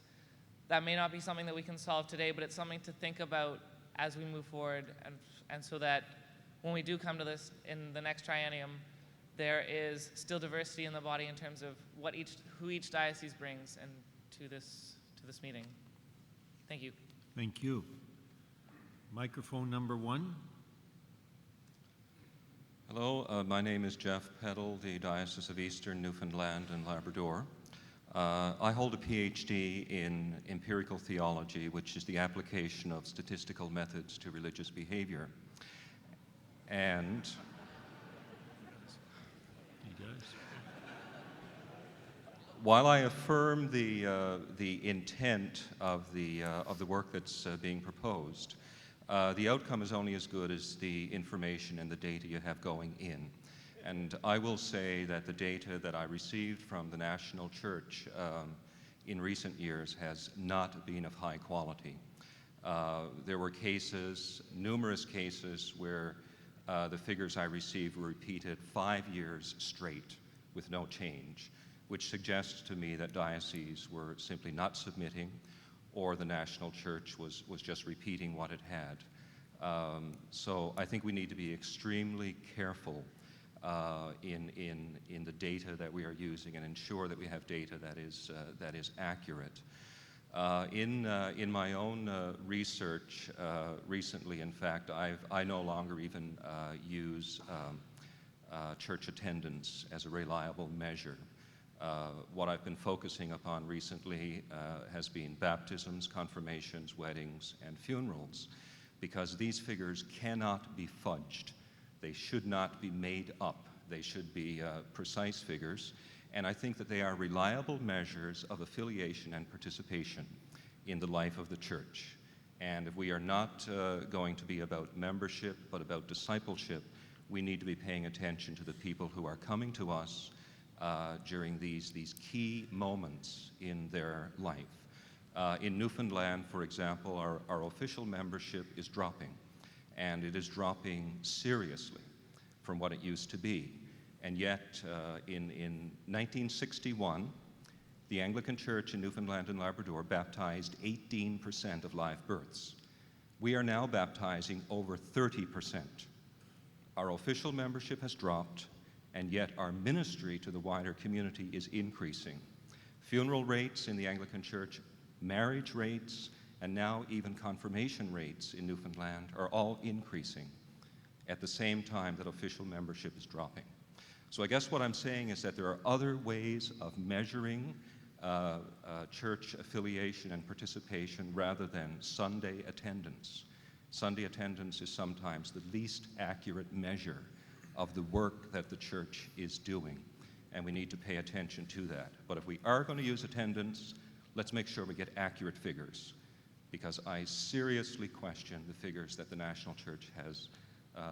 that may not be something that we can solve today, but it's something to think about as we move forward, and so that when we do come to this in the next triennium, there is still diversity in the body in terms of who each diocese brings and to this meeting. Thank you. Thank you. Microphone number 1. Hello, my name is Jeff Peddle, the Diocese of Eastern Newfoundland and Labrador. I hold a PhD in empirical theology, which is the application of statistical methods to religious behavior. And while I affirm the intent of the work that's being proposed, the outcome is only as good as the information and the data you have going in. And I will say that the data that I received from the National Church in recent years has not been of high quality. There were cases, numerous cases, where the figures I received were repeated 5 years straight with no change, which suggests to me that dioceses were simply not submitting, or the National Church was just repeating what it had. So I think we need to be extremely careful in the data that we are using and ensure that we have data that is accurate. In my own research recently, in fact, I no longer even use church attendance as a reliable measure. What I've been focusing upon recently has been baptisms, confirmations, weddings, and funerals, because these figures cannot be fudged. They should not be made up. They should be precise figures, and I think that they are reliable measures of affiliation and participation in the life of the church. And if we are not going to be about membership, but about discipleship, we need to be paying attention to the people who are coming to us during these key moments in their life. In Newfoundland, for example, our official membership is dropping, and it is dropping seriously from what it used to be. And yet, in 1961, the Anglican Church in Newfoundland and Labrador baptized 18% of live births. We are now baptizing over 30%. Our official membership has dropped, and yet our ministry to the wider community is increasing. Funeral rates in the Anglican Church, marriage rates, and now even confirmation rates in Newfoundland are all increasing at the same time that official membership is dropping. So I guess what I'm saying is that there are other ways of measuring church affiliation and participation rather than Sunday attendance. Sunday attendance is sometimes the least accurate measure of the work that the church is doing, and we need to pay attention to that. But if we are going to use attendance, let's make sure we get accurate figures, because I seriously question the figures that the National Church has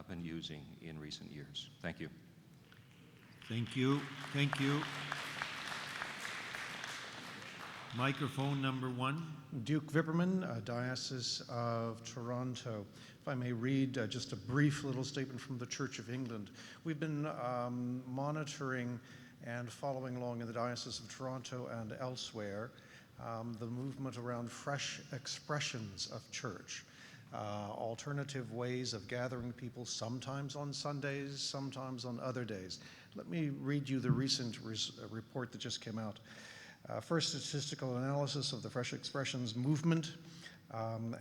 been using in recent years. Thank you. Thank you. Thank you. Microphone number 1. Duke Vipperman, Diocese of Toronto. If I may read just a brief little statement from the Church of England. We've been monitoring and following along in the Diocese of Toronto and elsewhere the movement around fresh expressions of church, alternative ways of gathering people, sometimes on Sundays, sometimes on other days. Let me read you the recent report that just came out. First statistical analysis of the Fresh Expressions movement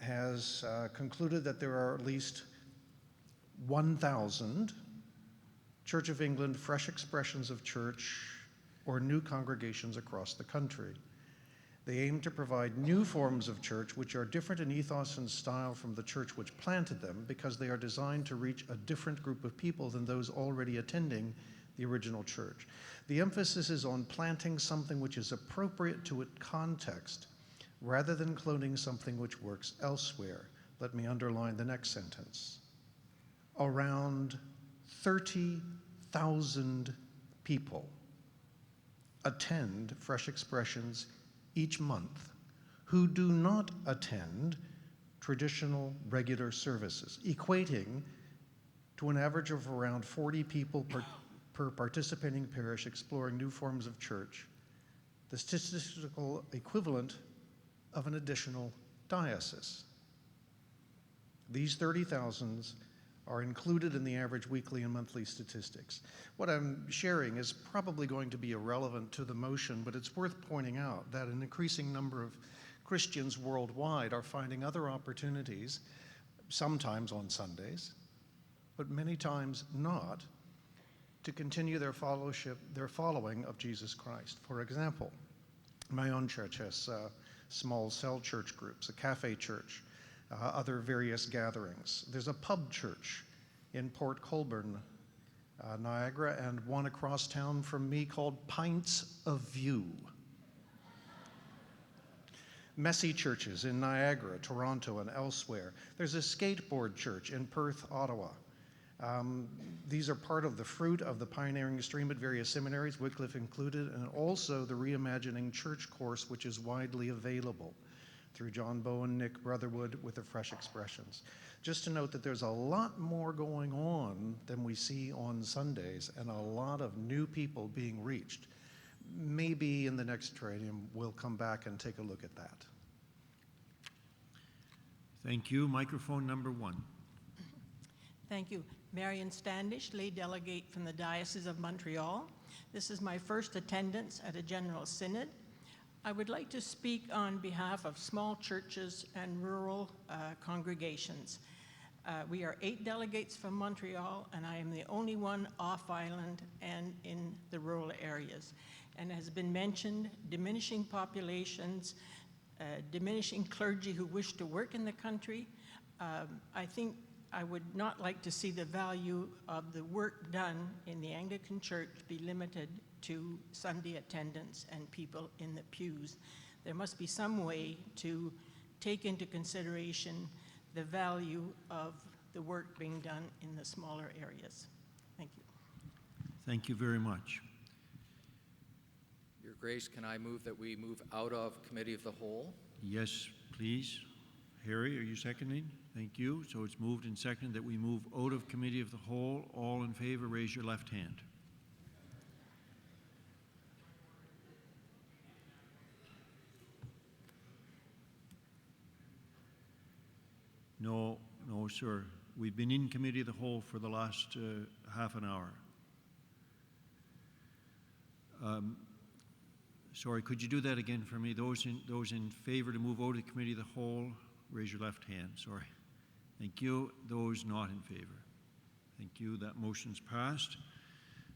has concluded that there are at least 1,000 Church of England fresh expressions of church or new congregations across the country. They aim to provide new forms of church which are different in ethos and style from the church which planted them, because they are designed to reach a different group of people than those already attending the original church. The emphasis is on planting something which is appropriate to its context, rather than cloning something which works elsewhere. Let me underline the next sentence. Around 30,000 people attend Fresh Expressions each month who do not attend traditional regular services, equating to an average of around 40 people per participating parish exploring new forms of church, the statistical equivalent of an additional diocese. These 30,000 are included in the average weekly and monthly statistics. What I'm sharing is probably going to be irrelevant to the motion, but it's worth pointing out that an increasing number of Christians worldwide are finding other opportunities, sometimes on Sundays, but many times not, to continue their following of Jesus Christ. For example, my own church has small cell church groups, a cafe church, other various gatherings. There's a pub church in Port Colborne, Niagara, and one across town from me called Pints of View. Messy churches in Niagara, Toronto, and elsewhere. There's a skateboard church in Perth, Ottawa. These are part of the fruit of the pioneering stream at various seminaries, Wycliffe included, and also the Reimagining Church course, which is widely available through John Bowen, Nick Brotherwood with the Fresh Expressions. Just to note that there's a lot more going on than we see on Sundays, and a lot of new people being reached. Maybe in the next triennium we'll come back and take a look at that. Thank you. Microphone number 1. Thank you. Marion Standish, lay delegate from the Diocese of Montreal. This is my first attendance at a General Synod. I would like to speak on behalf of small churches and rural congregations. We are 8 delegates from Montreal, and I am the only one off-island and in the rural areas. And as has been mentioned, diminishing populations, diminishing clergy who wish to work in the country. I think I would not like to see the value of the work done in the Anglican Church be limited to Sunday attendance and people in the pews. There must be some way to take into consideration the value of the work being done in the smaller areas. Thank you. Thank you very much. Your Grace, can I move that we move out of Committee of the Whole? Yes, please. Harry, are you seconding? Thank you. So it's moved and seconded that we move out of Committee of the Whole. All in favor, raise your left hand. No, sir. We've been in Committee of the Whole for the last half an hour. Sorry, could you do that again for me? Those in favor to move over to the committee of the whole, raise your left hand. Sorry. Thank you. Those not in favor. Thank you. That motion's passed.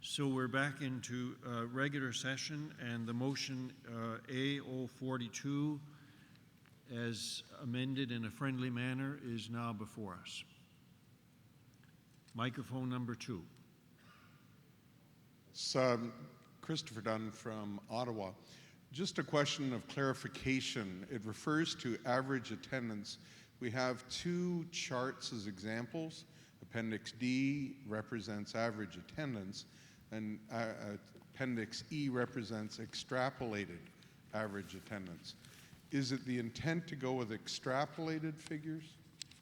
So we're back into regular session, and the motion A042 as amended in a friendly manner is now before us. Microphone number 2. So, Christopher Dunn from Ottawa. Just a question of clarification. It refers to average attendance. We have 2 charts as examples. Appendix D represents average attendance, and Appendix E represents extrapolated average attendance. Is it the intent to go with extrapolated figures,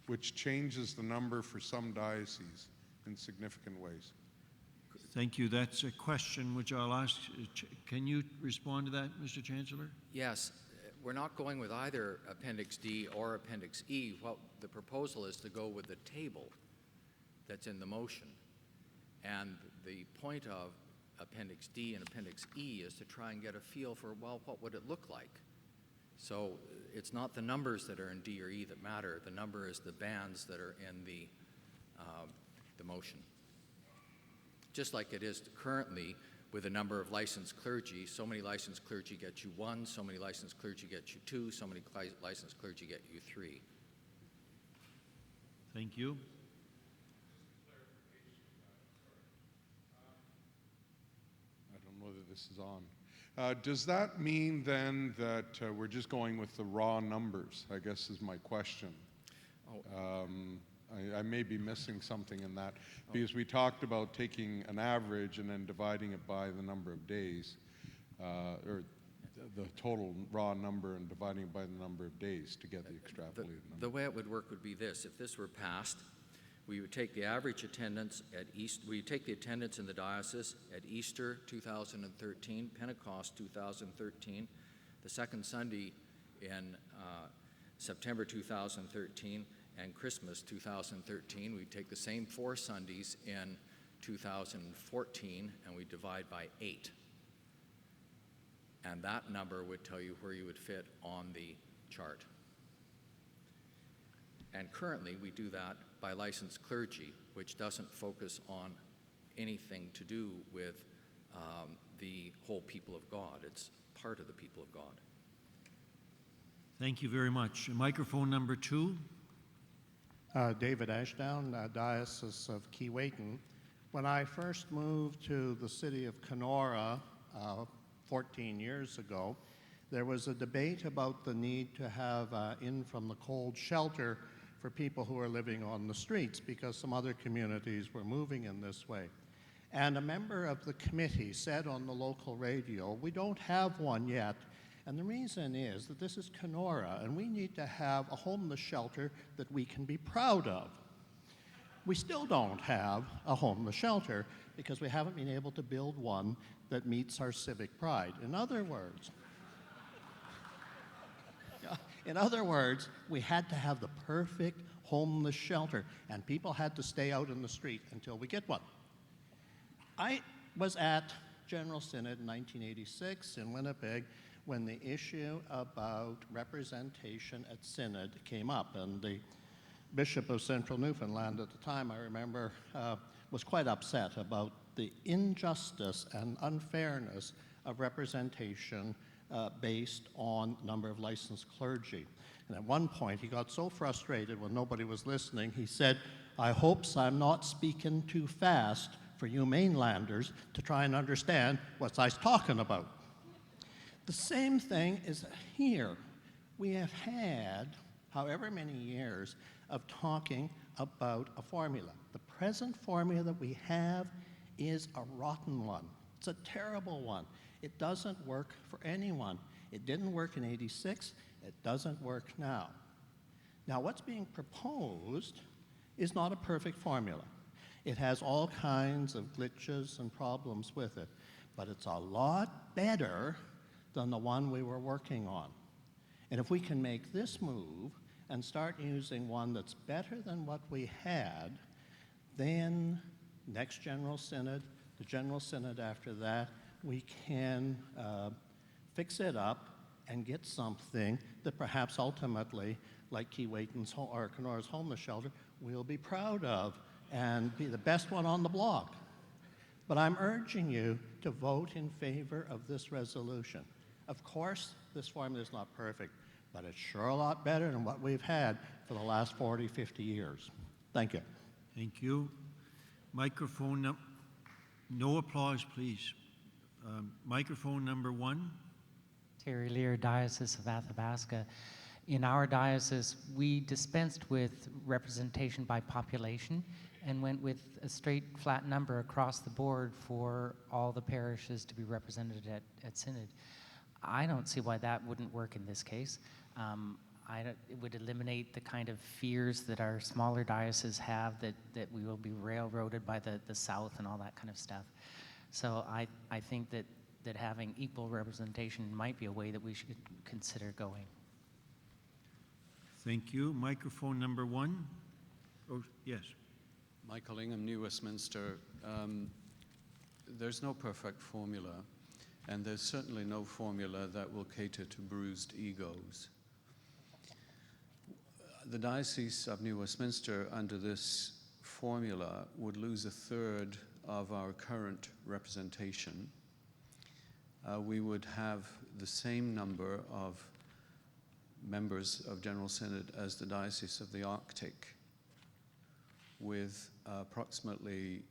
which changes the number for some dioceses in significant ways? Thank you. That's a question which I'll ask. Can you respond to that, Mr. Chancellor? Yes, we're not going with either Appendix D or Appendix E. What the proposal is to go with the table that's in the motion. And the point of Appendix D and Appendix E is to try and get a feel for, well, what would it look like? So it's not the numbers that are in D or E that matter. The number is the bands that are in the motion. Just like it is currently with a number of licensed clergy. So many licensed clergy get you 1, so many licensed clergy get you 2, so many licensed clergy get you 3. Thank you. I don't know whether this is on. Does that mean then that we're just going with the raw numbers, I guess is my question. I may be missing something in that, because we talked about taking an average and then dividing it by the number of days, or the total raw number and dividing it by the number of days to get the extrapolated number. The way it would work would be this. If this were passed, we would take the average attendance at we take the attendance in the diocese at Easter 2013, Pentecost 2013, the second Sunday in September 2013, and Christmas 2013. We take the same 4 Sundays in 2014 and we divide by 8. And that number would tell you where you would fit on the chart. And currently we do that by licensed clergy, which doesn't focus on anything to do with the whole people of God. It's part of the people of God. Thank you very much. Microphone number 2. David Ashdown, Diocese of Keewatin. When I first moved to the city of Kenora 14 years ago, there was a debate about the need to have in from the cold shelter for people who are living on the streets, because some other communities were moving in this way. And a member of the committee said on the local radio, "We don't have one yet. And the reason is that this is Kenora, and we need to have a homeless shelter that we can be proud of." We still don't have a homeless shelter because we haven't been able to build one that meets our civic pride. In other words, we had to have the perfect homeless shelter, and people had to stay out in the street until we get one. I was at General Synod in 1986 in Winnipeg when the issue about representation at Synod came up, and the Bishop of Central Newfoundland at the time, I remember, was quite upset about the injustice and unfairness of representation based on number of licensed clergy. And at one point, he got so frustrated when nobody was listening, he said, "I hopes I'm not speaking too fast for you mainlanders to try and understand what I's talking about." The same thing is here. We have had however many years of talking about a formula. The present formula that we have is a rotten one. It's a terrible one. It doesn't work for anyone. It didn't work in '86. It doesn't work now. Now, what's being proposed is not a perfect formula. It has all kinds of glitches and problems with it, but it's a lot better than the one we were working on. And if we can make this move and start using one that's better than what we had, then next General Synod, the General Synod after that, we can fix it up, and get something that perhaps ultimately, like Keewatin's or Kenora's homeless shelter, we'll be proud of and be the best one on the block. But I'm urging you to vote in favor of this resolution. Of course, this formula is not perfect, but it's sure a lot better than what we've had for the last 40, 50 years. Thank you. Thank you. Microphone, no applause, please. Microphone number 1. Terry Lear, Diocese of Athabasca. In our diocese, we dispensed with representation by population and went with a straight flat number across the board for all the parishes to be represented at Synod. I don't see why that wouldn't work in this case. It would eliminate the kind of fears that our smaller dioceses have that we will be railroaded by the South and all that kind of stuff. So I think that having equal representation might be a way that we should consider going. Thank you. Microphone number 1. Oh, yes. Michael Ingham, New Westminster. There's no perfect formula, and there's certainly no formula that will cater to bruised egos. The Diocese of New Westminster, under this formula, would lose a third of our current representation. We would have the same number of members of General Synod as the Diocese of the Arctic, with approximately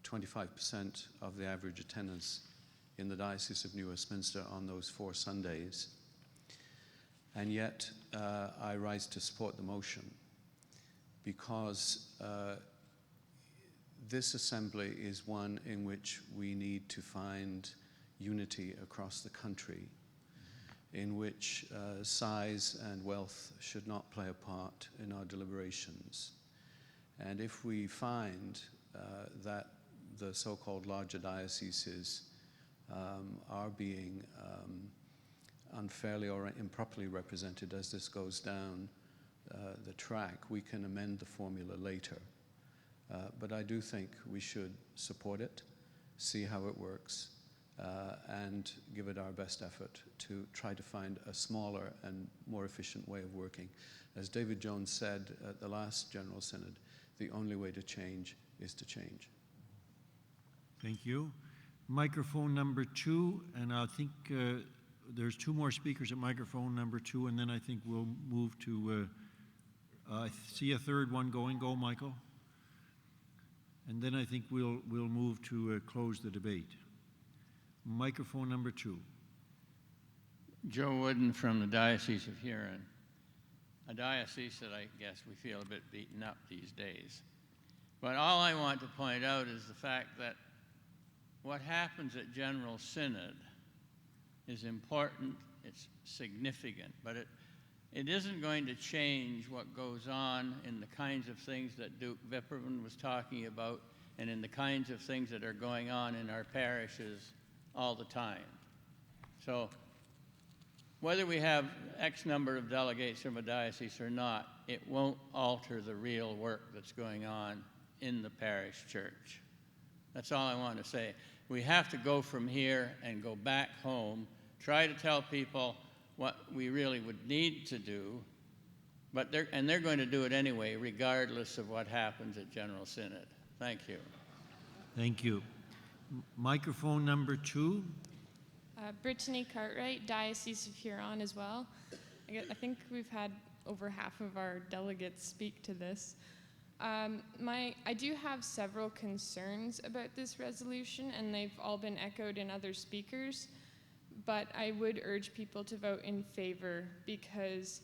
25% of the average attendance in the Diocese of New Westminster on those 4 Sundays. And yet, I rise to support the motion because this assembly is one in which we need to find unity across the country, in which size and wealth should not play a part in our deliberations. And if we find that the so-called larger dioceses are being unfairly or improperly represented as this goes down the track, we can amend the formula later. But I do think we should support it, see how it works, and give it our best effort to try to find a smaller and more efficient way of working. As David Jones said at the last General Synod, the only way to change is to change. Thank you. Microphone number 2, and I think there's 2 more speakers at microphone number 2, and then I think we'll move to, I see a third one going. Go, Michael. And then I think we'll move to close the debate. Microphone number 2. Joe Wooden from the Diocese of Huron, a diocese that I guess we feel a bit beaten up these days. But all I want to point out is the fact that what happens at General Synod is important, it's significant, but it isn't going to change what goes on in the kinds of things that Duke Vipperman was talking about and in the kinds of things that are going on in our parishes all the time. So whether we have X number of delegates from a diocese or not, it won't alter the real work that's going on in the parish church. That's all I want to say. We have to go from here and go back home, try to tell people what we really would need to do, but they're going to do it anyway, regardless of what happens at General Synod. Thank you. Thank you. Microphone number 2. Brittany Cartwright, Diocese of Huron as well. I think we've had over half of our delegates speak to this. I do have several concerns about this resolution, and they've all been echoed in other speakers, but I would urge people to vote in favor because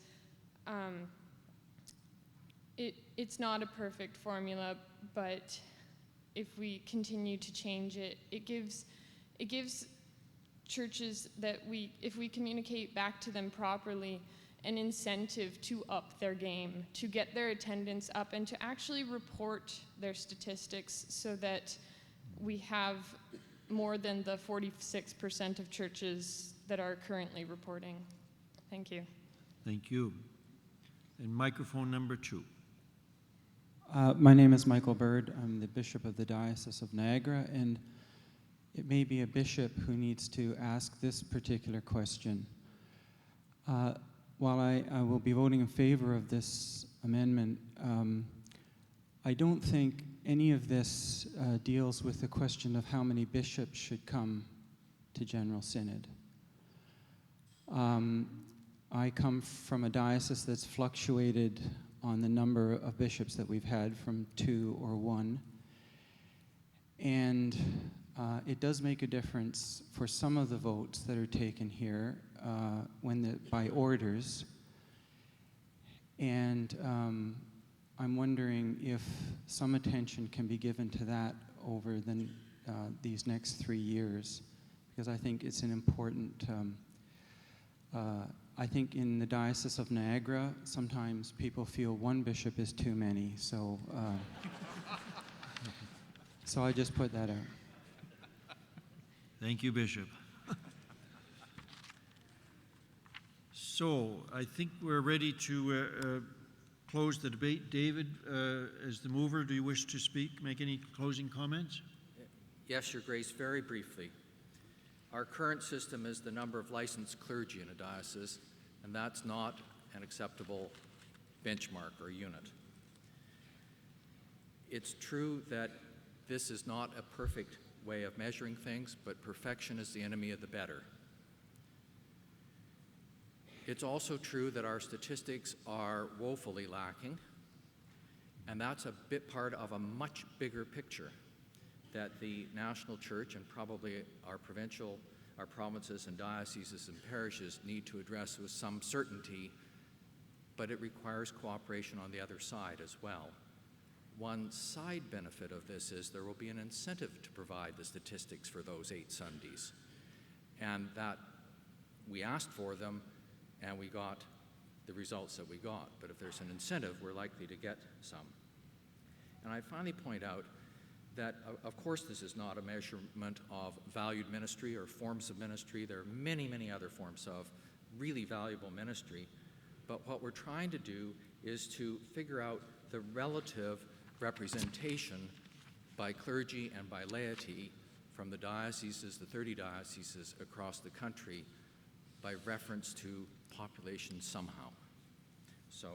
it's not a perfect formula, but if we continue to change it, it gives churches that if we communicate back to them properly, an incentive to up their game, to get their attendance up, and to actually report their statistics so that we have more than the 46% of churches that are currently reporting. Thank you. Thank you. And microphone number 2. My name is Michael Bird. I'm the Bishop of the Diocese of Niagara, and it may be a bishop who needs to ask this particular question. While I will be voting in favor of this amendment, I don't think any of this deals with the question of how many bishops should come to General Synod. I come from a diocese that's fluctuated on the number of bishops that we've had from 2 or 1. And it does make a difference for some of the votes that are taken here by orders. And I'm wondering if some attention can be given to that over these next 3 years, because I think it's an important, I think in the Diocese of Niagara, sometimes people feel 1 bishop is too many, so so I just put that out. Thank you, Bishop. So I think we're ready to close the debate. David, as the mover, do you wish to speak, make any closing comments? Yes, Your Grace, very briefly. Our current system is the number of licensed clergy in a diocese, and that's not an acceptable benchmark or unit. It's true that this is not a perfect way of measuring things, but perfection is the enemy of the better. It's also true that our statistics are woefully lacking, and that's a bit part of a much bigger picture that the national church and probably our provinces and dioceses and parishes need to address with some certainty, but it requires cooperation on the other side as well. One side benefit of this is there will be an incentive to provide the statistics for those 8 Sundays, and that we asked for them and we got the results that we got. But if there's an incentive, we're likely to get some. And I finally point out that, of course, this is not a measurement of valued ministry or forms of ministry. There are many, many other forms of really valuable ministry. But what we're trying to do is to figure out the relative representation by clergy and by laity from the dioceses, the 30 dioceses across the country, by reference to population somehow. So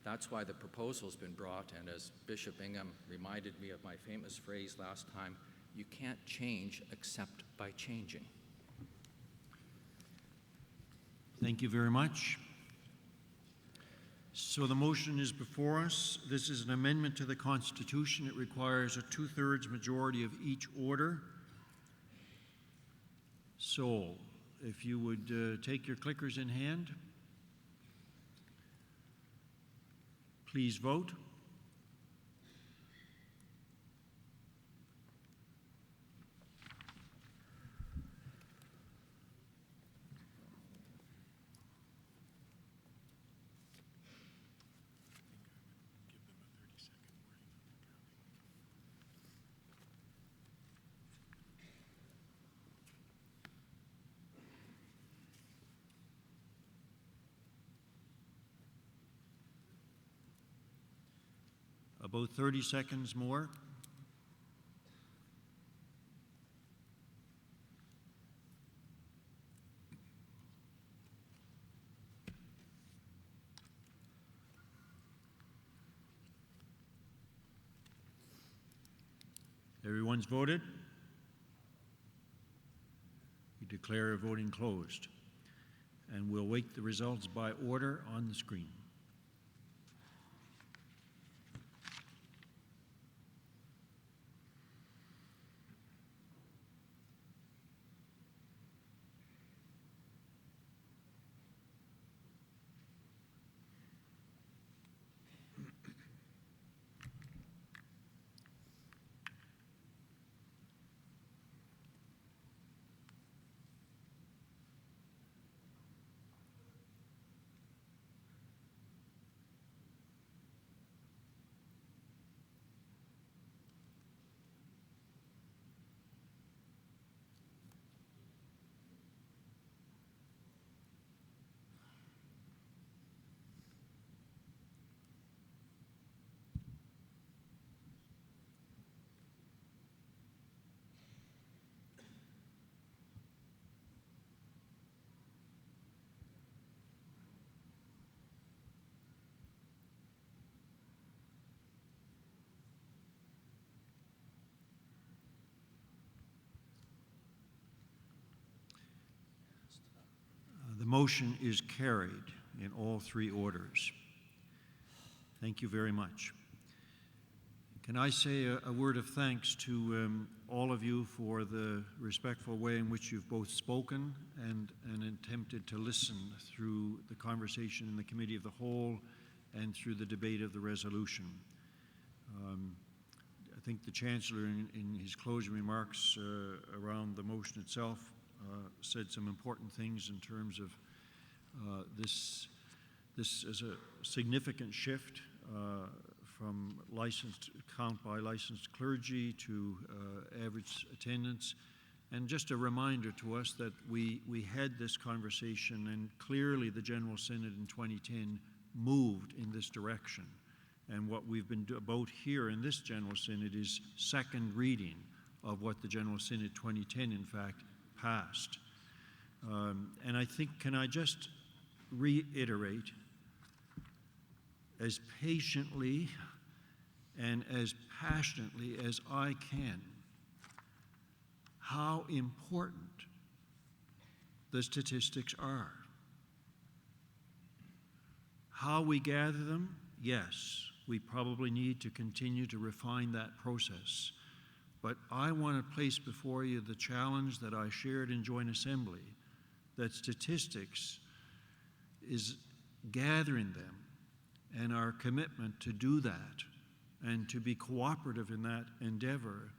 that's why the proposal's been brought, and as Bishop Ingham reminded me of my famous phrase last time, you can't change except by changing. Thank you very much. So the motion is before us. This is an amendment to the Constitution. It requires a 2/3 majority of each order. So if you would take your clickers in hand, please vote. About 30 seconds more. Everyone's voted? We declare voting closed, and we'll wait the results by order on the screen. motion is carried in all three orders. Thank you very much. Can I say a word of thanks to all of you for the respectful way in which you've both spoken and attempted to listen through the conversation in the Committee of the Whole and through the debate of the resolution. I think the Chancellor, in his closing remarks around the motion itself, said some important things in terms of this is a significant shift from licensed count by licensed clergy to average attendance. And just a reminder to us that we had this conversation, and clearly the General Synod in 2010 moved in this direction. And what we've been about here in this General Synod is second reading of what the General Synod 2010 in fact passed. And I think, can I just reiterate, as patiently and as passionately as I can, how important the statistics are. How we gather them, yes, we probably need to continue to refine that process. But I want to place before you the challenge that I shared in Joint Assembly, that statistics is gathering them, and our commitment to do that and to be cooperative in that endeavor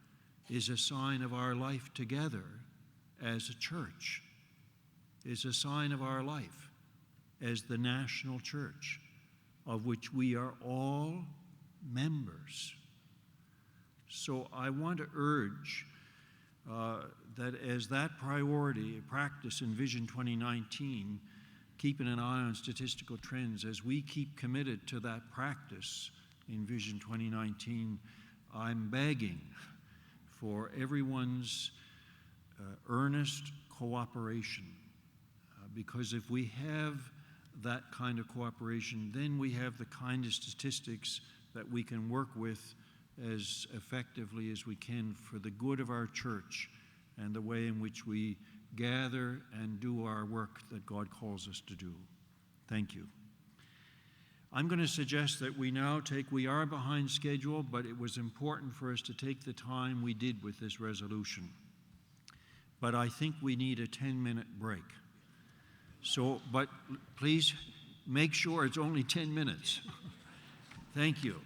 is a sign of our life together as a church, is a sign of our life as the national church, of which we are all members. So I want to urge that as that priority, practice in Vision 2019, keeping an eye on statistical trends, as we keep committed to that practice in Vision 2019, I'm begging for everyone's earnest cooperation, because if we have that kind of cooperation, then we have the kind of statistics that we can work with as effectively as we can for the good of our church and the way in which we gather and do our work that God calls us to do. Thank you. I'm going to suggest that we are behind schedule, but it was important for us to take the time we did with this resolution. But I think we need a 10-minute break. So, but please make sure it's only 10 minutes. Thank you.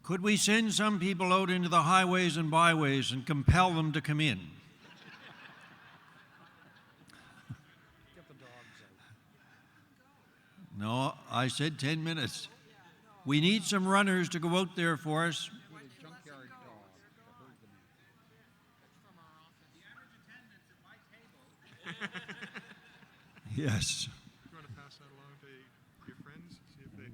Could we send some people out into the highways and byways and compel them to come in? Get the dogs out. No, I said 10 minutes. We need some runners to go out there for us. With a junkyard dog to herd them in. Yes. You want to pass that along to your friends? See if they.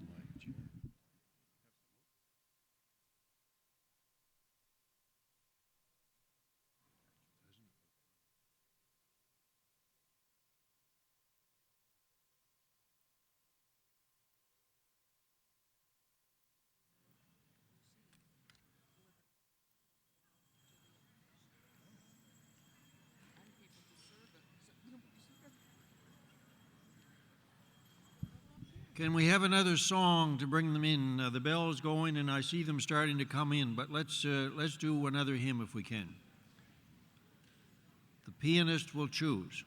Can we have another song to bring them in? The bell is going, and I see them starting to come in. But let's do another hymn if we can. The pianist will choose.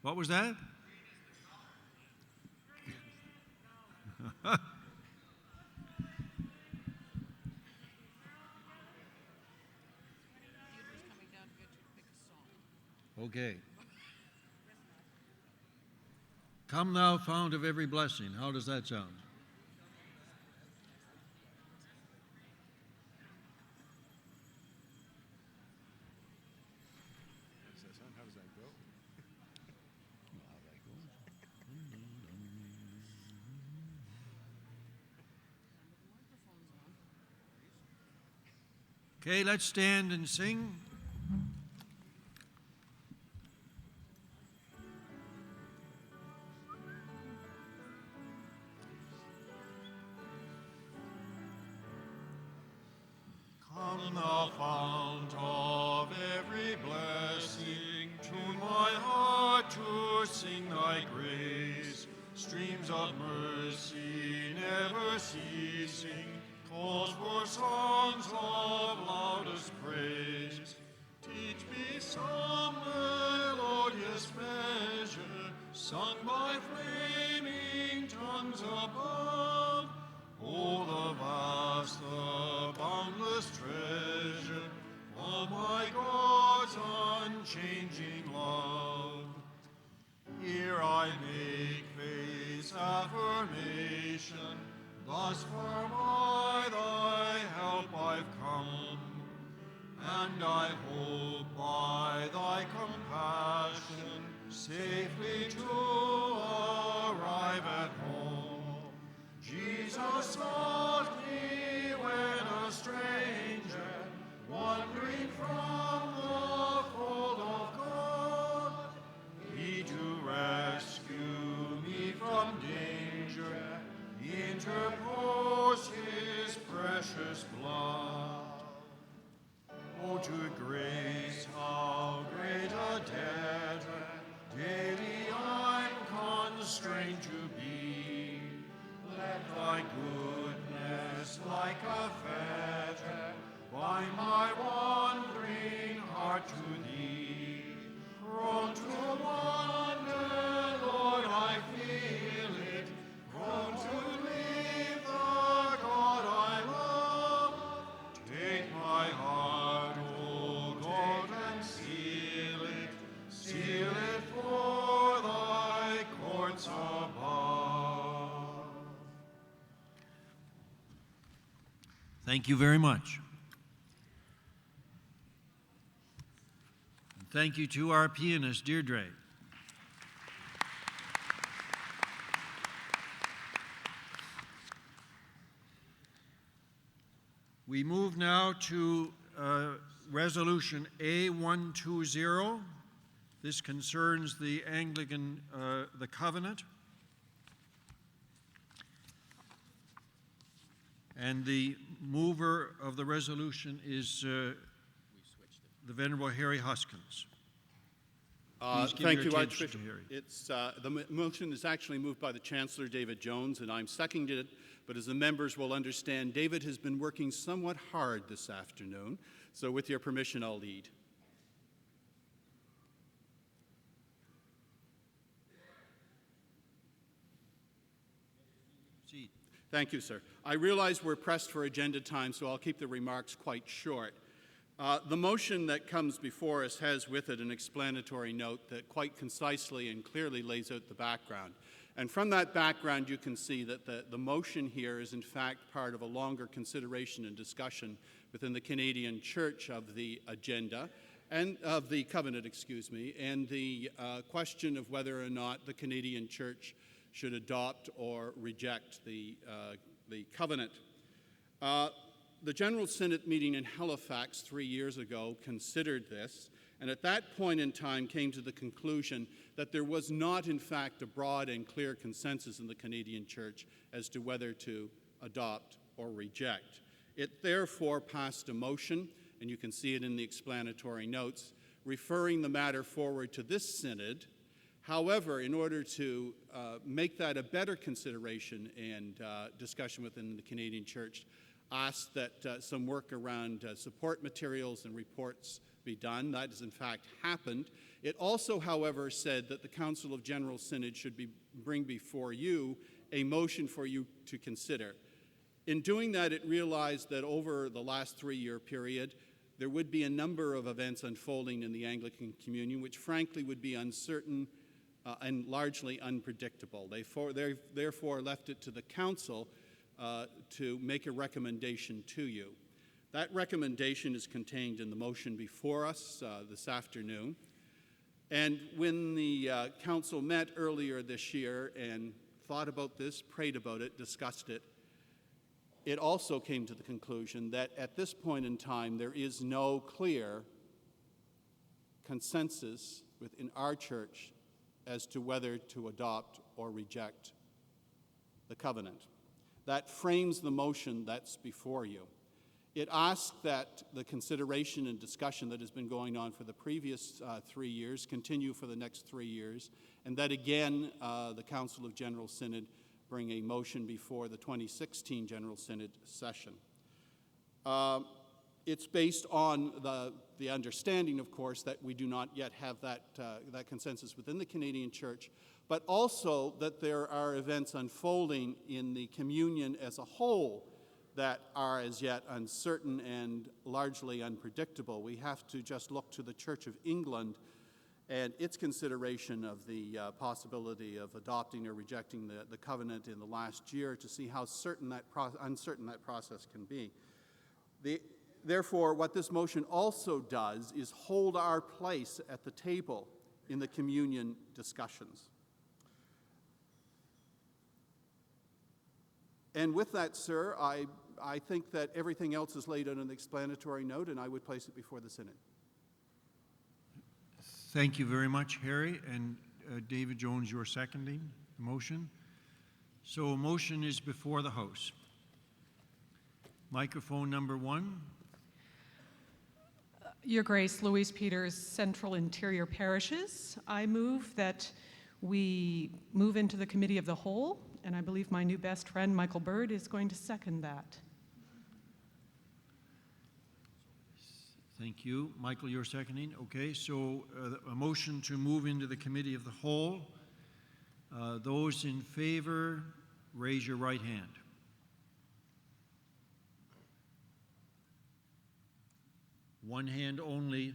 What was that? Okay. Come thou fount of every blessing. How does that sound? How does that go? Okay, let's stand and sing. Come thou fount of every blessing, tune my heart to sing thy grace. Streams of mercy never ceasing, calls for songs of loudest praise. Teach me some melodious measure, sung by flaming tongues above. Oh, the vast, the boundless treasure of my God's unchanging love. Here I make face affirmation, thus far by thy help I've come, and I hope by thy compassion safely to arrive at home. Jesus sought me when a stranger, wandering from the fold of God. He to rescue me from danger interposed his precious blood. Oh, to grace how great a debtor daily I'm constrained to be. Let thy goodness like a fetter bind my wandering heart to thee. Prone to wander, Lord, I feel it, prone to leave the God I love. Take my heart, O God, and seal it for thy courts above. Thank you very much. And thank you to our pianist, Deirdre. We move now to Resolution A120. This concerns the Anglican, the Covenant. And the mover of the resolution is the Venerable Harry Hoskins. Please give Thank your you, attention Archbishop. to Harry. It's, the motion is actually moved by the Chancellor, David Jones, and I'm seconding it. But as the members will understand, David has been working somewhat hard this afternoon. So with your permission, I'll lead. Thank you, sir. I realize we're pressed for agenda time, so I'll keep the remarks quite short. The motion that comes before us has with it an explanatory note that quite concisely and clearly lays out the background. And from that background, you can see that the motion here is in fact part of a longer consideration and discussion within the Canadian Church of the agenda, and of the covenant, excuse me, and the question of whether or not the Canadian Church should adopt or reject the covenant. The General Synod meeting in Halifax 3 years ago considered this, and at that point in time came to the conclusion that there was not, in fact, a broad and clear consensus in the Canadian Church as to whether to adopt or reject. It therefore passed a motion, and you can see it in the explanatory notes, referring the matter forward to this synod. However, in order to make that a better consideration and discussion within the Canadian Church, asked that some work around support materials and reports be done. That has in fact happened. It also, however, said that the Council of General Synod should bring before you a motion for you to consider. In doing that, it realized that over the last 3-year period, there would be a number of events unfolding in the Anglican Communion, which frankly would be uncertain and largely unpredictable. They therefore left it to the Council to make a recommendation to you. That recommendation is contained in the motion before us this afternoon. And when the Council met earlier this year and thought about this, prayed about it, discussed it, it also came to the conclusion that at this point in time there is no clear consensus within our church as to whether to adopt or reject the covenant. That frames the motion that's before you. It asks that the consideration and discussion that has been going on for the previous 3 years continue for the next 3 years, and that again the Council of General Synod bring a motion before the 2016 General Synod session. It's based on the understanding, of course, that we do not yet have that consensus within the Canadian Church, but also that there are events unfolding in the communion as a whole that are as yet uncertain and largely unpredictable. We have to just look to the Church of England and its consideration of the possibility of adopting or rejecting the covenant in the last year to see how uncertain that process can be. Therefore, what this motion also does is hold our place at the table in the communion discussions. And with that, sir, I think that everything else is laid out in the explanatory note, and I would place it before the Synod. Thank you very much, Harry. And David Jones, you're seconding the motion. So a motion is before the House. Microphone number 1. Your Grace, Louise Peters, Central Interior Parishes. I move that we move into the Committee of the Whole, and I believe my new best friend, Michael Bird, is going to second that. Thank you. Michael, you're seconding. Okay, so a motion to move into the Committee of the Whole. Those in favor, raise your right hand. One hand only.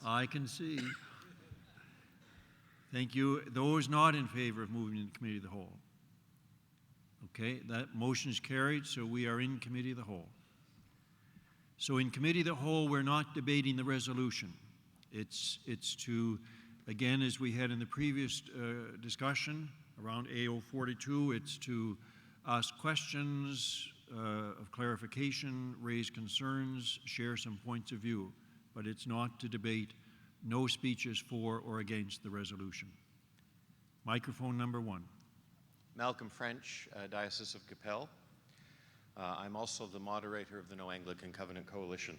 I can see. Thank you. Those not in favor of moving into the Committee of the Whole. Okay, that motion is carried, so we are in Committee of the Whole. So in Committee of the Whole, we're not debating the resolution. It's to, again, as we had in the previous discussion around AO 42, it's to ask questions of clarification, raise concerns, share some points of view, but it's not to debate. No speeches for or against the resolution. Microphone number 1. Malcolm French, Diocese of Capel. I'm also the moderator of the No Anglican Covenant Coalition.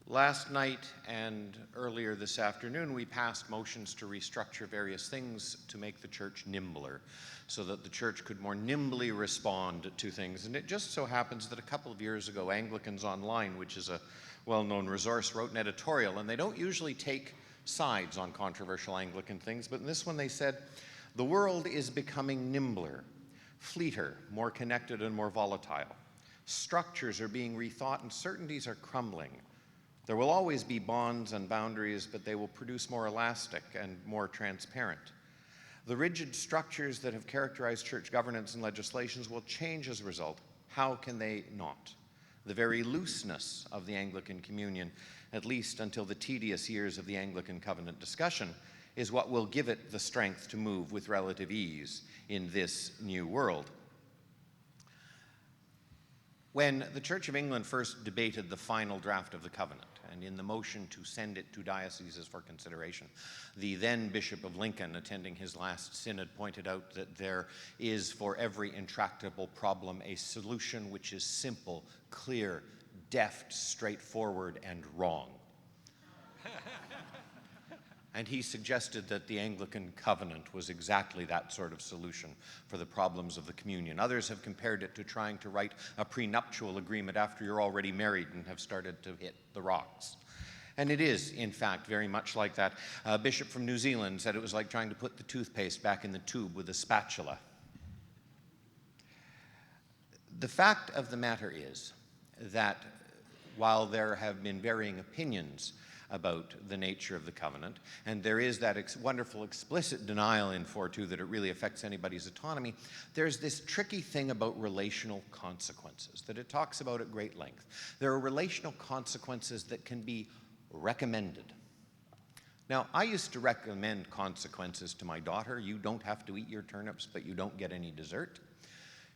Last night and earlier this afternoon, we passed motions to restructure various things to make the church nimbler, so that the church could more nimbly respond to things. And it just so happens that a couple of years ago, Anglicans Online, which is a well-known resource, wrote an editorial, and they don't usually take sides on controversial Anglican things, but in this one they said, The world is becoming nimbler, fleeter, more connected and more volatile. Structures are being rethought and certainties are crumbling. There will always be bonds and boundaries, but they will produce more elastic and more transparent. The rigid structures that have characterized church governance and legislations will change as a result. How can they not? The very looseness of the Anglican Communion, at least until the tedious years of the Anglican Covenant discussion, is what will give it the strength to move with relative ease in this new world. When the Church of England first debated the final draft of the covenant, and in the motion to send it to dioceses for consideration, the then Bishop of Lincoln, attending his last synod, pointed out that there is for every intractable problem a solution which is simple, clear, deft, straightforward, and wrong. And he suggested that the Anglican covenant was exactly that sort of solution for the problems of the communion. Others have compared it to trying to write a prenuptial agreement after you're already married and have started to hit the rocks. And it is, in fact, very much like that. A bishop from New Zealand said it was like trying to put the toothpaste back in the tube with a spatula. The fact of the matter is that while there have been varying opinions about the nature of the covenant, and there is that wonderful explicit denial in 4.2 that it really affects anybody's autonomy, there's this tricky thing about relational consequences that it talks about at great length. There are relational consequences that can be recommended. Now, I used to recommend consequences to my daughter. You don't have to eat your turnips, but you don't get any dessert.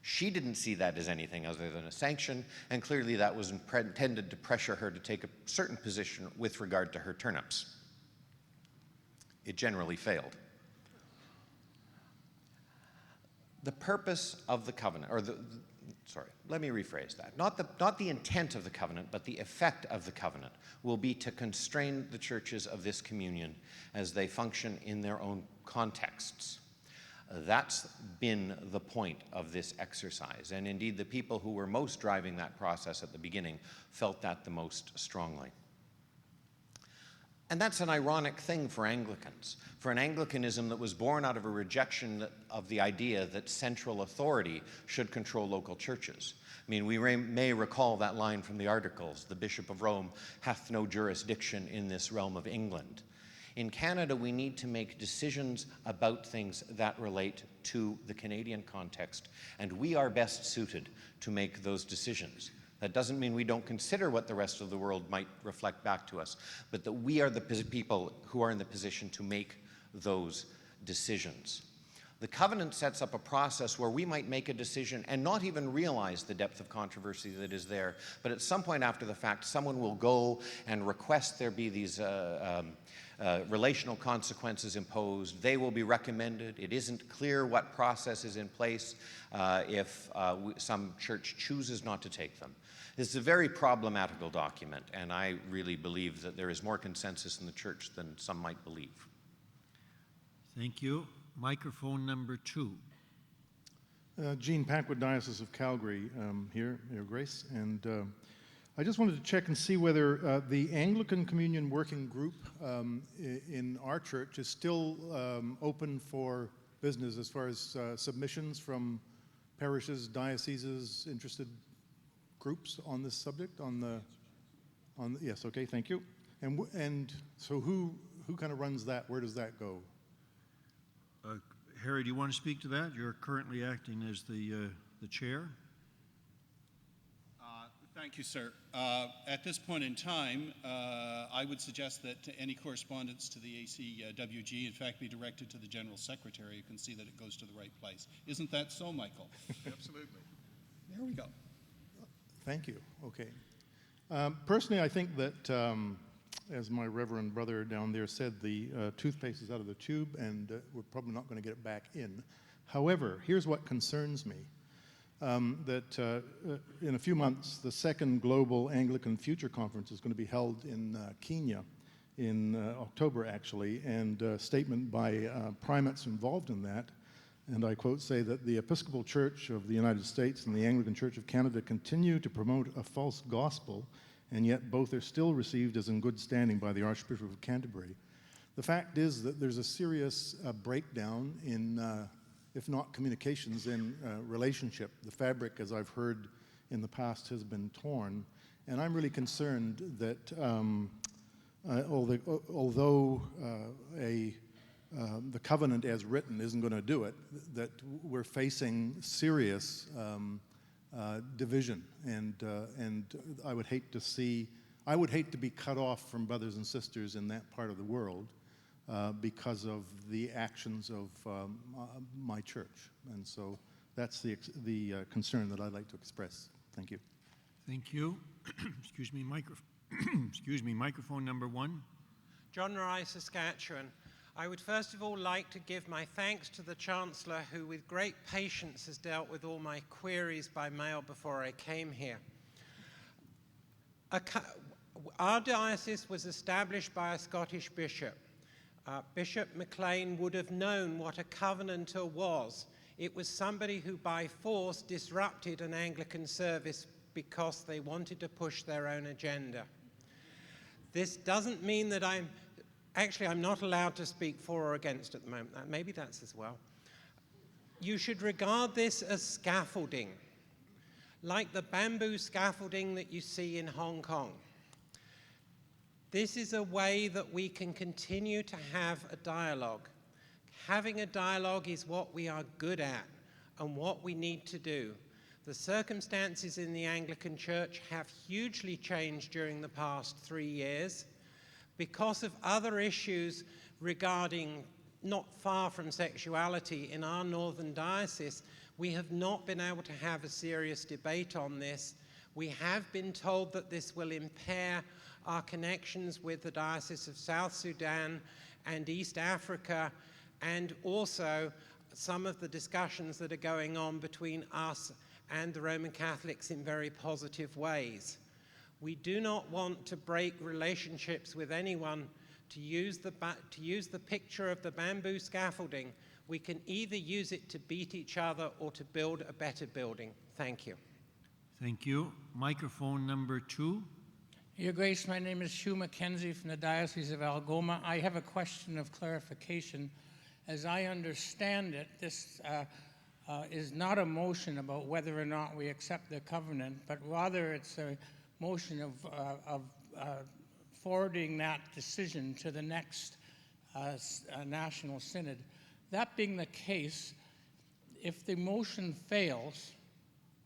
She didn't see that as anything other than a sanction, and clearly that was intended to pressure her to take a certain position with regard to her turnips. It generally failed. The purpose of the covenant, let me rephrase that. Not the intent of the covenant, but the effect of the covenant will be to constrain the churches of this communion as they function in their own contexts. That's been the point of this exercise, and indeed the people who were most driving that process at the beginning felt that the most strongly. And that's an ironic thing for Anglicans, for an Anglicanism that was born out of a rejection of the idea that central authority should control local churches. I mean, we may recall that line from the Articles, "The Bishop of Rome hath no jurisdiction in this realm of England." In Canada, we need to make decisions about things that relate to the Canadian context, and we are best suited to make those decisions. That doesn't mean we don't consider what the rest of the world might reflect back to us, but that we are the people who are in the position to make those decisions. The covenant sets up a process where we might make a decision and not even realize the depth of controversy that is there, but at some point after the fact, someone will go and request there be these relational consequences imposed. They will be recommended. It isn't clear what process is in place if some church chooses not to take them. This is a very problematical document, and I really believe that there is more consensus in the church than some might believe. Thank you. Microphone number 2. Gene Packwood, Diocese of Calgary, here, Your Grace. And I just wanted to check and see whether the Anglican Communion Working Group in our church is still open for business as far as submissions from parishes, dioceses, interested groups on this subject. Yes, okay, thank you. And so who kind of runs that? Where does that go? Harry, do you want to speak to that? You're currently acting as the chair. Thank you, sir. At this point in time, I would suggest that any correspondence to the ACWG, in fact, be directed to the General Secretary. You can see that it goes to the right place. Isn't that so, Michael? Absolutely. There we go. Thank you. Okay. Personally, I think that, as my reverend brother down there said, the toothpaste is out of the tube, and we're probably not going to get it back in. However, here's what concerns me. That in a few months, the second Global Anglican Future Conference is going to be held in Kenya in October, actually, and a statement by primates involved in that, and I quote, say that the Episcopal Church of the United States and the Anglican Church of Canada continue to promote a false gospel, and yet both are still received as in good standing by the Archbishop of Canterbury. The fact is that there's a serious breakdown in, if not communications, in relationship. The fabric, as I've heard in the past, has been torn. And I'm really concerned that although the covenant as written isn't going to do it, that we're facing serious division. And I would hate to be cut off from brothers and sisters in that part of the world because of the actions of my church. And so that's the concern that I'd like to express. Thank you. Thank you. Excuse me, excuse me, microphone number 1. John Rice, Saskatchewan. I would first of all like to give my thanks to the Chancellor, who with great patience has dealt with all my queries by mail before I came here. Our diocese was established by a Scottish bishop. Bishop MacLean would have known what a covenanter was. It was somebody who by force disrupted an Anglican service because they wanted to push their own agenda. This doesn't mean that I'm not allowed to speak for or against at the moment. Maybe that's as well. You should regard this as scaffolding, like the bamboo scaffolding that you see in Hong Kong. This is a way that we can continue to have a dialogue. Having a dialogue is what we are good at and what we need to do. The circumstances in the Anglican Church have hugely changed during the past 3 years because of other issues regarding not far from sexuality in our northern diocese. We have not been able to have a serious debate on this. We have been told that this will impair our connections with the Diocese of South Sudan and East Africa, and also some of the discussions that are going on between us and the Roman Catholics in very positive ways. We do not want to break relationships with anyone. To use the picture of the bamboo scaffolding, we can either use it to beat each other or to build a better building. Thank you. Thank you. Microphone number 2. Your Grace, my name is Hugh Mackenzie from the Diocese of Algoma. I have a question of clarification. As I understand it, this is not a motion about whether or not we accept the covenant, but rather it's a motion of forwarding that decision to the next National Synod. That being the case, if the motion fails,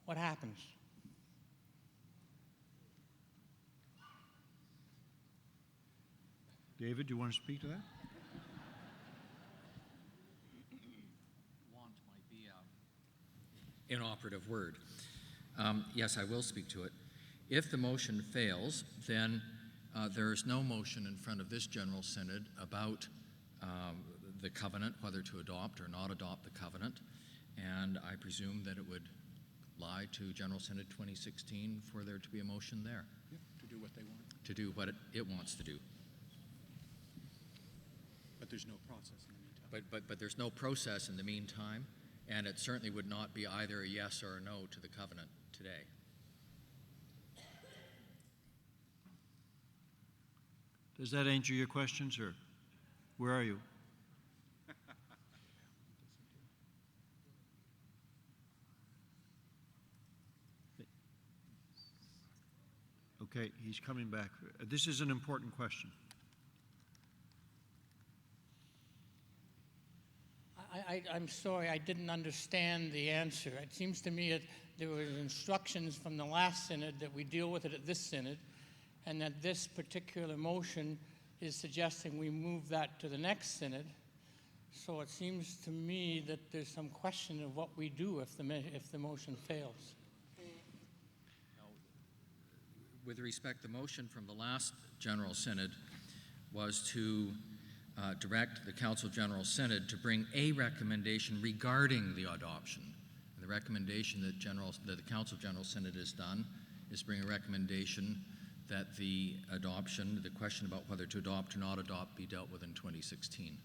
what happens? David, do you want to speak to that? Want might be an inoperative word. Yes, I will speak to it. If the motion fails, then there is no motion in front of this General Synod about the covenant, whether to adopt or not adopt the covenant, and I presume that it would lie to General Synod 2016 for there to be a motion there. Yeah, to do what they want. To do what it wants to do. But there's no process in the meantime. But there's no process in the meantime, and it certainly would not be either a yes or a no to the covenant today. Does that answer your question, sir? Where are you? Okay, he's coming back. This is an important question. I'm sorry, I didn't understand the answer. It seems to me that there were instructions from the last synod that we deal with it at this synod, and that this particular motion is suggesting we move that to the next synod. So it seems to me that there's some question of what we do if the motion fails. With respect, the motion from the last General Synod was to direct the Council General Synod to bring a recommendation regarding the adoption. And the recommendation that the Council General Synod has done is bring a recommendation that the adoption, the question about whether to adopt or not adopt, be dealt with in 2016.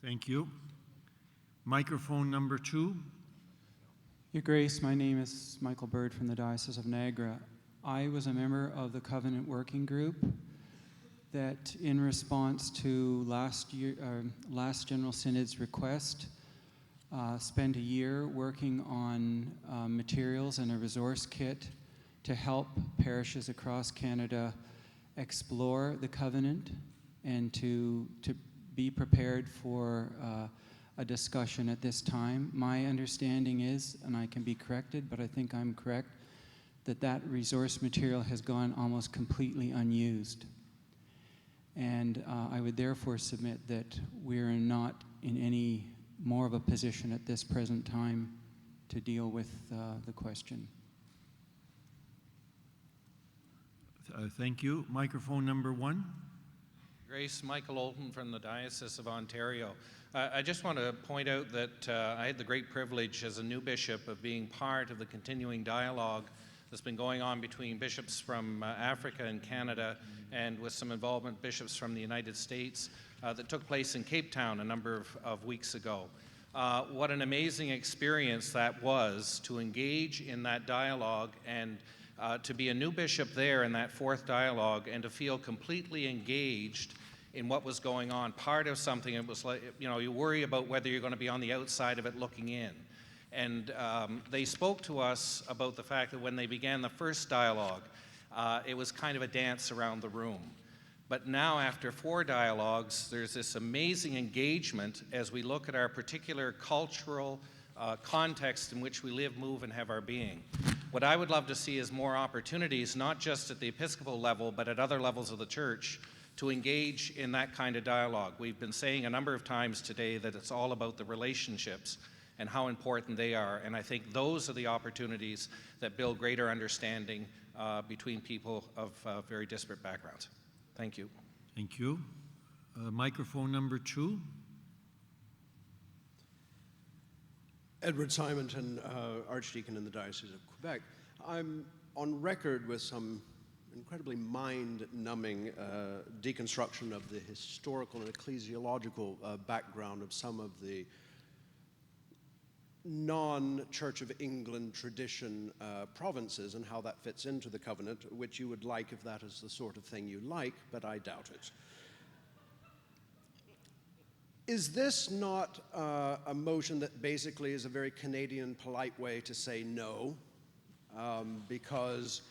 Thank you. Microphone number 2. Your Grace, my name is Michael Bird from the Diocese of Niagara. I was a member of the Covenant Working Group that in response to last General Synod's request, spend a year working on materials and a resource kit to help parishes across Canada explore the covenant and to be prepared for a discussion at this time. My understanding is, and I can be corrected, but I think I'm correct, that resource material has gone almost completely unused. And I would therefore submit that we're not in any more of a position at this present time to deal with the question. Thank you. Microphone number 1. Grace, Michael Olton from the Diocese of Ontario. I just want to point out that I had the great privilege as a new bishop of being part of the continuing dialogue that's been going on between bishops from Africa and Canada, and with some involvement bishops from the United States that took place in Cape Town a number of weeks ago. What an amazing experience that was to engage in that dialogue and to be a new bishop there in that fourth dialogue and to feel completely engaged in what was going on, part of something. It was like, you worry about whether you're going to be on the outside of it looking in. And they spoke to us about the fact that when they began the first dialogue, it was kind of a dance around the room. But now, after 4 dialogues, there's this amazing engagement as we look at our particular cultural context in which we live, move, and have our being. What I would love to see is more opportunities, not just at the Episcopal level, but at other levels of the Church, to engage in that kind of dialogue. We've been saying a number of times today that it's all about the relationships and how important they are. And I think those are the opportunities that build greater understanding between people of very disparate backgrounds. Thank you. Thank you. Microphone number 2. Edward Simonton, Archdeacon in the Diocese of Quebec. I'm on record with some incredibly mind-numbing deconstruction of the historical and ecclesiological background of some of the non-Church of England tradition provinces and how that fits into the covenant, which you would like if that is the sort of thing you like, but I doubt it. Is this not a motion that basically is a very Canadian polite way to say no, because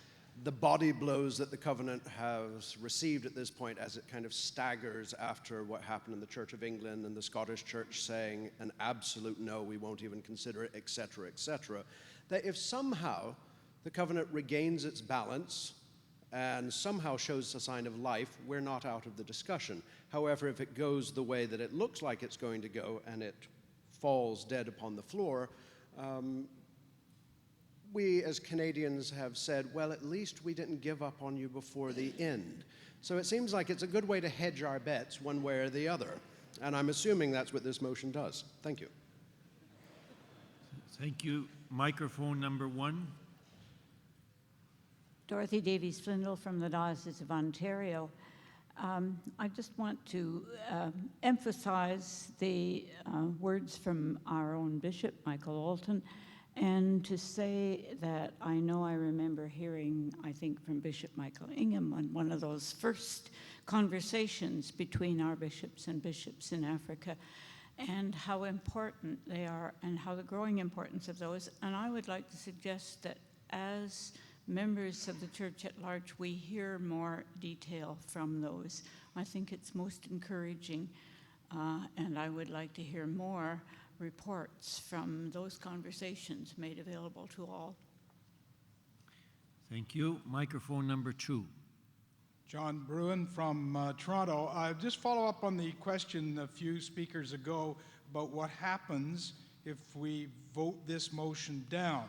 the body blows that the covenant has received at this point, as it kind of staggers after what happened in the Church of England and the Scottish Church saying an absolute no, we won't even consider it, etc., that if somehow the covenant regains its balance and somehow shows a sign of life, we're not out of the discussion. However, if it goes the way that it looks like it's going to go and it falls dead upon the floor, we as Canadians have said, well, at least we didn't give up on you before the end. So it seems like it's a good way to hedge our bets one way or the other. And I'm assuming that's what this motion does. Thank you. Thank you. Microphone number 1. Dorothy Davies Flindle from the Diocese of Ontario. I just want to emphasize the words from our own Bishop, Michael Olton, and to say that I remember hearing, I think, from Bishop Michael Ingham on one of those first conversations between our bishops and bishops in Africa, and how important they are and how the growing importance of those. And I would like to suggest that as members of the Church at large, we hear more detail from those. I think it's most encouraging, and I would like to hear more reports from those conversations made available to all. Thank you. Microphone number 2. John Bruin from Toronto. Just follow up on the question a few speakers ago about what happens if we vote this motion down.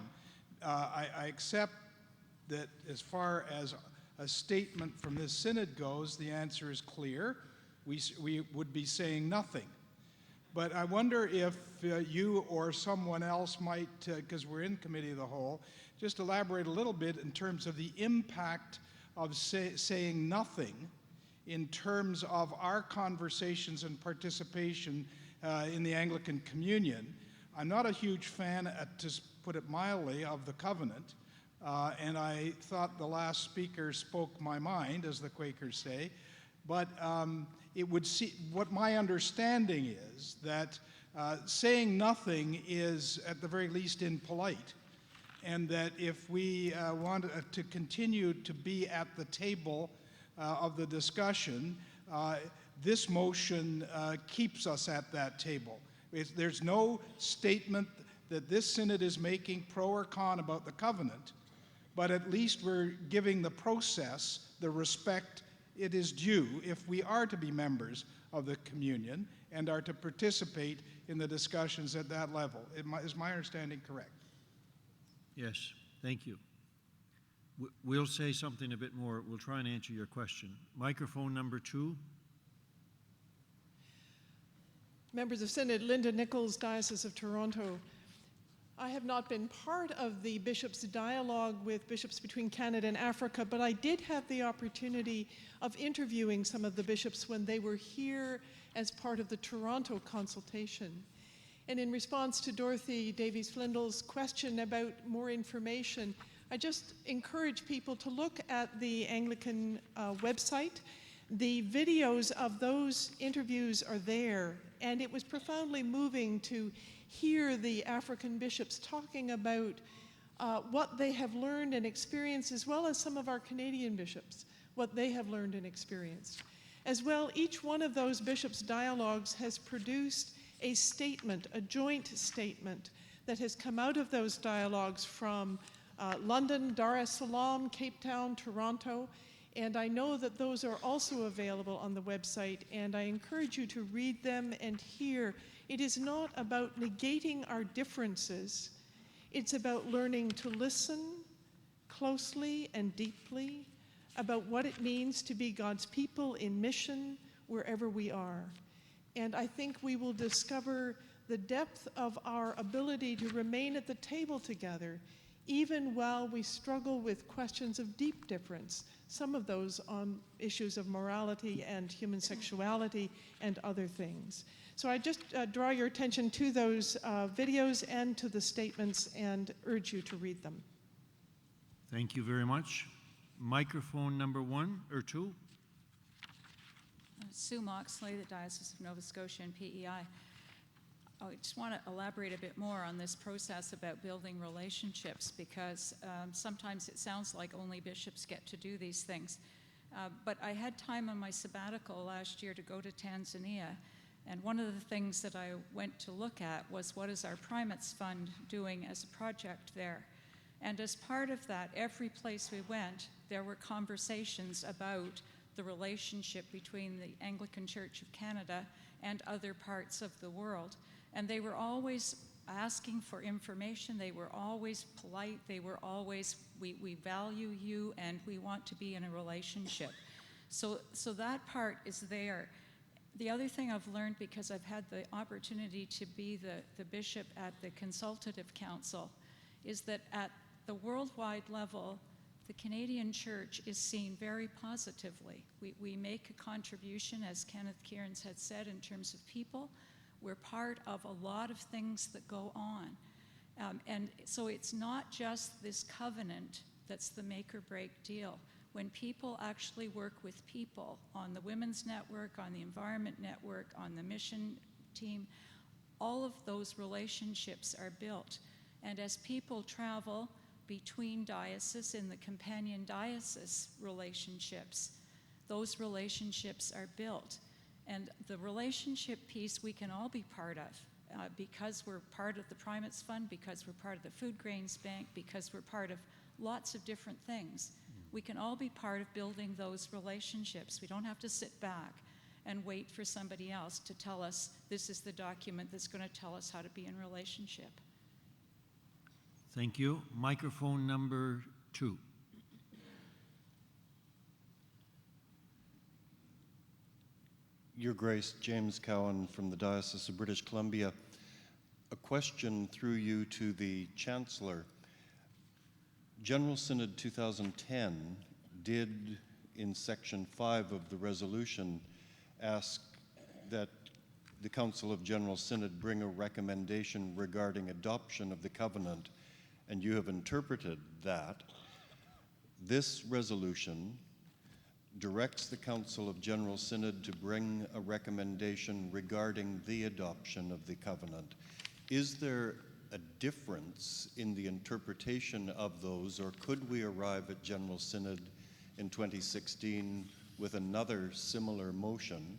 I accept that as far as a statement from this synod goes, the answer is clear. We would be saying nothing. But I wonder if you or someone else might, because we're in Committee of the Whole, just elaborate a little bit in terms of the impact of saying nothing in terms of our conversations and participation in the Anglican Communion. I'm not a huge fan, to put it mildly, of the covenant, and I thought the last speaker spoke my mind, as the Quakers say. But it would see, what my understanding is that saying nothing is at the very least impolite, and that if we want to continue to be at the table of the discussion, this motion keeps us at that table. There's no statement that this synod is making pro or con about the covenant, but at least we're giving the process the respect it is due if we are to be members of the communion and are to participate in the discussions at that level. Is my understanding correct? Yes, thank you. We'll say something a bit more. We'll try and answer your question. Microphone number 2. Members of Synod, Linda Nichols, Diocese of Toronto. I have not been part of the bishops' dialogue with bishops between Canada and Africa, but I did have the opportunity of interviewing some of the bishops when they were here as part of the Toronto consultation. And in response to Dorothy Davies-Flindle's question about more information, I just encourage people to look at the Anglican website. The videos of those interviews are there, and it was profoundly moving to hear the African bishops talking about what they have learned and experienced, as well as some of our Canadian bishops, what they have learned and experienced. As well, each one of those bishops' dialogues has produced a statement, a joint statement, that has come out of those dialogues from London, Dar es Salaam, Cape Town, Toronto, and I know that those are also available on the website, and I encourage you to read them and hear. It is not about negating our differences. It's about learning to listen closely and deeply about what it means to be God's people in mission wherever we are. And I think we will discover the depth of our ability to remain at the table together, even while we struggle with questions of deep difference, some of those on issues of morality and human sexuality and other things. So I just draw your attention to those videos and to the statements and urge you to read them. Thank you very much. Microphone number 1 or 2. Sue Moxley, the Diocese of Nova Scotia and PEI. I just want to elaborate a bit more on this process about building relationships, because sometimes it sounds like only bishops get to do these things. But I had time on my sabbatical last year to go to Tanzania, and one of the things that I went to look at was what is our Primates Fund doing as a project there. And as part of that, every place we went, there were conversations about the relationship between the Anglican Church of Canada and other parts of the world. And they were always asking for information. They were always polite. They were always, we value you and we want to be in a relationship. So that part is there. The other thing I've learned, because I've had the opportunity to be the bishop at the Consultative Council, is that at the worldwide level, the Canadian Church is seen very positively. We make a contribution, as Kenneth Kieran's had said, in terms of people. We're part of a lot of things that go on. And so it's not just this covenant that's the make or break deal. When people actually work with people on the Women's Network, on the Environment Network, on the mission team, all of those relationships are built. And as people travel between dioceses in the companion diocese relationships, those relationships are built. And the relationship piece we can all be part of because we're part of the Primates Fund, because we're part of the Food Grains Bank, because we're part of lots of different things. We can all be part of building those relationships. We don't have to sit back and wait for somebody else to tell us this is the document that's going to tell us how to be in relationship. Thank you. Microphone number 2. Your Grace, James Cowan from the Diocese of British Columbia. A question through you to the Chancellor. General Synod 2010 did, in Section 5 of the resolution, ask that the Council of General Synod bring a recommendation regarding adoption of the covenant, and you have interpreted that. This resolution directs the Council of General Synod to bring a recommendation regarding the adoption of the covenant. Is there a difference in the interpretation of those, or could we arrive at General Synod in 2016 with another similar motion?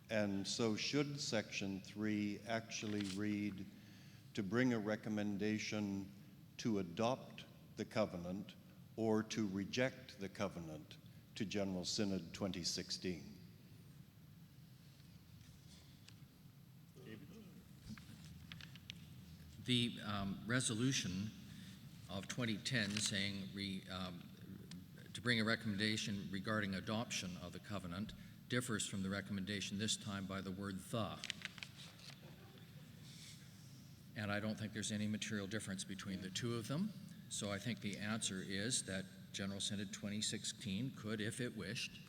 And so should Section 3 actually read to bring a recommendation to adopt the covenant or to reject the covenant to General Synod 2016? The resolution of 2010 saying to bring a recommendation regarding adoption of the covenant differs from the recommendation this time by the word "the." And I don't think there's any material difference between the two of them. So I think the answer is that General Synod 2016 could, if it wished,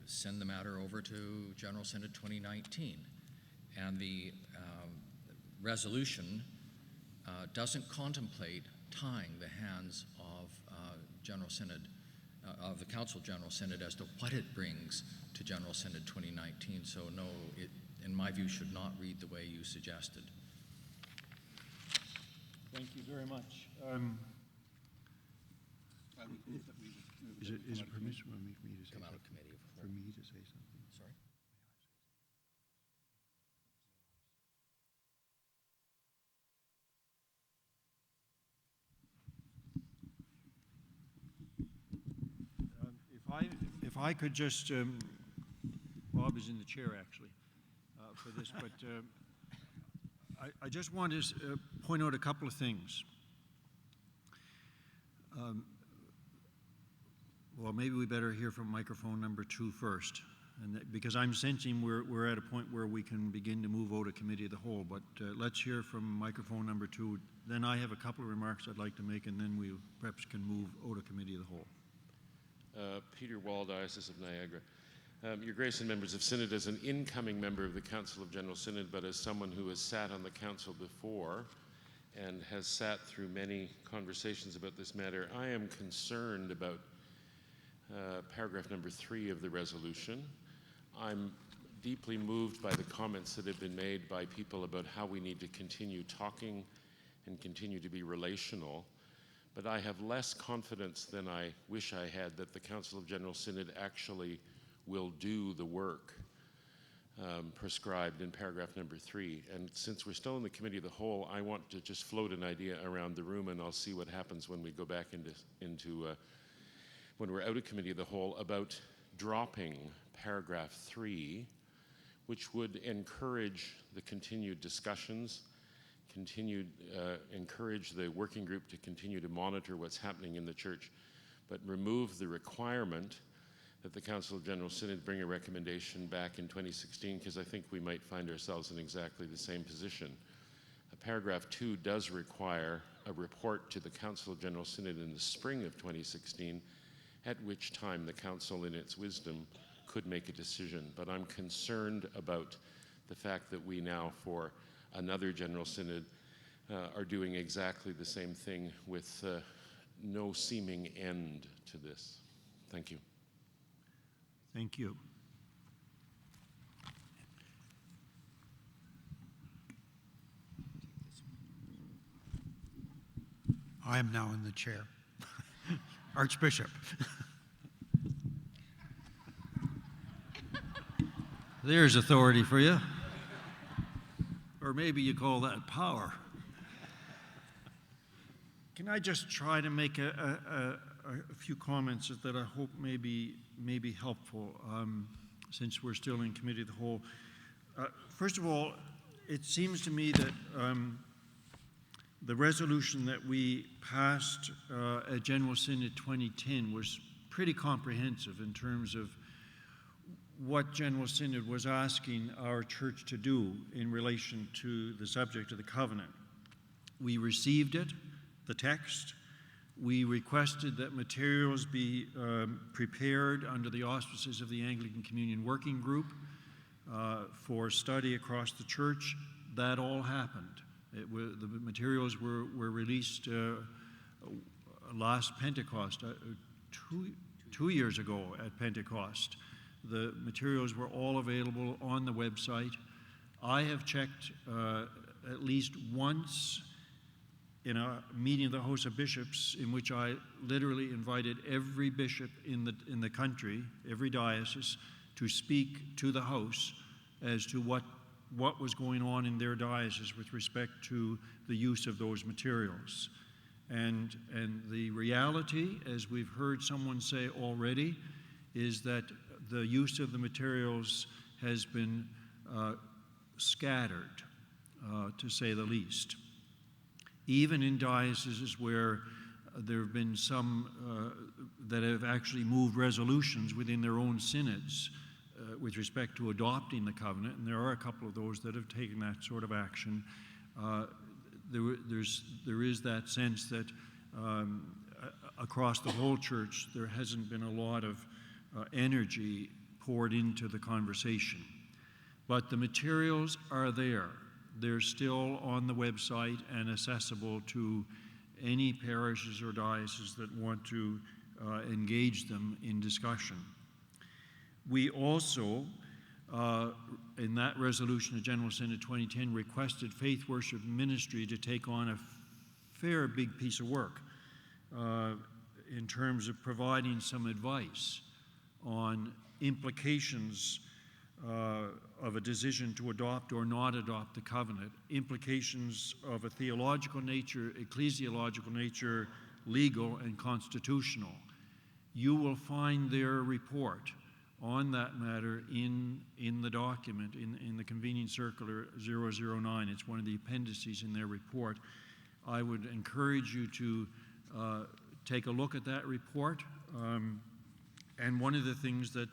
send the matter over to General Synod 2019. And the resolution doesn't contemplate tying the hands of General Synod, of the Council General Synod, as to what it brings to General Synod 2019. So no, it, in my view, should not read the way you suggested. Thank you very much. Is it permissible for me to say Come out of something? committee of For me to say something? Sorry? If I could just, Bob is in the chair actually for this, but I just want to point out a couple of things. Well, maybe we better hear from microphone number 2 first, and because I'm sensing we're at a point where we can begin to move out of committee of the whole. But let's hear from microphone number 2. Then I have a couple of remarks I'd like to make, and then we perhaps can move out of committee of the whole. Peter Wall, Diocese of Niagara. Your Grace and members of Synod, as an incoming member of the Council of General Synod, but as someone who has sat on the Council before and has sat through many conversations about this matter, I am concerned about paragraph number 3 of the resolution. I'm deeply moved by the comments that have been made by people about how we need to continue talking and continue to be relational. But I have less confidence than I wish I had that the Council of General Synod actually will do the work prescribed in paragraph number 3. And since we're still in the Committee of the Whole, I want to just float an idea around the room, and I'll see what happens when we go back into when we're out of Committee of the Whole, about dropping paragraph 3, which would encourage the continued discussions, encourage the working group to continue to monitor what's happening in the church, but remove the requirement that the Council of General Synod bring a recommendation back in 2016, because I think we might find ourselves in exactly the same position. Paragraph 2 does require a report to the Council of General Synod in the spring of 2016, at which time the Council, in its wisdom, could make a decision. But I'm concerned about the fact that we now, for another General Synod, are doing exactly the same thing with no seeming end to this. Thank you. Thank you. I am now in the chair. Archbishop. There's authority for you. Or maybe you call that power. Can I just try to make a few comments that I hope may be helpful, since we're still in Committee of the Whole. First of all, it seems to me that the resolution that we passed at General Synod 2010 was pretty comprehensive in terms of what General Synod was asking our church to do in relation to the subject of the covenant. We received it, the text. We requested that materials be prepared under the auspices of the Anglican Communion Working Group for study across the church. That all happened. The materials were released last Pentecost, 2 2 years ago at Pentecost. The materials were all available on the website. I have checked at least once in a meeting of the House of Bishops in which I literally invited every bishop in the country, every diocese, to speak to the House as to what was going on in their diocese with respect to the use of those materials. And the reality, as we've heard someone say already, is that the use of the materials has been scattered, to say the least. Even in dioceses where there have been some that have actually moved resolutions within their own synods with respect to adopting the covenant, and there are a couple of those that have taken that sort of action, there is that sense that across the whole church there hasn't been a lot of energy poured into the conversation. But the materials are there. They're still on the website and accessible to any parishes or dioceses that want to engage them in discussion. We also, in that resolution of General Synod 2010, requested Faith Worship Ministry to take on a fair big piece of work in terms of providing some advice on implications of a decision to adopt or not adopt the covenant, implications of a theological nature, ecclesiological nature, legal and constitutional. You will find their report on that matter in the document, in the convening circular 009. It's one of the appendices in their report. I would encourage you to take a look at that report. And one of the things that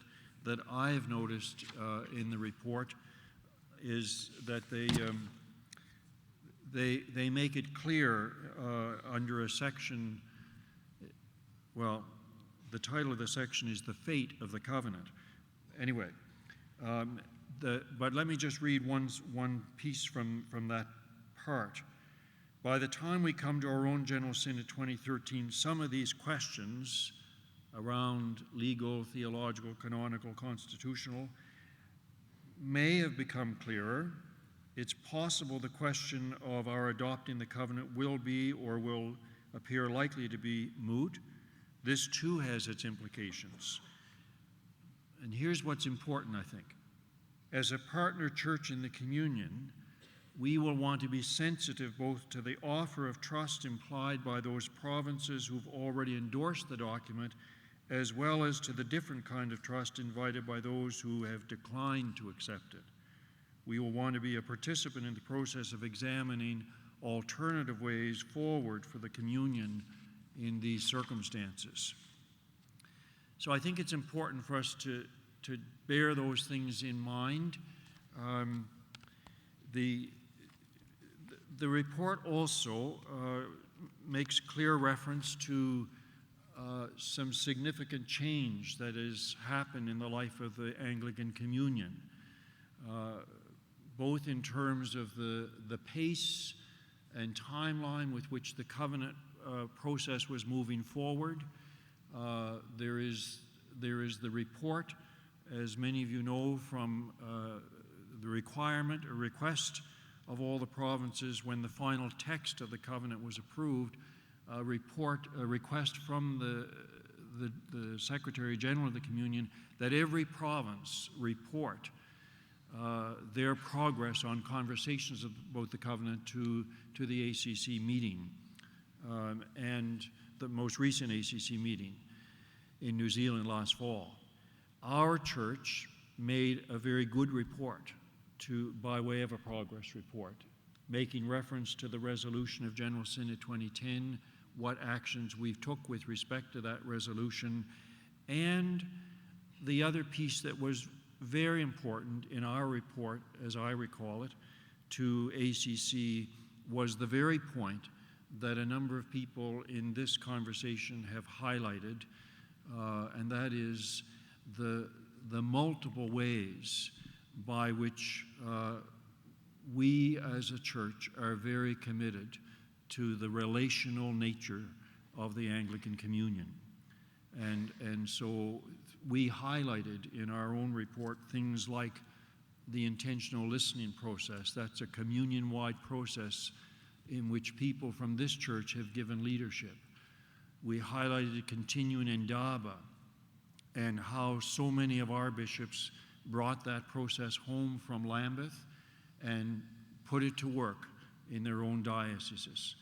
I've noticed in the report is that they make it clear under a section, well, the title of the section is The Fate of the Covenant. Anyway, but let me just read one piece from that part. By the time we come to our own General Synod 2013, some of these questions around legal, theological, canonical, constitutional may have become clearer. It's possible the question of our adopting the covenant will be or will appear likely to be moot. This too has its implications. And here's what's important, I think. As a partner church in the communion, we will want to be sensitive both to the offer of trust implied by those provinces who've already endorsed the document, as well as to the different kind of trust invited by those who have declined to accept it. We will want to be a participant in the process of examining alternative ways forward for the communion in these circumstances. So I think it's important for us to bear those things in mind. The report also makes clear reference to some significant change that has happened in the life of the Anglican Communion, both in terms of the pace and timeline with which the covenant process was moving forward. There is the report, as many of you know, from the requirement or request of all the provinces when the final text of the covenant was approved, a request from the Secretary General of the Communion that every province report their progress on conversations about the covenant to the ACC meeting and the most recent ACC meeting in New Zealand last fall. Our church made a very good report by way of a progress report, making reference to the resolution of General Synod 2010, what actions we've took with respect to that resolution, and the other piece that was very important in our report, as I recall it, to ACC was the very point that a number of people in this conversation have highlighted, and that is the multiple ways by which we as a church are very committed to the relational nature of the Anglican Communion. And so we highlighted in our own report things like the intentional listening process. That's a communion-wide process in which people from this church have given leadership. We highlighted continuing Indaba and how so many of our bishops brought that process home from Lambeth and put it to work in their own dioceses.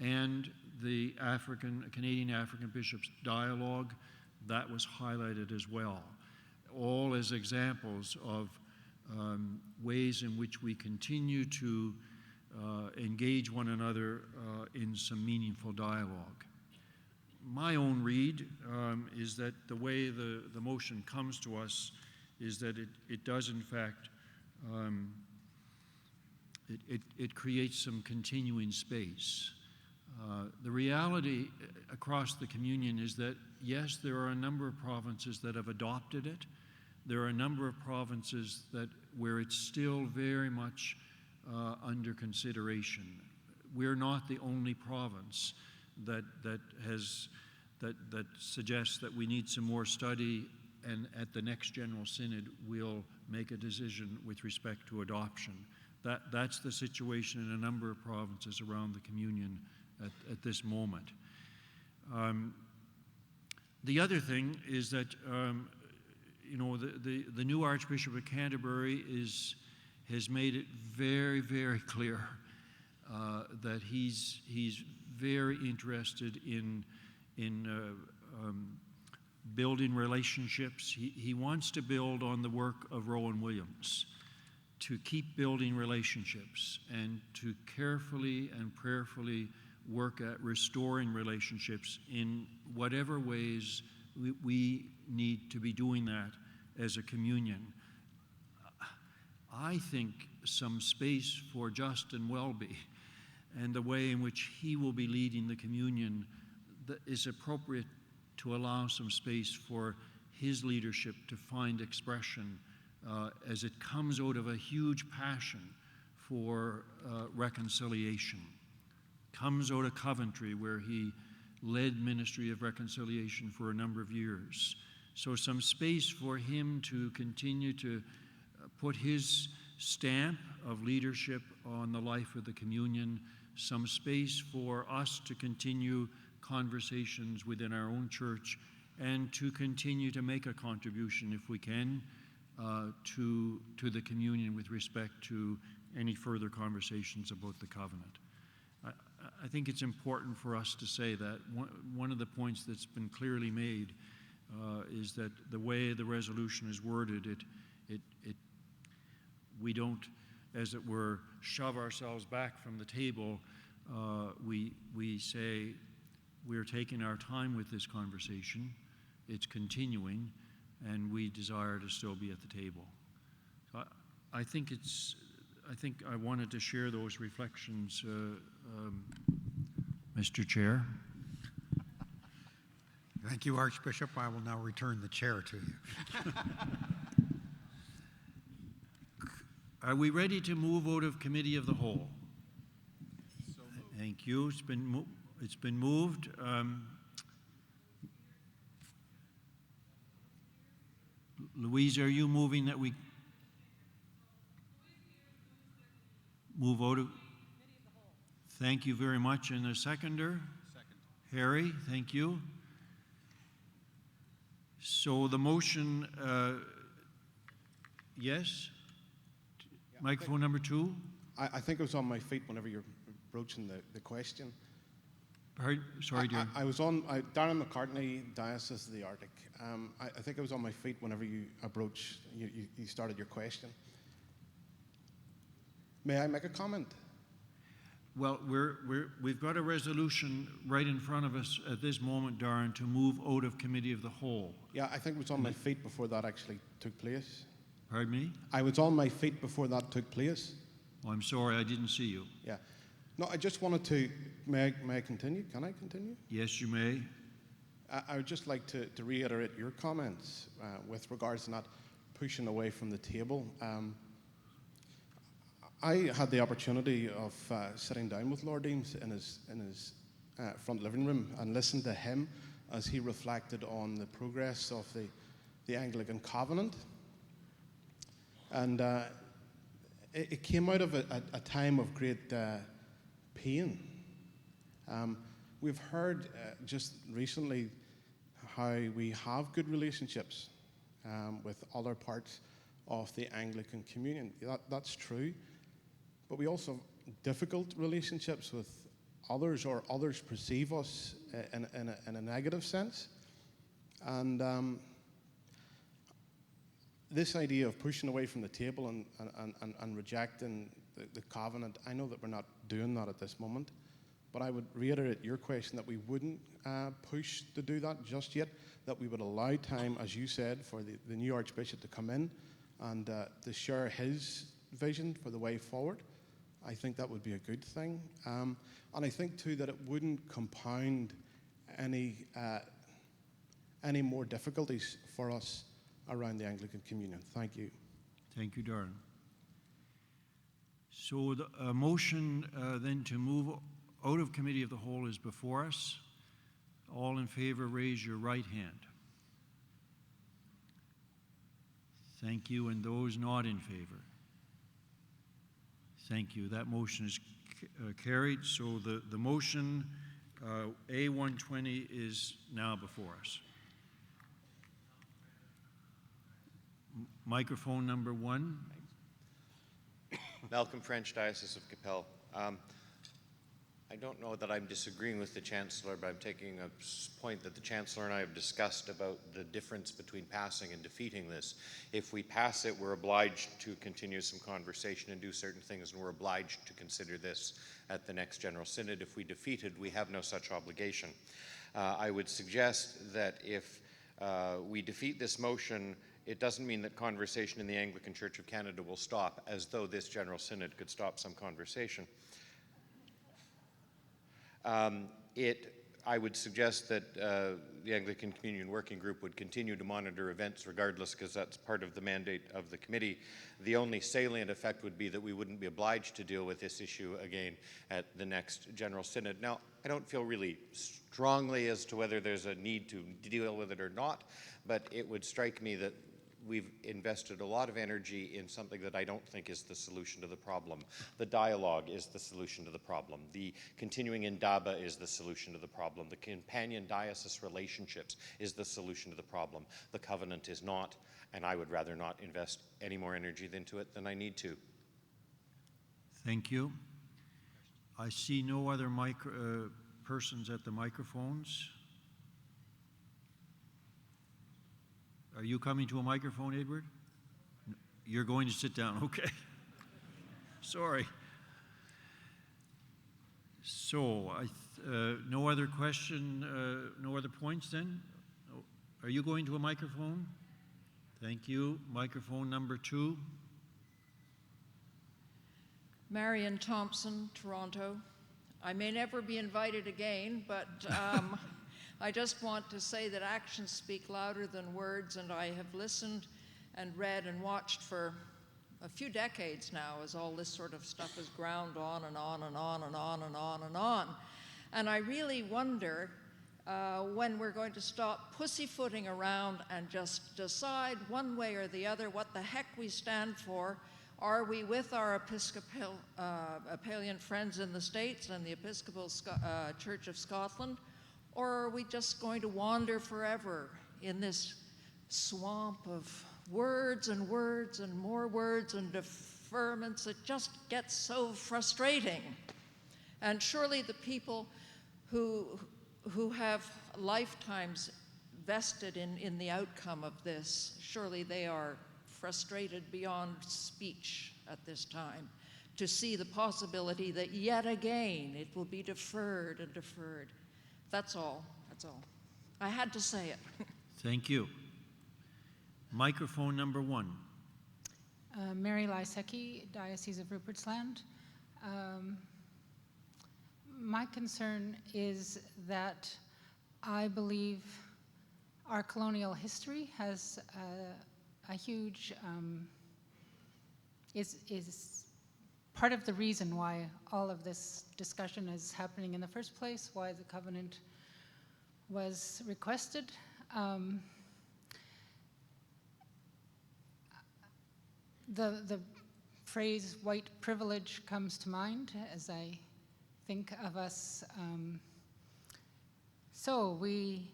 And the Canadian African Bishops Dialogue, that was highlighted as well, all as examples of ways in which we continue to engage one another in some meaningful dialogue. My own read is that the way the motion comes to us is that it does in fact, it creates some continuing space. The reality across the communion is that, yes, there are a number of provinces that have adopted it. There are a number of provinces where it's still very much under consideration. We're not the only province that suggests that we need some more study, and at the next General Synod we'll make a decision with respect to adoption. That's the situation in a number of provinces around the communion at this moment. The other thing is that the new Archbishop of Canterbury has made it very, very clear that he's very interested in building relationships. He wants to build on the work of Rowan Williams, to keep building relationships and to carefully and prayerfully work at restoring relationships in whatever ways we need to be doing that as a communion. I think some space for Justin Welby and the way in which he will be leading the communion is appropriate to allow some space for his leadership to find expression as it comes out of a huge passion for reconciliation. Comes out of Coventry, where he led Ministry of Reconciliation for a number of years. So some space for him to continue to put his stamp of leadership on the life of the communion, some space for us to continue conversations within our own church and to continue to make a contribution, if we can, to the communion with respect to any further conversations about the covenant. I think it's important for us to say that one of the points that's been clearly made is that the way the resolution is worded, we don't, as it were, shove ourselves back from the table. We say we're taking our time with this conversation. It's continuing, and we desire to still be at the table. So I think I wanted to share those reflections, Mr. Chair. Thank you, Archbishop. I will now return the chair to you. Are we ready to move out of Committee of the Whole? So moved. Thank you. It's been moved. Louise, are you moving that we move out of? Thank you very much. And a seconder? Second. Harry, thank you. So the motion, yes? Yeah, Microphone number 2? I think I was on my feet whenever you're broaching the question. Pardon? Sorry, dear. I was on Darren McCartney, Diocese of the Arctic. I think I was on my feet whenever you started your question. May I make a comment? Well, we've got a resolution right in front of us at this moment, Darren, to move out of Committee of the Whole. Yeah, I think I was on my feet before that actually took place. Pardon me? I was on my feet before that took place. Oh, I'm sorry, I didn't see you. Yeah. No, I just wanted to, may I continue? Can I continue? Yes, you may. I would just like to reiterate your comments with regards to not pushing away from the table. I had the opportunity of sitting down with Lord Eames in his front living room and listened to him as he reflected on the progress of the Anglican Covenant. And it came out of a time of great pain. We've heard just recently how we have good relationships with other parts of the Anglican Communion. That's true. But we also have difficult relationships with others, or others perceive us in a negative sense. And this idea of pushing away from the table and rejecting the covenant, I know that we're not doing that at this moment, but I would reiterate your question that we wouldn't push to do that just yet, that we would allow time, as you said, for the new Archbishop to come in and to share his vision for the way forward. I think that would be a good thing. And I think, too, that it wouldn't compound any more difficulties for us around the Anglican Communion. Thank you. Thank you, Darren. So a motion then to move out of Committee of the Whole is before us. All in favor, raise your right hand. Thank you. And those not in favor? Thank you. That motion is carried. So the motion A120 is now before us. Microphone number 1. Malcolm French, Diocese of Capel. I don't know that I'm disagreeing with the Chancellor, but I'm taking a point that the Chancellor and I have discussed about the difference between passing and defeating this. If we pass it, we're obliged to continue some conversation and do certain things, and we're obliged to consider this at the next General Synod. If we defeat it, we have no such obligation. I would suggest that if we defeat this motion, it doesn't mean that conversation in the Anglican Church of Canada will stop, as though this General Synod could stop some conversation. I would suggest that the Anglican Communion Working Group would continue to monitor events regardless, because that's part of the mandate of the committee. The only salient effect would be that we wouldn't be obliged to deal with this issue again at the next General Synod. Now, I don't feel really strongly as to whether there's a need to deal with it or not, but it would strike me that we've invested a lot of energy in something that I don't think is the solution to the problem. The dialogue is the solution to the problem. The continuing indaba is the solution to the problem. The companion diocese relationships is the solution to the problem. The covenant is not, and I would rather not invest any more energy into it than I need to. Thank you. I see no other persons at the microphones. Are you coming to a microphone, Edward? You're going to sit down, okay. Sorry. So, no other question, no other points then? Are you going to a microphone? Thank you. Microphone number 2. Marion Thompson, Toronto. I may never be invited again, but I just want to say that actions speak louder than words, and I have listened and read and watched for a few decades now as all this sort of stuff is ground on and on and on and on and on and on. And I really wonder when we're going to stop pussyfooting around and just decide one way or the other what the heck we stand for. Are we with our Episcopalian friends in the States and the Episcopal Church of Scotland? Or are we just going to wander forever in this swamp of words and words and more words and deferments? It just gets so frustrating. And surely the people who have lifetimes vested in the outcome of this, surely they are frustrated beyond speech at this time to see the possibility that yet again it will be deferred and deferred. That's all. That's all. I had to say it. Thank you. Microphone number 1. Mary Lysecki, Diocese of Rupert's Land. My concern is that I believe our colonial history has a huge, is part of the reason why all of this discussion is happening in the first place, why the covenant was requested. The phrase white privilege comes to mind as I think of us. So we,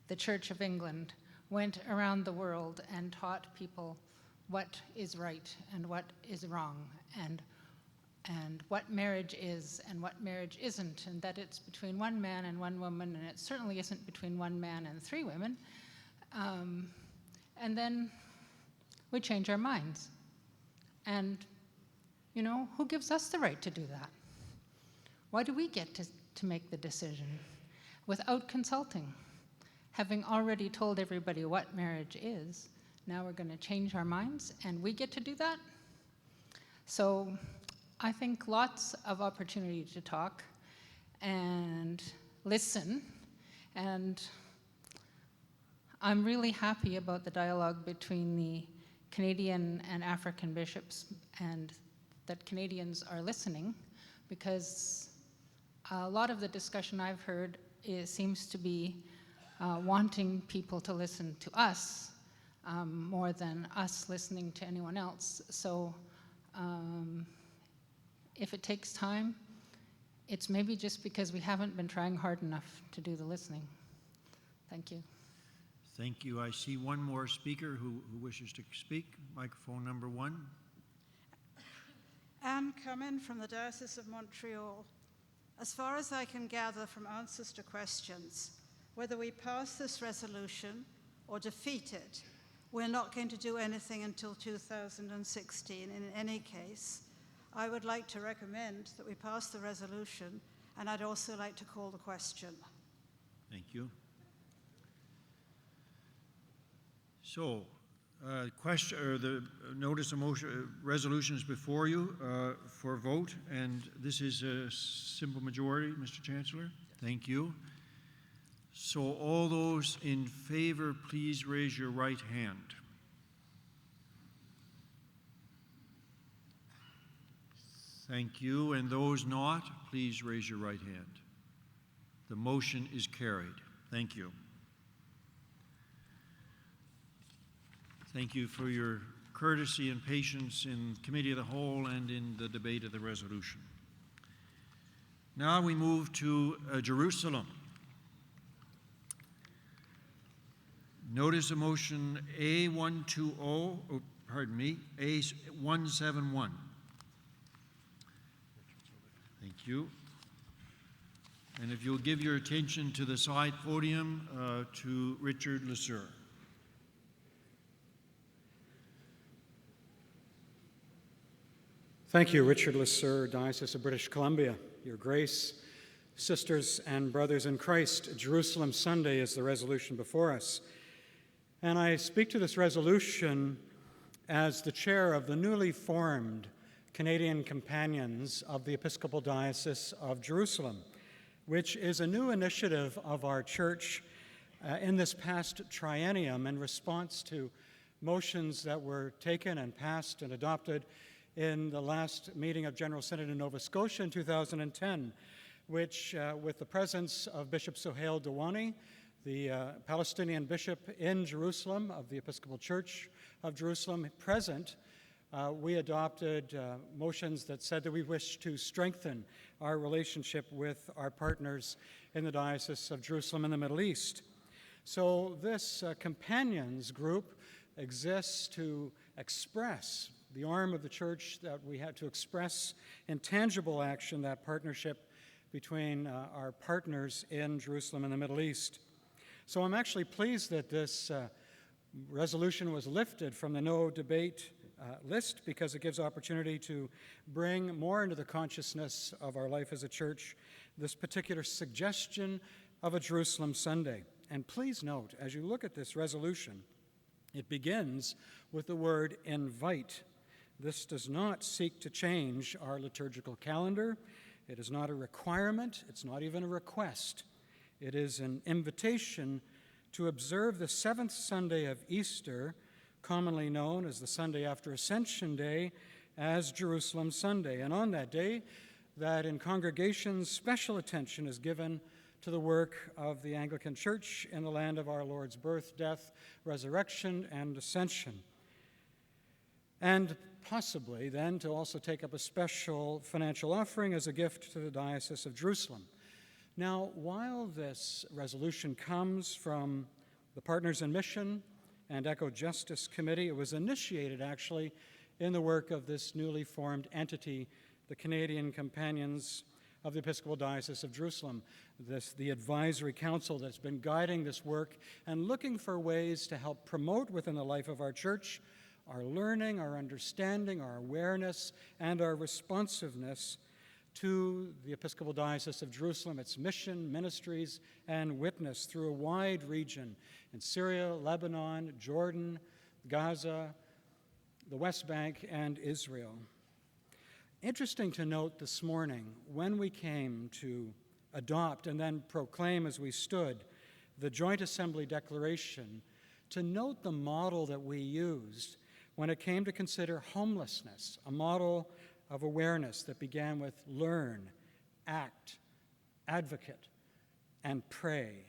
the Church of England, went around the world and taught people what is right and what is wrong, and what marriage is and what marriage isn't, and that it's between one man and one woman, and it certainly isn't between one man and three women. And then we change our minds. And, you know, who gives us the right to do that? Why do we get to make the decision without consulting? Having already told everybody what marriage is, now we're going to change our minds, and we get to do that? So I think lots of opportunity to talk and listen, and I'm really happy about the dialogue between the Canadian and African bishops, and that Canadians are listening, because a lot of the discussion I've heard seems to be wanting people to listen to us more than us listening to anyone else. So if it takes time, it's maybe just because we haven't been trying hard enough to do the listening. Thank you. Thank you. I see one more speaker who wishes to speak. Microphone number 1. Anne Cummin from the Diocese of Montreal. As far as I can gather from answers to questions, whether we pass this resolution or defeat it, we're not going to do anything until 2016 in any case. I would like to recommend that we pass the resolution, and I'd also like to call the question. Thank you. So, the notice of motion resolution is before you for vote, and this is a simple majority, Mr. Chancellor. Thank you. So all those in favor, please raise your right hand. Thank you. And those not, please raise your right hand. The motion is carried. Thank you. Thank you for your courtesy and patience in Committee of the Whole and in the debate of the resolution. Now we move to Jerusalem. Notice of motion A171. Thank you. And if you'll give your attention to the side podium to Richard Lesseur. Thank you, Richard Lesseur, Diocese of British Columbia. Your Grace, sisters and brothers in Christ, Jerusalem Sunday is the resolution before us. And I speak to this resolution as the chair of the newly formed Canadian Companions of the Episcopal Diocese of Jerusalem, which is a new initiative of our church in this past triennium in response to motions that were taken and passed and adopted in the last meeting of General Synod in Nova Scotia in 2010, which, with the presence of Bishop Sohail Dewani, the Palestinian bishop in Jerusalem of the Episcopal Church of Jerusalem, present, we adopted motions that said that we wish to strengthen our relationship with our partners in the Diocese of Jerusalem in the Middle East. So this companions group exists to express the arm of the church that we had to express in tangible action that partnership between our partners in Jerusalem and the Middle East. So I'm actually pleased that this resolution was lifted from the no debate list, because it gives opportunity to bring more into the consciousness of our life as a church this particular suggestion of a Jerusalem Sunday. And please note, as you look at this resolution, it begins with the word invite. This does not seek to change our liturgical calendar. It is not a requirement. It's not even a request. It is an invitation to observe the seventh Sunday of Easter, commonly known as the Sunday after Ascension Day, as Jerusalem Sunday. And on that day, that in congregations special attention is given to the work of the Anglican Church in the land of our Lord's birth, death, resurrection, and ascension. And possibly then to also take up a special financial offering as a gift to the Diocese of Jerusalem. Now, while this resolution comes from the Partners in Mission and Eco Justice Committee, it was initiated actually in the work of this newly formed entity, the Canadian Companions of the Episcopal Diocese of Jerusalem, the advisory council that's been guiding this work and looking for ways to help promote within the life of our church our learning, our understanding, our awareness, and our responsiveness to the Episcopal Diocese of Jerusalem, its mission, ministries, and witness through a wide region in Syria, Lebanon, Jordan, Gaza, the West Bank, and Israel. Interesting to note this morning, when we came to adopt and then proclaim as we stood the Joint Assembly Declaration, to note the model that we used when it came to consider homelessness, a model of awareness that began with learn, act, advocate, and pray.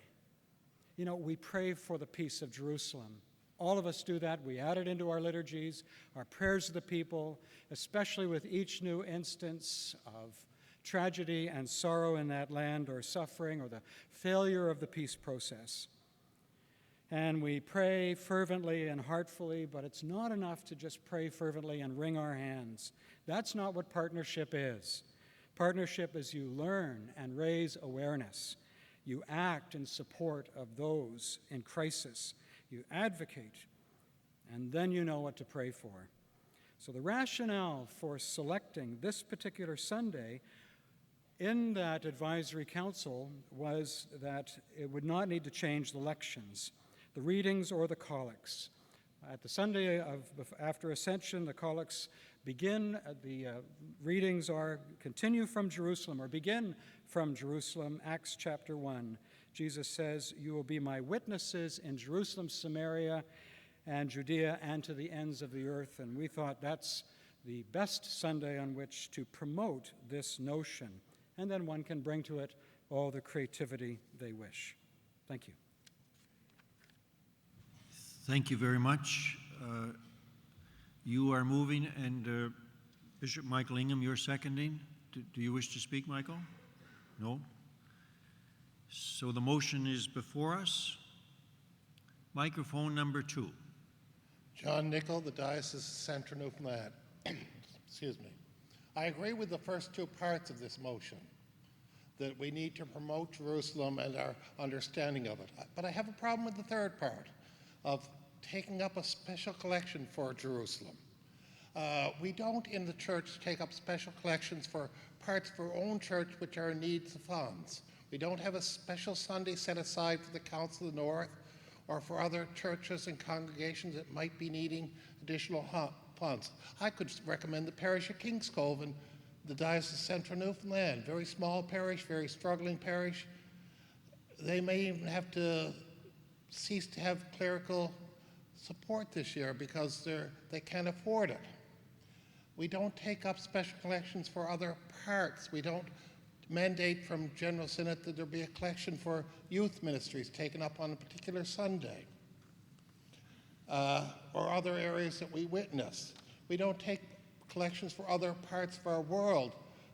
You know, we pray for the peace of Jerusalem. All of us do that. We add it into our liturgies, our prayers of the people, especially with each new instance of tragedy and sorrow in that land, or suffering, or the failure of the peace process. And we pray fervently and heartfully, but it's not enough to just pray fervently and wring our hands. That's not what partnership is. Partnership is you learn and raise awareness. You act in support of those in crisis. You advocate, and then you know what to pray for. So the rationale for selecting this particular Sunday in that advisory council was that it would not need to change the lections, the readings, or the collects. At the Sunday after Ascension, the collects begin, the readings continue from Jerusalem, or begin from Jerusalem, Acts chapter 1. Jesus says, "You will be my witnesses in Jerusalem, Samaria, and Judea, and to the ends of the earth." And we thought that's the best Sunday on which to promote this notion. And then one can bring to it all the creativity they wish. Thank you. Thank you very much. You are moving, and Bishop Michael Ingham, you're seconding. Do you wish to speak, Michael? No? So the motion is before us. Microphone number 2. John Nickel, the Diocese of Central Newfoundland. Excuse me. I agree with the first two parts of this motion, that we need to promote Jerusalem and our understanding of it. But I have a problem with the third part of taking up a special collection for Jerusalem. We don't in the church take up special collections for parts of our own church which are in need of funds. We don't have a special Sunday set aside for the Council of the North or for other churches and congregations that might be needing additional funds. I could recommend the parish of Kings Cove in the Diocese of Central Newfoundland. Very small parish, very struggling parish. They may even have to cease to have clerical support this year because they can't afford it. We don't take up special collections for other parts. We don't mandate from General Synod that there be a collection for youth ministries taken up on a particular Sunday, or other areas that we witness. We don't take collections for other parts of our world,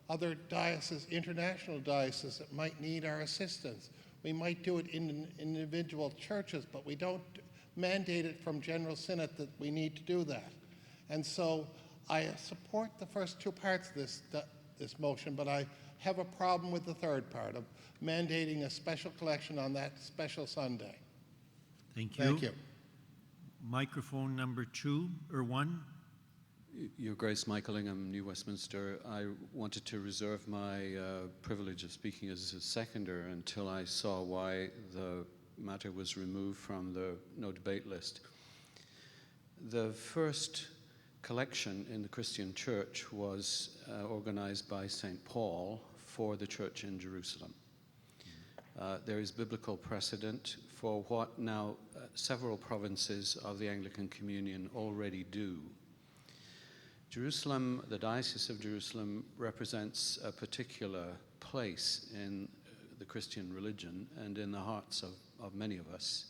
other dioceses, international dioceses that might need our assistance. We might do it in individual churches, but we don't mandate it from General Synod that we need to do that. And so I support the first two parts of this motion, but I have a problem with the third part of mandating a special collection on that special Sunday. Thank you. Thank you. Microphone number 2, or 1. Your Grace, Michael Ingham, New Westminster. I wanted to reserve my privilege of speaking as a seconder until I saw why the matter was removed from the no debate list. The first collection in the Christian Church was organized by St. Paul for the church in Jerusalem. There is biblical precedent for what now several provinces of the Anglican Communion already do. Jerusalem, the Diocese of Jerusalem, represents a particular place in the Christian religion and in the hearts of many of us.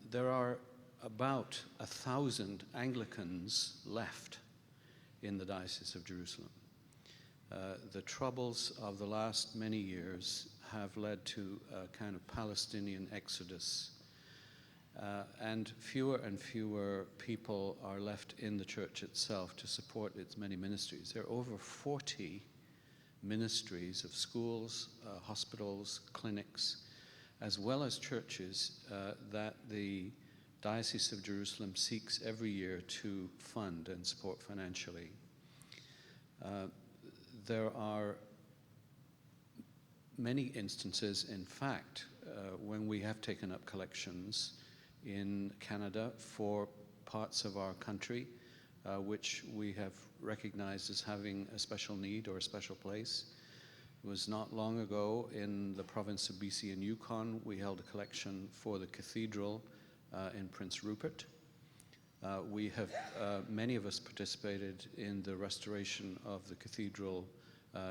There are about 1,000 Anglicans left in the Diocese of Jerusalem. The troubles of the last many years have led to a kind of Palestinian exodus, and fewer people are left in the church itself to support its many ministries. There are over 40 ministries of schools, hospitals, clinics, as well as churches that the Diocese of Jerusalem seeks every year to fund and support financially. There are many instances, in fact, when we have taken up collections in Canada for parts of our country which we have recognized as having a special need or a special place. It was not long ago in the province of BC and Yukon, we held a collection for the cathedral in Prince Rupert. We have, many of us participated in the restoration of the cathedral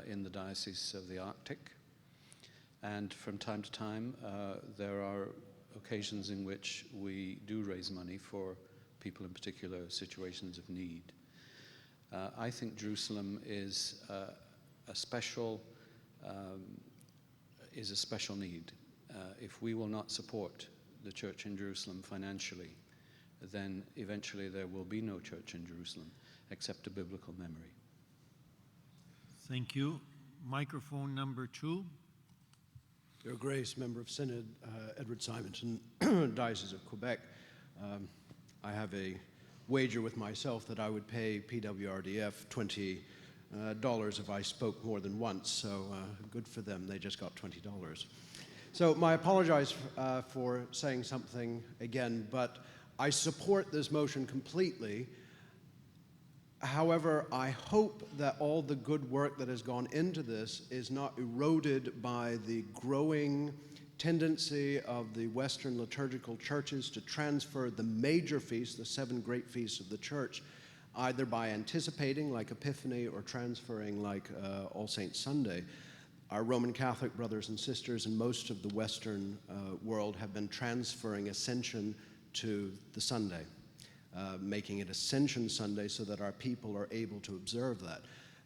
in the Diocese of the Arctic. And from time to time, there are occasions in which we do raise money for people in particular situations of need. I think Jerusalem is a special need. If we will not support the church in Jerusalem financially, then eventually there will be no church in Jerusalem except a biblical memory. Thank you. Microphone number 2. Your Grace, Member of Synod, Edward Simonton, Diocese of Quebec. I have a wager with myself that I would pay PWRDF $20 if I spoke more than once, so good for them, they just got $20. So I apologize for saying something again, but I support this motion completely. However, I hope that all the good work that has gone into this is not eroded by the growing tendency of the Western liturgical churches to transfer the major feasts, the 7 great feasts of the church, either by anticipating like Epiphany or transferring like All Saints Sunday. Our Roman Catholic brothers and sisters in most of the Western world have been transferring Ascension to the Sunday. Making it Ascension Sunday so that our people are able to observe that.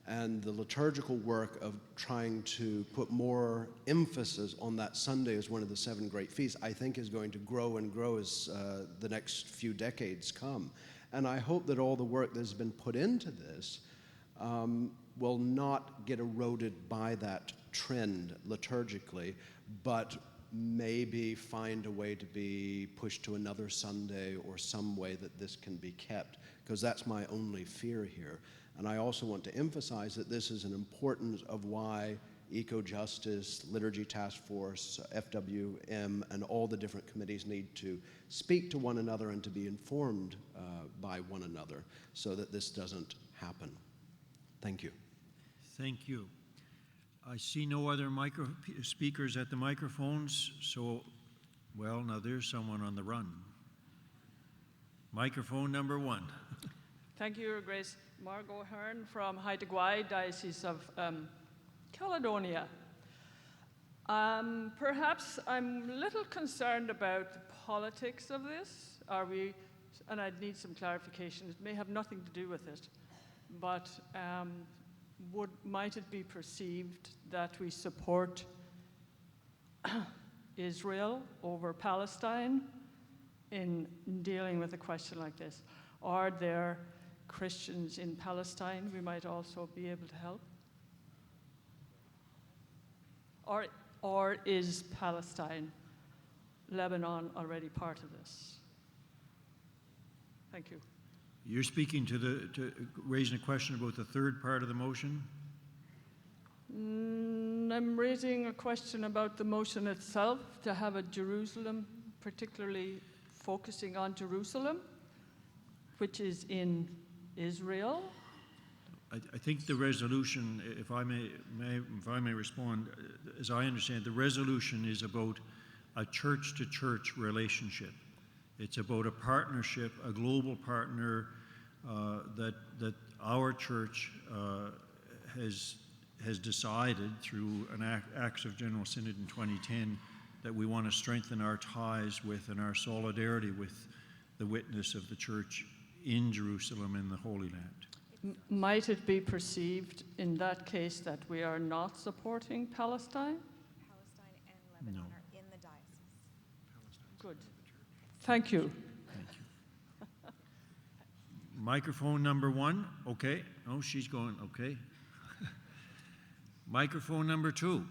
And the liturgical work of trying to put more emphasis on that Sunday as one of the 7 great feasts, I think is going to grow and grow as the next few decades come. And I hope that all the work that has been put into this will not get eroded by that trend liturgically, but maybe find a way to be pushed to another Sunday or some way that this can be kept, because that's my only fear here. And I also want to emphasize that this is an importance of why Eco-Justice, Liturgy Task Force, FWM, and all the different committees need to speak to one another and to be informed by one another so that this doesn't happen. Thank you. Thank you. I see no other speakers at the microphones, so, well, now there's someone on the run. Microphone number 1. Thank you, Your Grace. Margot Hearn from Haida Gwaii, Diocese of Caledonia. Perhaps I'm a little concerned about the politics of this. And I'd need some clarification. It may have nothing to do with it, but might it be perceived that we support Israel over Palestine in dealing with a question like this? Are there Christians in Palestine we might also be able to help? Or is Palestine, Lebanon, already part of this? Thank you. You're speaking to raising a question about the third part of the motion? I'm raising a question about the motion itself, to have a Jerusalem, particularly focusing on Jerusalem, which is in Israel. I think the resolution, if I may respond, as I understand, the resolution is about a church-to-church relationship. It's about a partnership, a global partner that our church has decided through an acts of General Synod in 2010 that we want to strengthen our ties with and our solidarity with the witness of the church in Jerusalem and the Holy Land. Might it be perceived in that case that we are not supporting Palestine? Palestine and Lebanon are in the diocese. Good. Thank you. Thank you. Microphone number 1. Okay. Oh, she's going. Okay. Microphone number 2.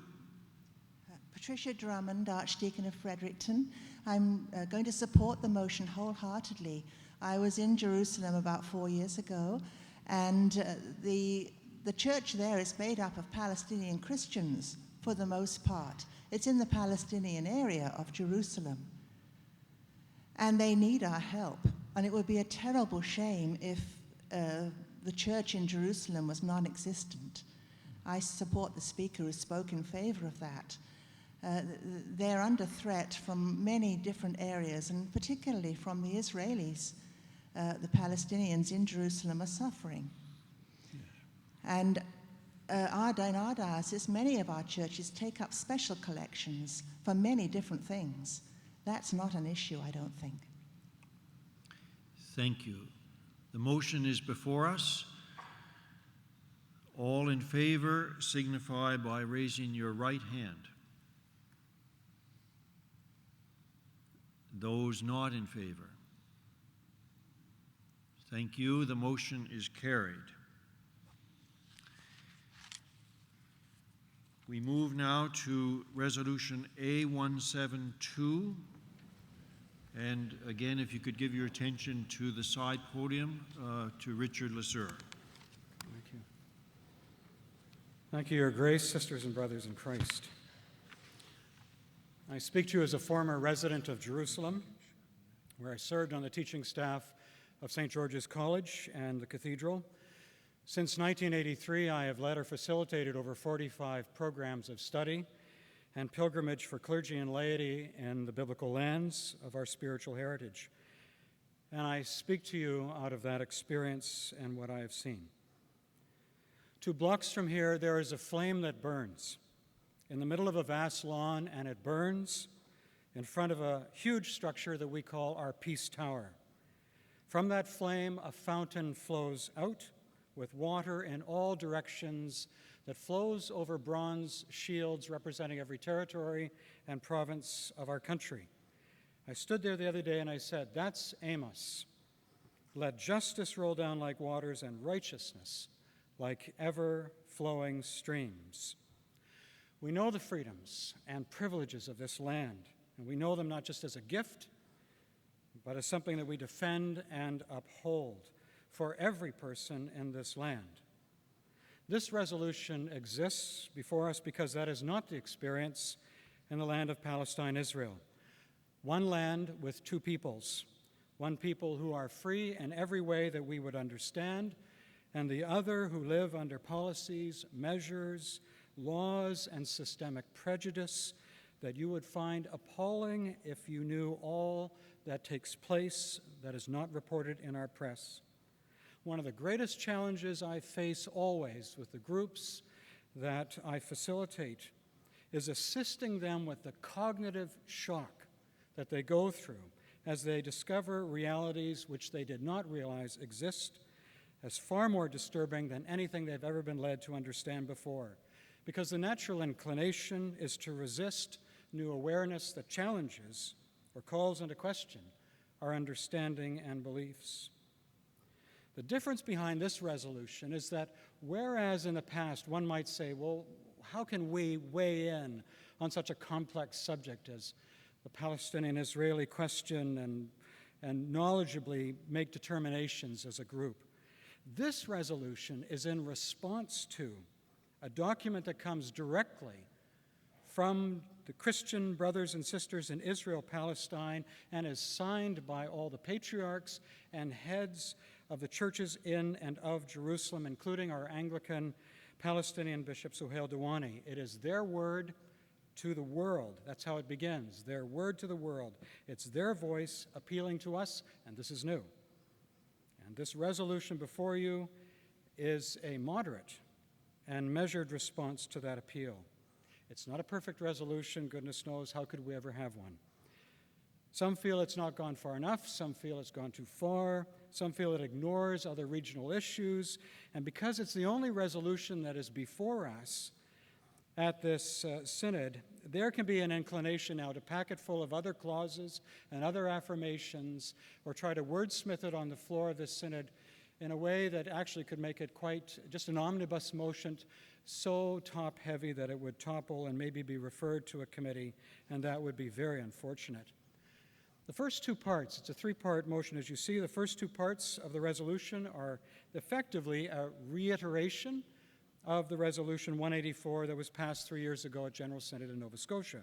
Patricia Drummond, Archdeacon of Fredericton. I'm going to support the motion wholeheartedly. I was in Jerusalem about 4 years ago, and the church there is made up of Palestinian Christians for the most part. It's in the Palestinian area of Jerusalem. And they need our help. And it would be a terrible shame if the church in Jerusalem was non-existent. I support the speaker who spoke in favor of that. They're under threat from many different areas, and particularly from the Israelis. The Palestinians in Jerusalem are suffering. Yes. And in our diocese, many of our churches take up special collections for many different things. That's not an issue, I don't think. Thank you. The motion is before us. All in favor signify by raising your right hand. Those not in favor. Thank you. The motion is carried. We move now to Resolution A172. And again, if you could give your attention to the side podium to Richard Lesur. Thank you. Thank you, Your Grace, sisters and brothers in Christ. I speak to you as a former resident of Jerusalem, where I served on the teaching staff of St. George's College and the Cathedral. Since 1983, I have led or facilitated over 45 programs of study and pilgrimage for clergy and laity in the biblical lands of our spiritual heritage. And I speak to you out of that experience and what I have seen. 2 blocks from here, there is a flame that burns in the middle of a vast lawn, and it burns in front of a huge structure that we call our Peace Tower. From that flame, a fountain flows out with water in all directions that flows over bronze shields representing every territory and province of our country. I stood there the other day and I said, that's Amos. Let justice roll down like waters and righteousness like ever-flowing streams. We know the freedoms and privileges of this land, and we know them not just as a gift, but as something that we defend and uphold for every person in this land. This resolution exists before us because that is not the experience in the land of Palestine, Israel. One land with 2 peoples, one people who are free in every way that we would understand, and the other who live under policies, measures, laws, and systemic prejudice that you would find appalling if you knew all that takes place that is not reported in our press. One of the greatest challenges I face always with the groups that I facilitate is assisting them with the cognitive shock that they go through as they discover realities which they did not realize exist as far more disturbing than anything they've ever been led to understand before. Because the natural inclination is to resist new awareness that challenges or calls into question our understanding and beliefs. The difference behind this resolution is that whereas in the past one might say, well, how can we weigh in on such a complex subject as the Palestinian-Israeli question and knowledgeably make determinations as a group? This resolution is in response to a document that comes directly from the Christian brothers and sisters in Israel, Palestine, and is signed by all the patriarchs and heads of the churches in and of Jerusalem, including our Anglican Palestinian Bishop Suhail Douani. It is their word to the world. That's how it begins, their word to the world. It's their voice appealing to us, and this is new. And this resolution before you is a moderate and measured response to that appeal. It's not a perfect resolution. Goodness knows, how could we ever have one? Some feel it's not gone far enough. Some feel it's gone too far. Some feel it ignores other regional issues. And because it's the only resolution that is before us at this synod, there can be an inclination now to pack it full of other clauses and other affirmations, or try to wordsmith it on the floor of this synod in a way that actually could make it quite just an omnibus motion, so top-heavy that it would topple and maybe be referred to a committee, and that would be very unfortunate. The first two parts, it's a three-part motion as you see. The first two parts of the resolution are effectively a reiteration of the Resolution 184 that was passed 3 years ago at General Synod in Nova Scotia.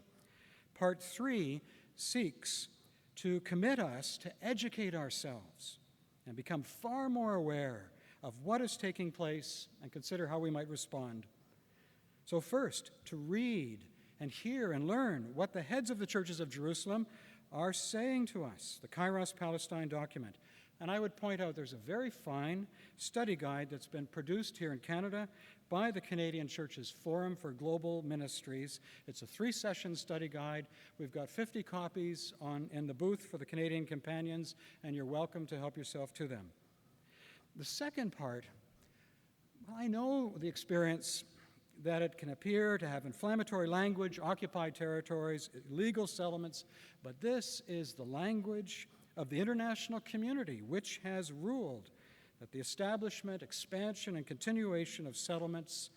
Part 3 seeks to commit us to educate ourselves and become far more aware of what is taking place and consider how we might respond. So first, to read and hear and learn what the heads of the churches of Jerusalem are saying to us, the Kairos Palestine document. And I would point out there's a very fine study guide that's been produced here in Canada by the Canadian Churches Forum for Global Ministries. It's a 3-session study guide. We've got 50 copies in the booth for the Canadian companions, and you're welcome to help yourself to them. The second part, well, I know the experience that it can appear to have inflammatory language, occupied territories, illegal settlements, but this is the language of the international community, which has ruled that the establishment, expansion, and continuation of settlements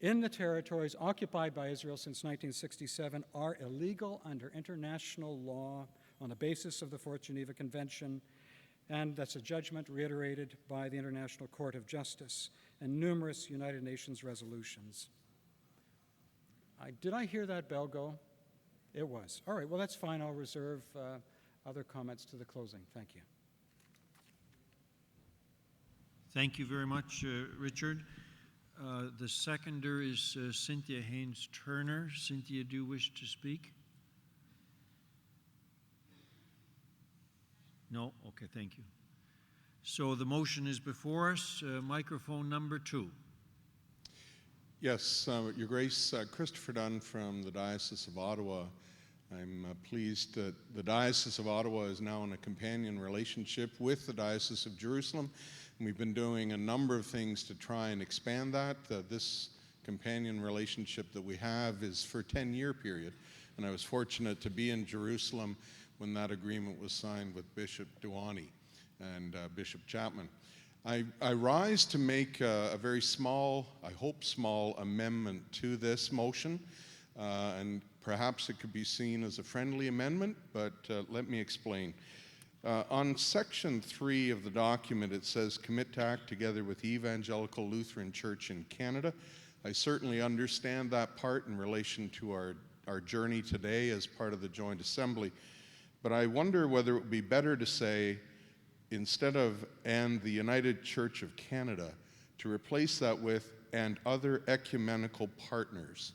in the territories occupied by Israel since 1967 are illegal under international law on the basis of the Fourth Geneva Convention, and that's a judgment reiterated by the International Court of Justice and numerous United Nations resolutions. Did I hear that bell go? It was. All right, well, that's fine. I'll reserve other comments to the closing. Thank you. Thank you very much, Richard. The seconder is Cynthia Haynes-Turner. Cynthia, do you wish to speak? No? Okay, thank you. So the motion is before us. Microphone number 2. Yes, Your Grace, Christopher Dunn from the Diocese of Ottawa. I'm pleased that the Diocese of Ottawa is now in a companion relationship with the Diocese of Jerusalem. And we've been doing a number of things to try and expand that. This companion relationship that we have is for a 10-year period. And I was fortunate to be in Jerusalem when that agreement was signed with Bishop Duani and Bishop Chapman. I rise to make a very small, I hope small, amendment to this motion, and perhaps it could be seen as a friendly amendment, but let me explain. On section 3 of the document, it says, commit to act together with the Evangelical Lutheran Church in Canada. I certainly understand that part in relation to our journey today as part of the Joint Assembly, but I wonder whether it would be better to say, instead of "and the United Church of Canada," to replace that with "and other ecumenical partners,"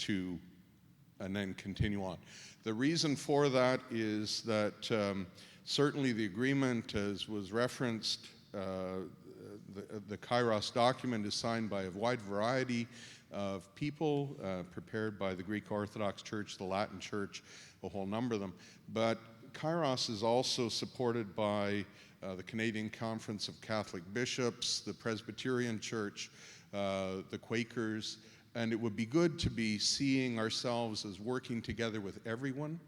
and then continue on. The reason for that is that certainly the agreement, as was referenced, the Kairos document is signed by a wide variety of people, prepared by the Greek Orthodox Church, the Latin Church, a whole number of them. But Kairos is also supported by the Canadian Conference of Catholic Bishops, the Presbyterian Church, the Quakers, and it would be good to be seeing ourselves as working together with everyone,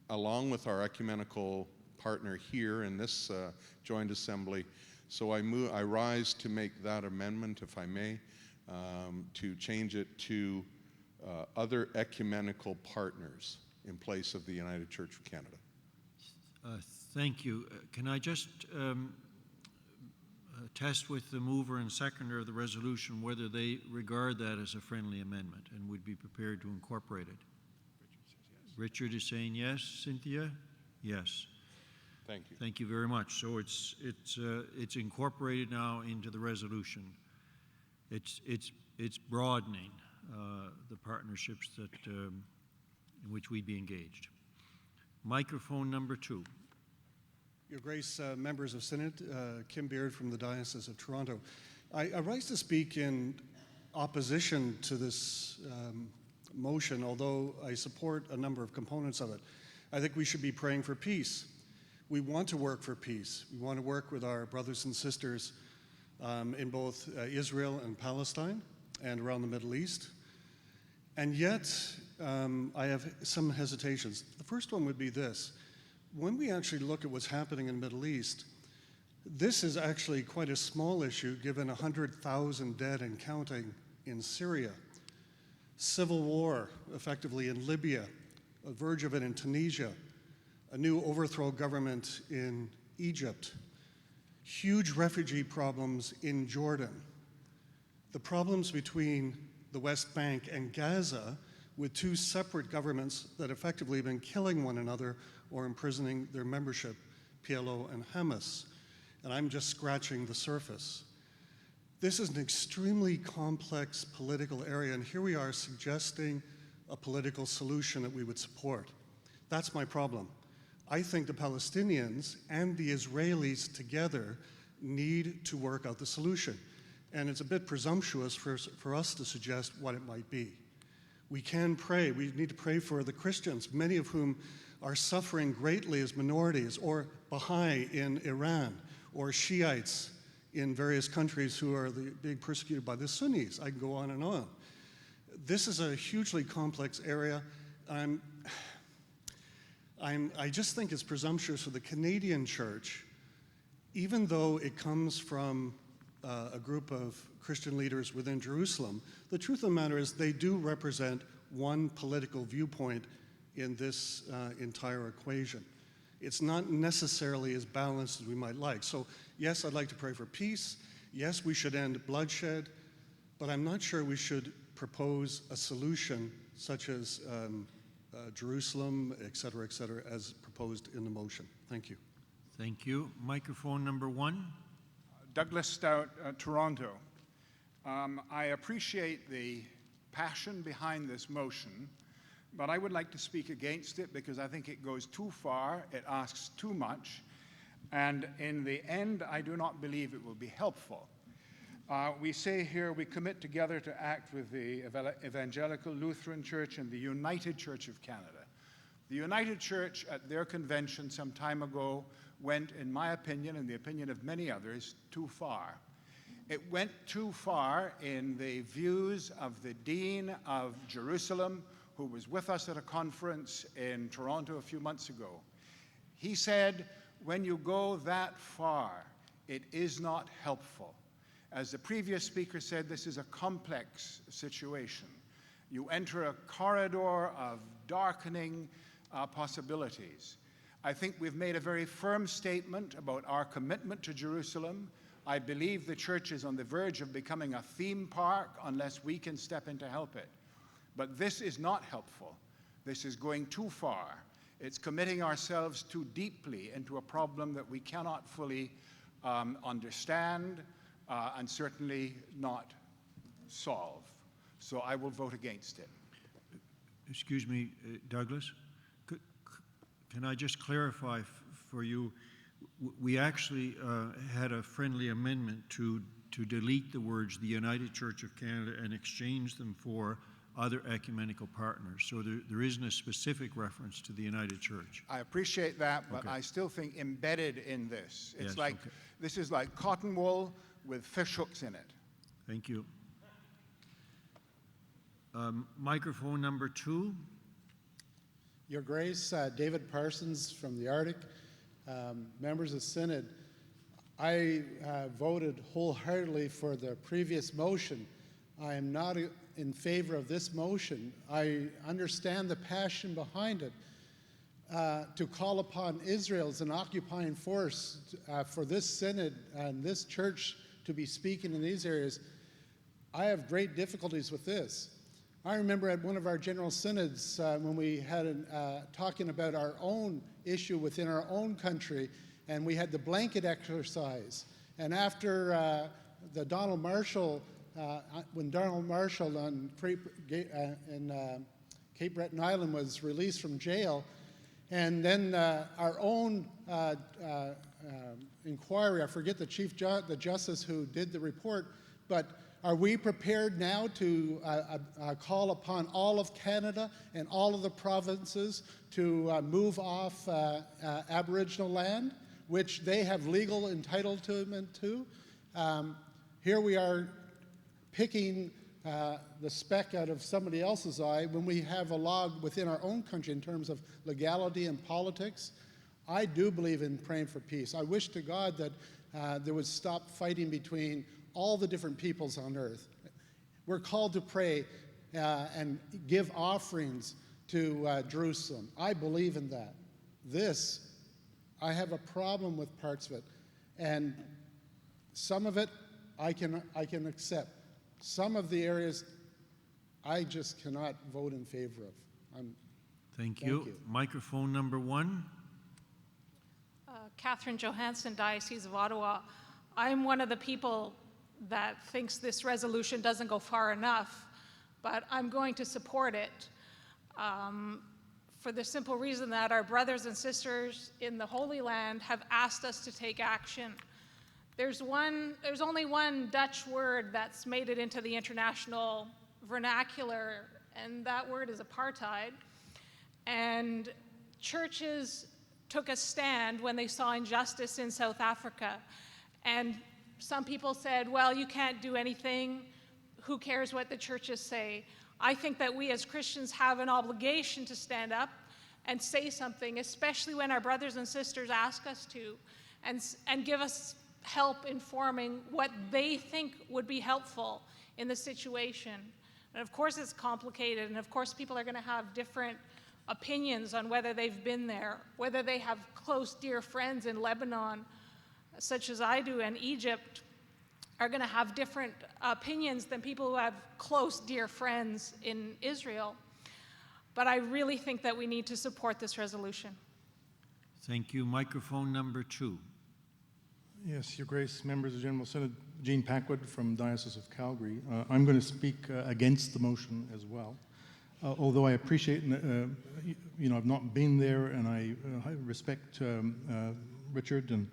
along with our ecumenical partner here in this joint assembly. So I rise to make that amendment, if I may, to change it to other ecumenical partners in place of the United Church of Canada. Thank you. Can I just test with the mover and seconder of the resolution whether they regard that as a friendly amendment and would be prepared to incorporate it? Richard is saying yes. Cynthia? Yes. Thank you. Thank you very much. So it's incorporated now into the resolution. It's broadening the partnerships that in which we'd be engaged. Microphone number 2. Your Grace, members of Synod, Kim Beard from the Diocese of Toronto. I rise to speak in opposition to this motion, although I support a number of components of it. I think we should be praying for peace. We want to work for peace. We want to work with our brothers and sisters in both Israel and Palestine and around the Middle East. And yet, I have some hesitations. The first one would be this. When we actually look at what's happening in the Middle East, this is actually quite a small issue given 100,000 dead and counting in Syria. Civil war, effectively, in Libya, a verge of it in Tunisia, a new overthrow government in Egypt, huge refugee problems in Jordan, the problems between the West Bank and Gaza with two separate governments that effectively have been killing one another or imprisoning their membership, PLO and Hamas. And I'm just scratching the surface. This is an extremely complex political area, and here we are suggesting a political solution that we would support. That's my problem. I think the Palestinians and the Israelis together need to work out the solution. And it's a bit presumptuous for us to suggest what it might be. We can pray. We need to pray for the Christians, many of whom are suffering greatly as minorities, or Baha'i in Iran, or Shiites in various countries who are being persecuted by the Sunnis. I can go on and on. This is a hugely complex area. I just think it's presumptuous for the Canadian Church, even though it comes from a group of Christian leaders within Jerusalem. The truth of the matter is they do represent one political viewpoint in this entire equation. It's not necessarily as balanced as we might like. So yes, I'd like to pray for peace. Yes, we should end bloodshed, but I'm not sure we should propose a solution such as Jerusalem, et cetera, as proposed in the motion. Thank you. Thank you. Microphone number 1. Douglas Stout, Toronto. I appreciate the passion behind this motion, but I would like to speak against it because I think it goes too far, it asks too much, and in the end, I do not believe it will be helpful. We say here we commit together to act with the Evangelical Lutheran Church and the United Church of Canada. The United Church at their convention some time ago went, in my opinion, and the opinion of many others, too far. It went too far in the views of the Dean of Jerusalem, who was with us at a conference in Toronto a few months ago. He said, when you go that far, it is not helpful. As the previous speaker said, this is a complex situation. You enter a corridor of darkening possibilities. I think we've made a very firm statement about our commitment to Jerusalem. I believe the church is on the verge of becoming a theme park unless we can step in to help it. But this is not helpful. This is going too far. It's committing ourselves too deeply into a problem that we cannot fully understand and certainly not solve. So I will vote against it. Excuse me, Douglas. Can I just clarify for you? We actually had a friendly amendment to delete the words the United Church of Canada and exchange them for other ecumenical partners. So there isn't a specific reference to the United Church. I appreciate that, but Okay. I still think embedded in this, it's Yes, like, okay. this is like cotton wool with fish hooks in it. Thank you. Microphone number 2. Your Grace, David Parsons from the Arctic, members of Synod, I voted wholeheartedly for the previous motion. I am not in favor of this motion. I understand the passion behind it. To call upon Israel as an occupying force for this Synod and this church to be speaking in these areas, I have great difficulties with this. I remember at one of our general synods when we had talking about our own issue within our own country, and we had the blanket exercise. And after the Donald Marshall, when Donald Marshall in Cape Breton Island was released from jail, And then our own inquiry, I forget the the justice who did the report, but are we prepared now to call upon all of Canada and all of the provinces to move off Aboriginal land, which they have legal entitlement to? Here we are picking the speck out of somebody else's eye when we have a law within our own country in terms of legality and politics. I do believe in praying for peace. I wish to God that there would stop fighting between all the different peoples on earth. We're called to pray and give offerings to Jerusalem. I believe in that. This, I have a problem with parts of it. And some of it I can accept. Some of the areas I just cannot vote in favor of. Thank you. Microphone number 1. Catherine Johansson, Diocese of Ottawa. I'm one of the people that thinks this resolution doesn't go far enough, but I'm going to support it for the simple reason that our brothers and sisters in the Holy Land have asked us to take action. There's only one Dutch word that's made it into the international vernacular, and that word is apartheid. And churches took a stand when they saw injustice in South Africa. And some people said, well, you can't do anything. Who cares what the churches say? I think that we as Christians have an obligation to stand up and say something, especially when our brothers and sisters ask us to, and give us help informing what they think would be helpful in the situation. And of course it's complicated, and of course people are going to have different opinions on whether they've been there, whether they have close, dear friends in Lebanon, such as I do, and Egypt, are going to have different opinions than people who have close, dear friends in Israel. But I really think that we need to support this resolution. Thank you. Microphone number 2. Yes, Your Grace, members of the General Synod, Gene Packwood from Diocese of Calgary. I'm going to speak against the motion as well. Although I appreciate, I've not been there, and I respect Richard, and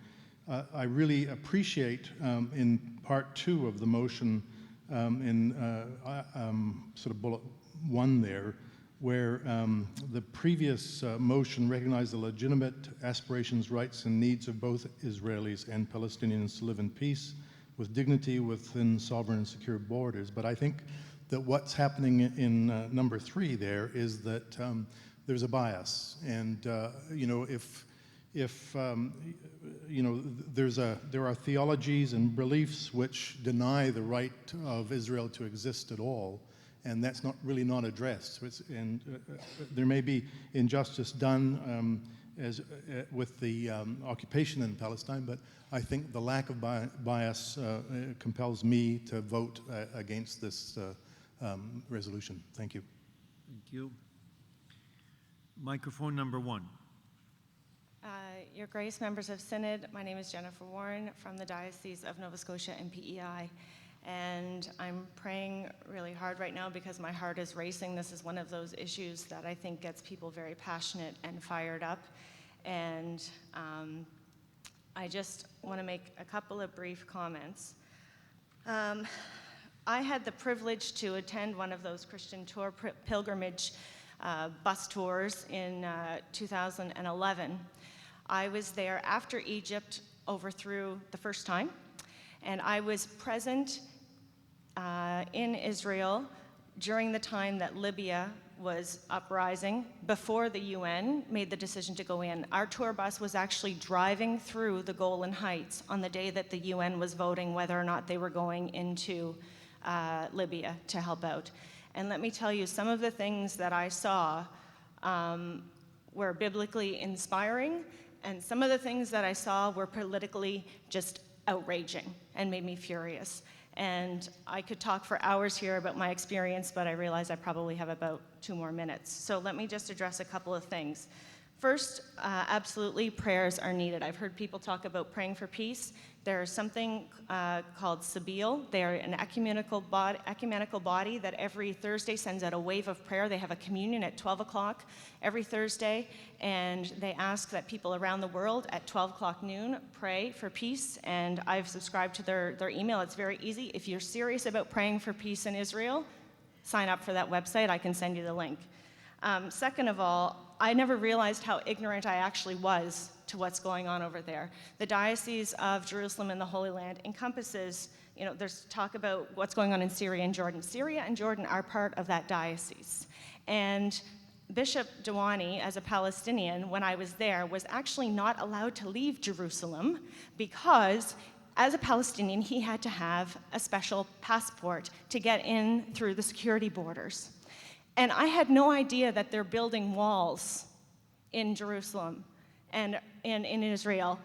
I really appreciate in part 2 of the motion, in sort of bullet 1 there, where the previous motion recognized the legitimate aspirations, rights, and needs of both Israelis and Palestinians to live in peace with dignity within sovereign and secure borders. But I think that what's happening in number 3 there is that there's a bias, and there are theologies and beliefs which deny the right of Israel to exist at all, and that's not addressed. There may be injustice done with the occupation in Palestine, but I think the lack of bias compels me to vote against this resolution. Thank you. Thank you. Microphone number 1. Your Grace, members of Synod, my name is Jennifer Warren from the Diocese of Nova Scotia and PEI. And I'm praying really hard right now because my heart is racing. This is one of those issues that I think gets people very passionate and fired up. And I just want to make a couple of brief comments. I had the privilege to attend one of those Christian tour pilgrimage bus tours in 2011. I was there after Egypt overthrew the first time, and I was present in Israel during the time that Libya was uprising, before the UN made the decision to go in. Our tour bus was actually driving through the Golan Heights on the day that the UN was voting whether or not they were going into Libya to help out. And let me tell you, some of the things that I saw were biblically inspiring, and some of the things that I saw were politically just outraging and made me furious. And I could talk for hours here about my experience, but I realize I probably have about 2 more minutes. So let me just address a couple of things. First, absolutely, prayers are needed. I've heard people talk about praying for peace. There's something called Sabile. They're an ecumenical body that every Thursday sends out a wave of prayer. They have a communion at 12 o'clock every Thursday, and they ask that people around the world at 12 o'clock noon pray for peace, and I've subscribed to their email. It's very easy. If you're serious about praying for peace in Israel, sign up for that website. I can send you the link. Second of all, I never realized how ignorant I actually was to what's going on over there. The Diocese of Jerusalem and the Holy Land encompasses, there's talk about what's going on in Syria and Jordan. Syria and Jordan are part of that diocese. And Bishop Douani, as a Palestinian, when I was there, was actually not allowed to leave Jerusalem because as a Palestinian, he had to have a special passport to get in through the security borders. And I had no idea that they're building walls in Jerusalem and in Israel,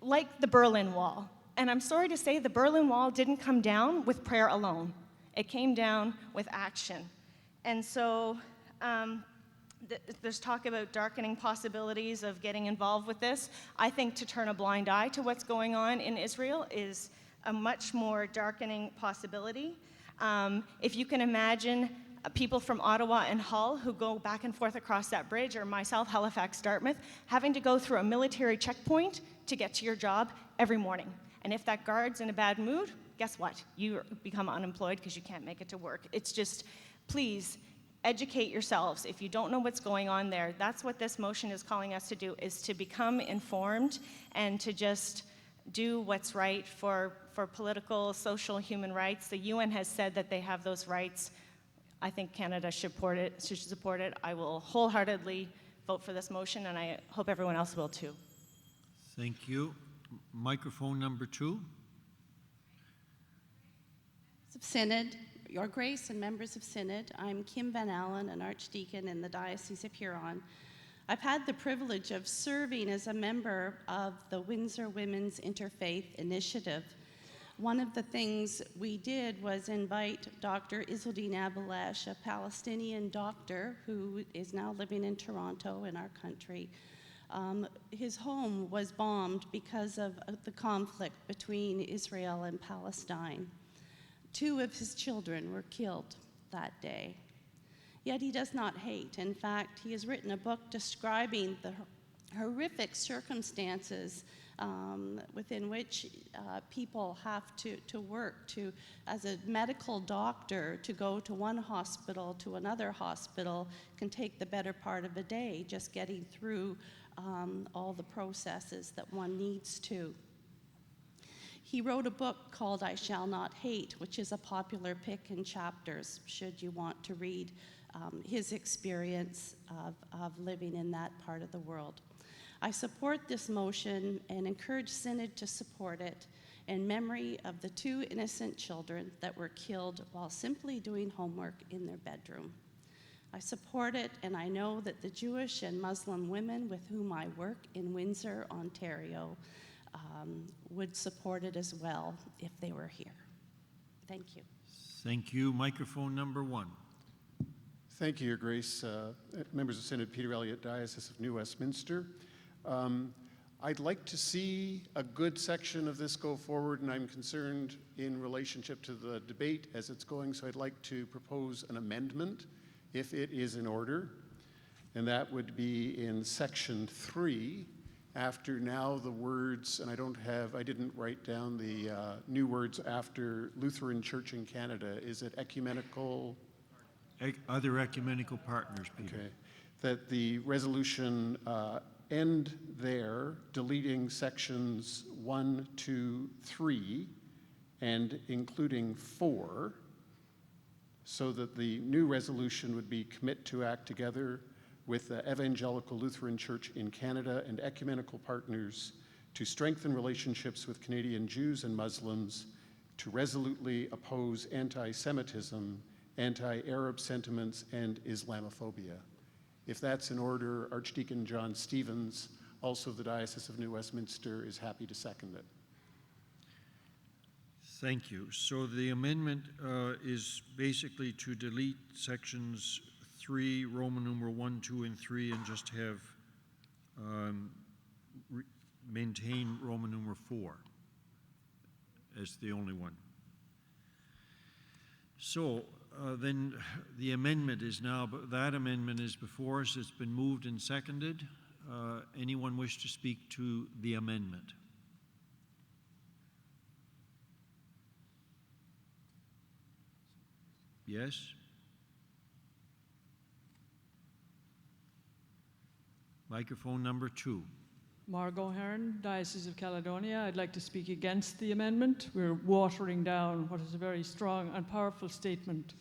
like the Berlin Wall. And I'm sorry to say, the Berlin Wall didn't come down with prayer alone. It came down with action. And so there's talk about darkening possibilities of getting involved with this. I think to turn a blind eye to what's going on in Israel is a much more darkening possibility. If you can imagine people from Ottawa and Hull who go back and forth across that bridge, or myself, Halifax, Dartmouth, having to go through a military checkpoint to get to your job every morning. And if that guard's in a bad mood, guess what? You become unemployed because you can't make it to work. It's just, please, educate yourselves. If you don't know what's going on there, that's what this motion is calling us to do, is to become informed and to just do what's right for political, social, human rights. The UN has said that they have those rights. I think Canada should support it. I will wholeheartedly vote for this motion, and I hope everyone else will too. Thank you. Microphone number 2. Of Synod, Your Grace and members of Synod, I'm Kim Van Allen, an Archdeacon in the Diocese of Huron. I've had the privilege of serving as a member of the Windsor Women's Interfaith Initiative. One of the things we did was invite Dr. Izzeldin Abelesh, a Palestinian doctor who is now living in Toronto in our country. His home was bombed because of the conflict between Israel and Palestine. 2 of his children were killed that day. Yet he does not hate. In fact, he has written a book describing the horrific circumstances within which people have to work as a medical doctor, to go to one hospital to another hospital can take the better part of a day, just getting through all the processes that one needs to. He wrote a book called I Shall Not Hate, which is a popular pick in chapters, should you want to read his experience of living in that part of the world. I support this motion and encourage Synod to support it in memory of the 2 innocent children that were killed while simply doing homework in their bedroom. I support it, and I know that the Jewish and Muslim women with whom I work in Windsor, Ontario, would support it as well if they were here. Thank you. Thank you. Microphone number 1. Thank you, Your Grace. Members of Synod, Peter Elliott, Diocese of New Westminster. I'd like to see a good section of this go forward, and I'm concerned in relationship to the debate as it's going, so I'd like to propose an amendment, if it is in order, and that would be in section 3, after now the words, and I didn't write down the new words after Lutheran Church in Canada. Is it ecumenical? Other ecumenical partners, Peter. Okay. That the resolution end there, deleting sections 1, 2, 3, and including 4, so that the new resolution would be commit to act together with the Evangelical Lutheran Church in Canada and ecumenical partners to strengthen relationships with Canadian Jews and Muslims, to resolutely oppose anti-Semitism, anti-Arab sentiments, and Islamophobia. If that's in order, Archdeacon John Stevens, also of the Diocese of New Westminster, is happy to second it. Thank you. So the amendment is basically to delete sections 3, Roman numeral 1, 2, and 3, and just have maintain Roman numeral 4 as the only one. So then the amendment is now, that amendment is before us. It's been moved and seconded. Anyone wish to speak to the amendment? Yes? Microphone number 2. Margot Hearn, Diocese of Caledonia. I'd like to speak against the amendment. We're watering down what is a very strong and powerful statement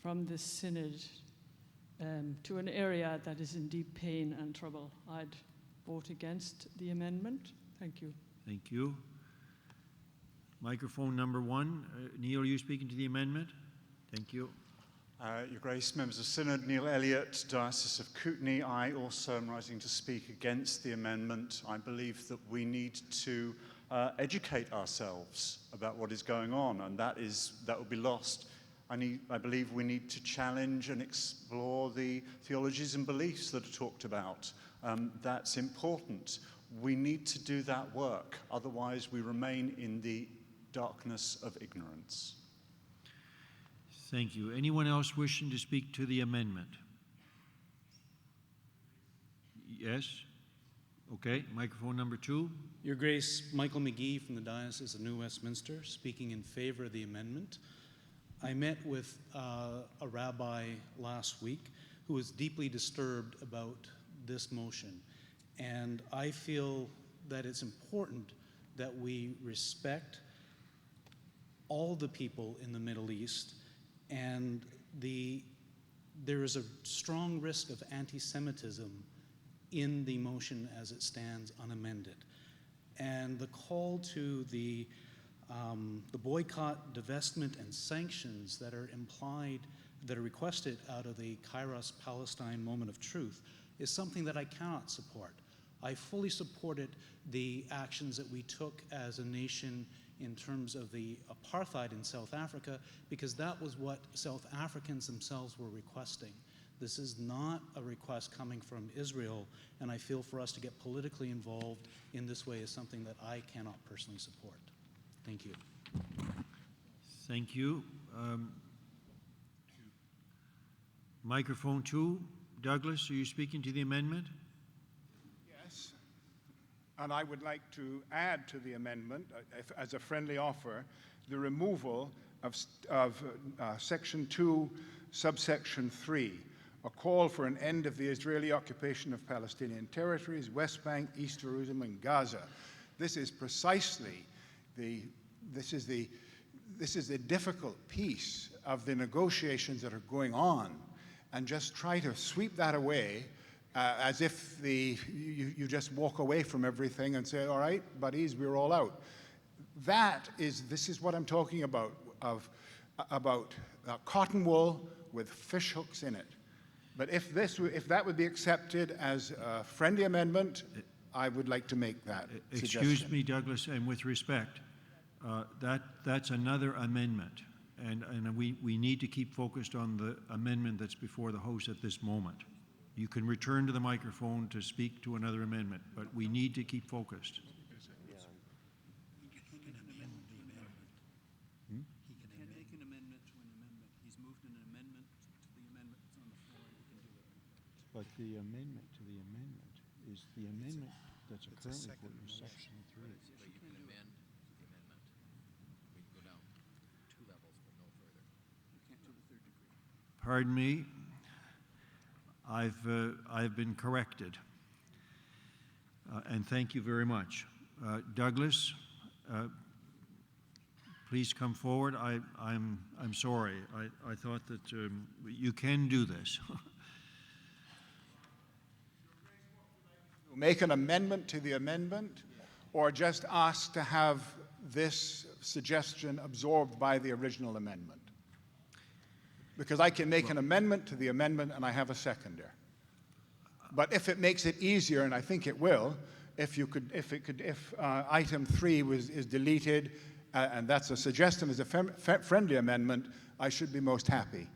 from this synod to an area that is in deep pain and trouble. I'd vote against the amendment. Thank you. Thank you. Microphone number 1. Neil, are you speaking to the amendment? Thank you. Your Grace, members of Synod, Neil Elliott, Diocese of Kootenay. I also am rising to speak against the amendment. I believe that we need to educate ourselves about what is going on, and that will be lost. I believe we need to challenge and explore the theologies and beliefs that are talked about. That's important. We need to do that work, otherwise we remain in the darkness of ignorance. Thank you. Anyone else wishing to speak to the amendment? Yes? Okay, microphone number 2. Your Grace, Michael McGee from the Diocese of New Westminster, speaking in favor of the amendment. I met with a rabbi last week who was deeply disturbed about this motion, and I feel that it's important that we respect all the people in the Middle East, and there is a strong risk of anti-Semitism in the motion as it stands unamended. And the call to the boycott, divestment, and sanctions that are implied, that are requested out of the Kairos Palestine moment of truth is something that I cannot support. I fully supported the actions that we took as a nation in terms of the apartheid in South Africa, because that was what South Africans themselves were requesting. This is not a request coming from Israel, and I feel for us to get politically involved in this way is something that I cannot personally support. Thank you. Thank you. Microphone 2. Douglas, are you speaking to the amendment? Yes. And I would like to add to the amendment, as a friendly offer, the removal of Section 2, subsection 3, a call for an end of the Israeli occupation of Palestinian territories, West Bank, East Jerusalem, and Gaza. This is precisely this is the difficult piece of the negotiations that are going on, and just try to sweep that away as if you just walk away from everything and say, all right, buddies, we're all out. This is what I'm talking about, about cotton wool with fish hooks in it. But if that would be accepted as a friendly amendment, I would like to make that suggestion. Excuse me, Douglas, and with respect, that's another amendment, and we need to keep focused on the amendment that's before the House at this moment. You can return to the microphone to speak to another amendment, but we need to keep focused. But the amendment to the amendment is the amendment that's currently put in section 3. But you can amend the amendment. We can go down 2 levels, but no further. You can't do the 3rd degree. Pardon me. I've been corrected. And thank you very much. Douglas, please come forward. I'm sorry. I thought that you can do this. Make an amendment to the amendment, or just ask to have this suggestion absorbed by the original amendment? Because I can make an amendment to the amendment and I have a seconder. But if it makes it easier, and I think it will, if item 3 is deleted, and that's a suggestion as a friendly amendment, I should be most happy.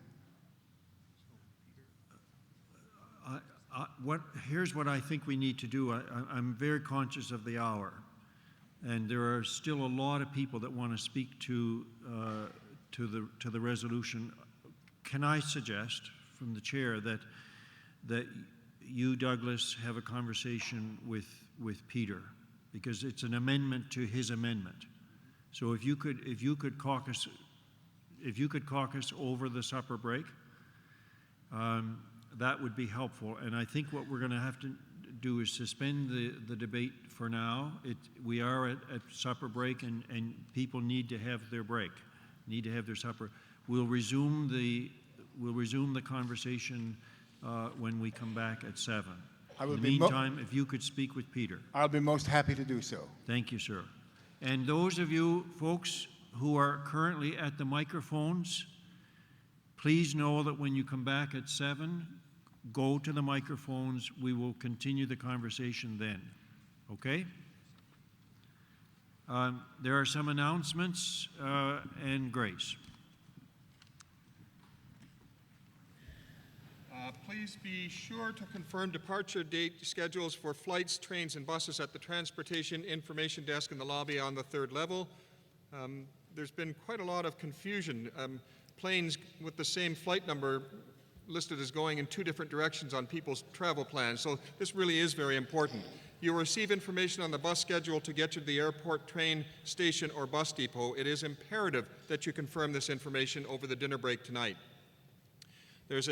Here's what I think we need to do. I'm very conscious of the hour, and there are still a lot of people that want to speak to the resolution. Can I suggest, from the chair, that you, Douglas, have a conversation with Peter, because it's an amendment to his amendment. So if you could caucus over the supper break, that would be helpful. And I think what we're going to have to do is suspend the debate for now. We are at supper break, and people need to have their break, need to have their supper. We'll resume the conversation when we come back at 7. In the meantime, if you could speak with Peter. I'll be most happy to do so. Thank you, sir. And those of you folks who are currently at the microphones, please know that when you come back at 7, go to the microphones. We will continue the conversation then. Okay? There are some announcements and Grace. Please be sure to confirm departure date schedules for flights, trains, and buses at the Transportation Information Desk in the lobby on the 3rd level. There's been quite a lot of confusion. Planes with the same flight number listed as going in 2 different directions on people's travel plans, so this really is very important. You'll receive information on the bus schedule to get you to the airport, train station, or bus depot. It is imperative that you confirm this information over the dinner break tonight. There's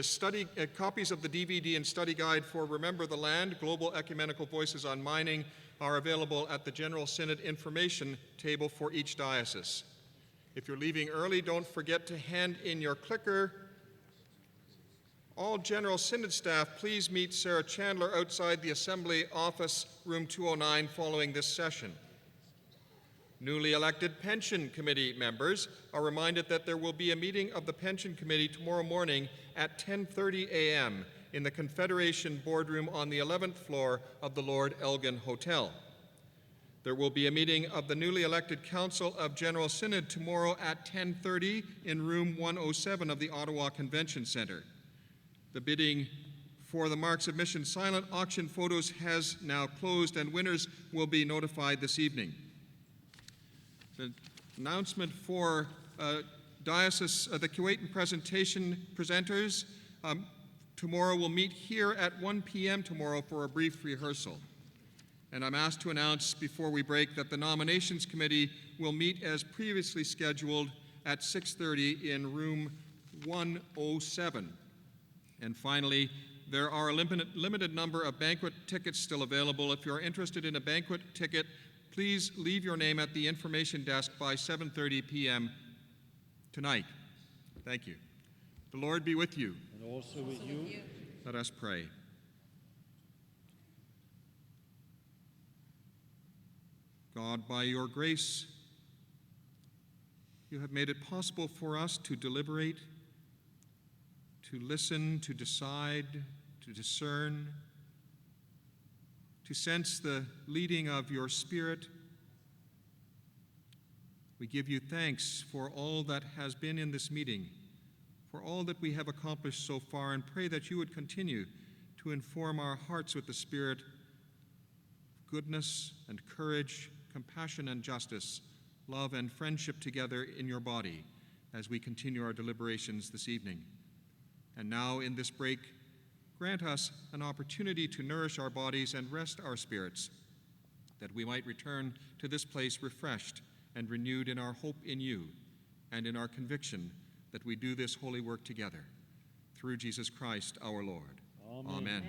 copies of the DVD and study guide for Remember the Land, Global Ecumenical Voices on Mining are available at the General Synod information table for each diocese. If you're leaving early, don't forget to hand in your clicker. All General Synod staff, please meet Sarah Chandler outside the Assembly Office, room 209, following this session. Newly elected Pension Committee members are reminded that there will be a meeting of the Pension Committee tomorrow morning at 10:30 a.m. in the Confederation Boardroom on the 11th floor of the Lord Elgin Hotel. There will be a meeting of the newly elected Council of General Synod tomorrow at 10:30 in room 107 of the Ottawa Convention Centre. The bidding for the Marks of Mission silent auction photos has now closed, and winners will be notified this evening. The announcement for the Kuwaitan presentation presenters. Tomorrow we'll meet here at 1 p.m. tomorrow for a brief rehearsal. And I'm asked to announce before we break that the Nominations Committee will meet as previously scheduled at 6:30 in room 107. And finally, there are a limited number of banquet tickets still available. If you're interested in a banquet ticket, please leave your name at the information desk by 7:30 p.m. tonight. Thank you. The Lord be with you. And also with you. Let us pray. God, by your grace, you have made it possible for us to deliberate, to listen, to decide, to discern, to sense the leading of your Spirit. We give you thanks for all that has been in this meeting, for all that we have accomplished so far, and pray that you would continue to inform our hearts with the spirit of goodness and courage, compassion and justice, love and friendship together in your body as we continue our deliberations this evening. And now, in this break, grant us an opportunity to nourish our bodies and rest our spirits, that we might return to this place refreshed and renewed in our hope in you and in our conviction that we do this holy work together. Through Jesus Christ our Lord. Amen. Amen.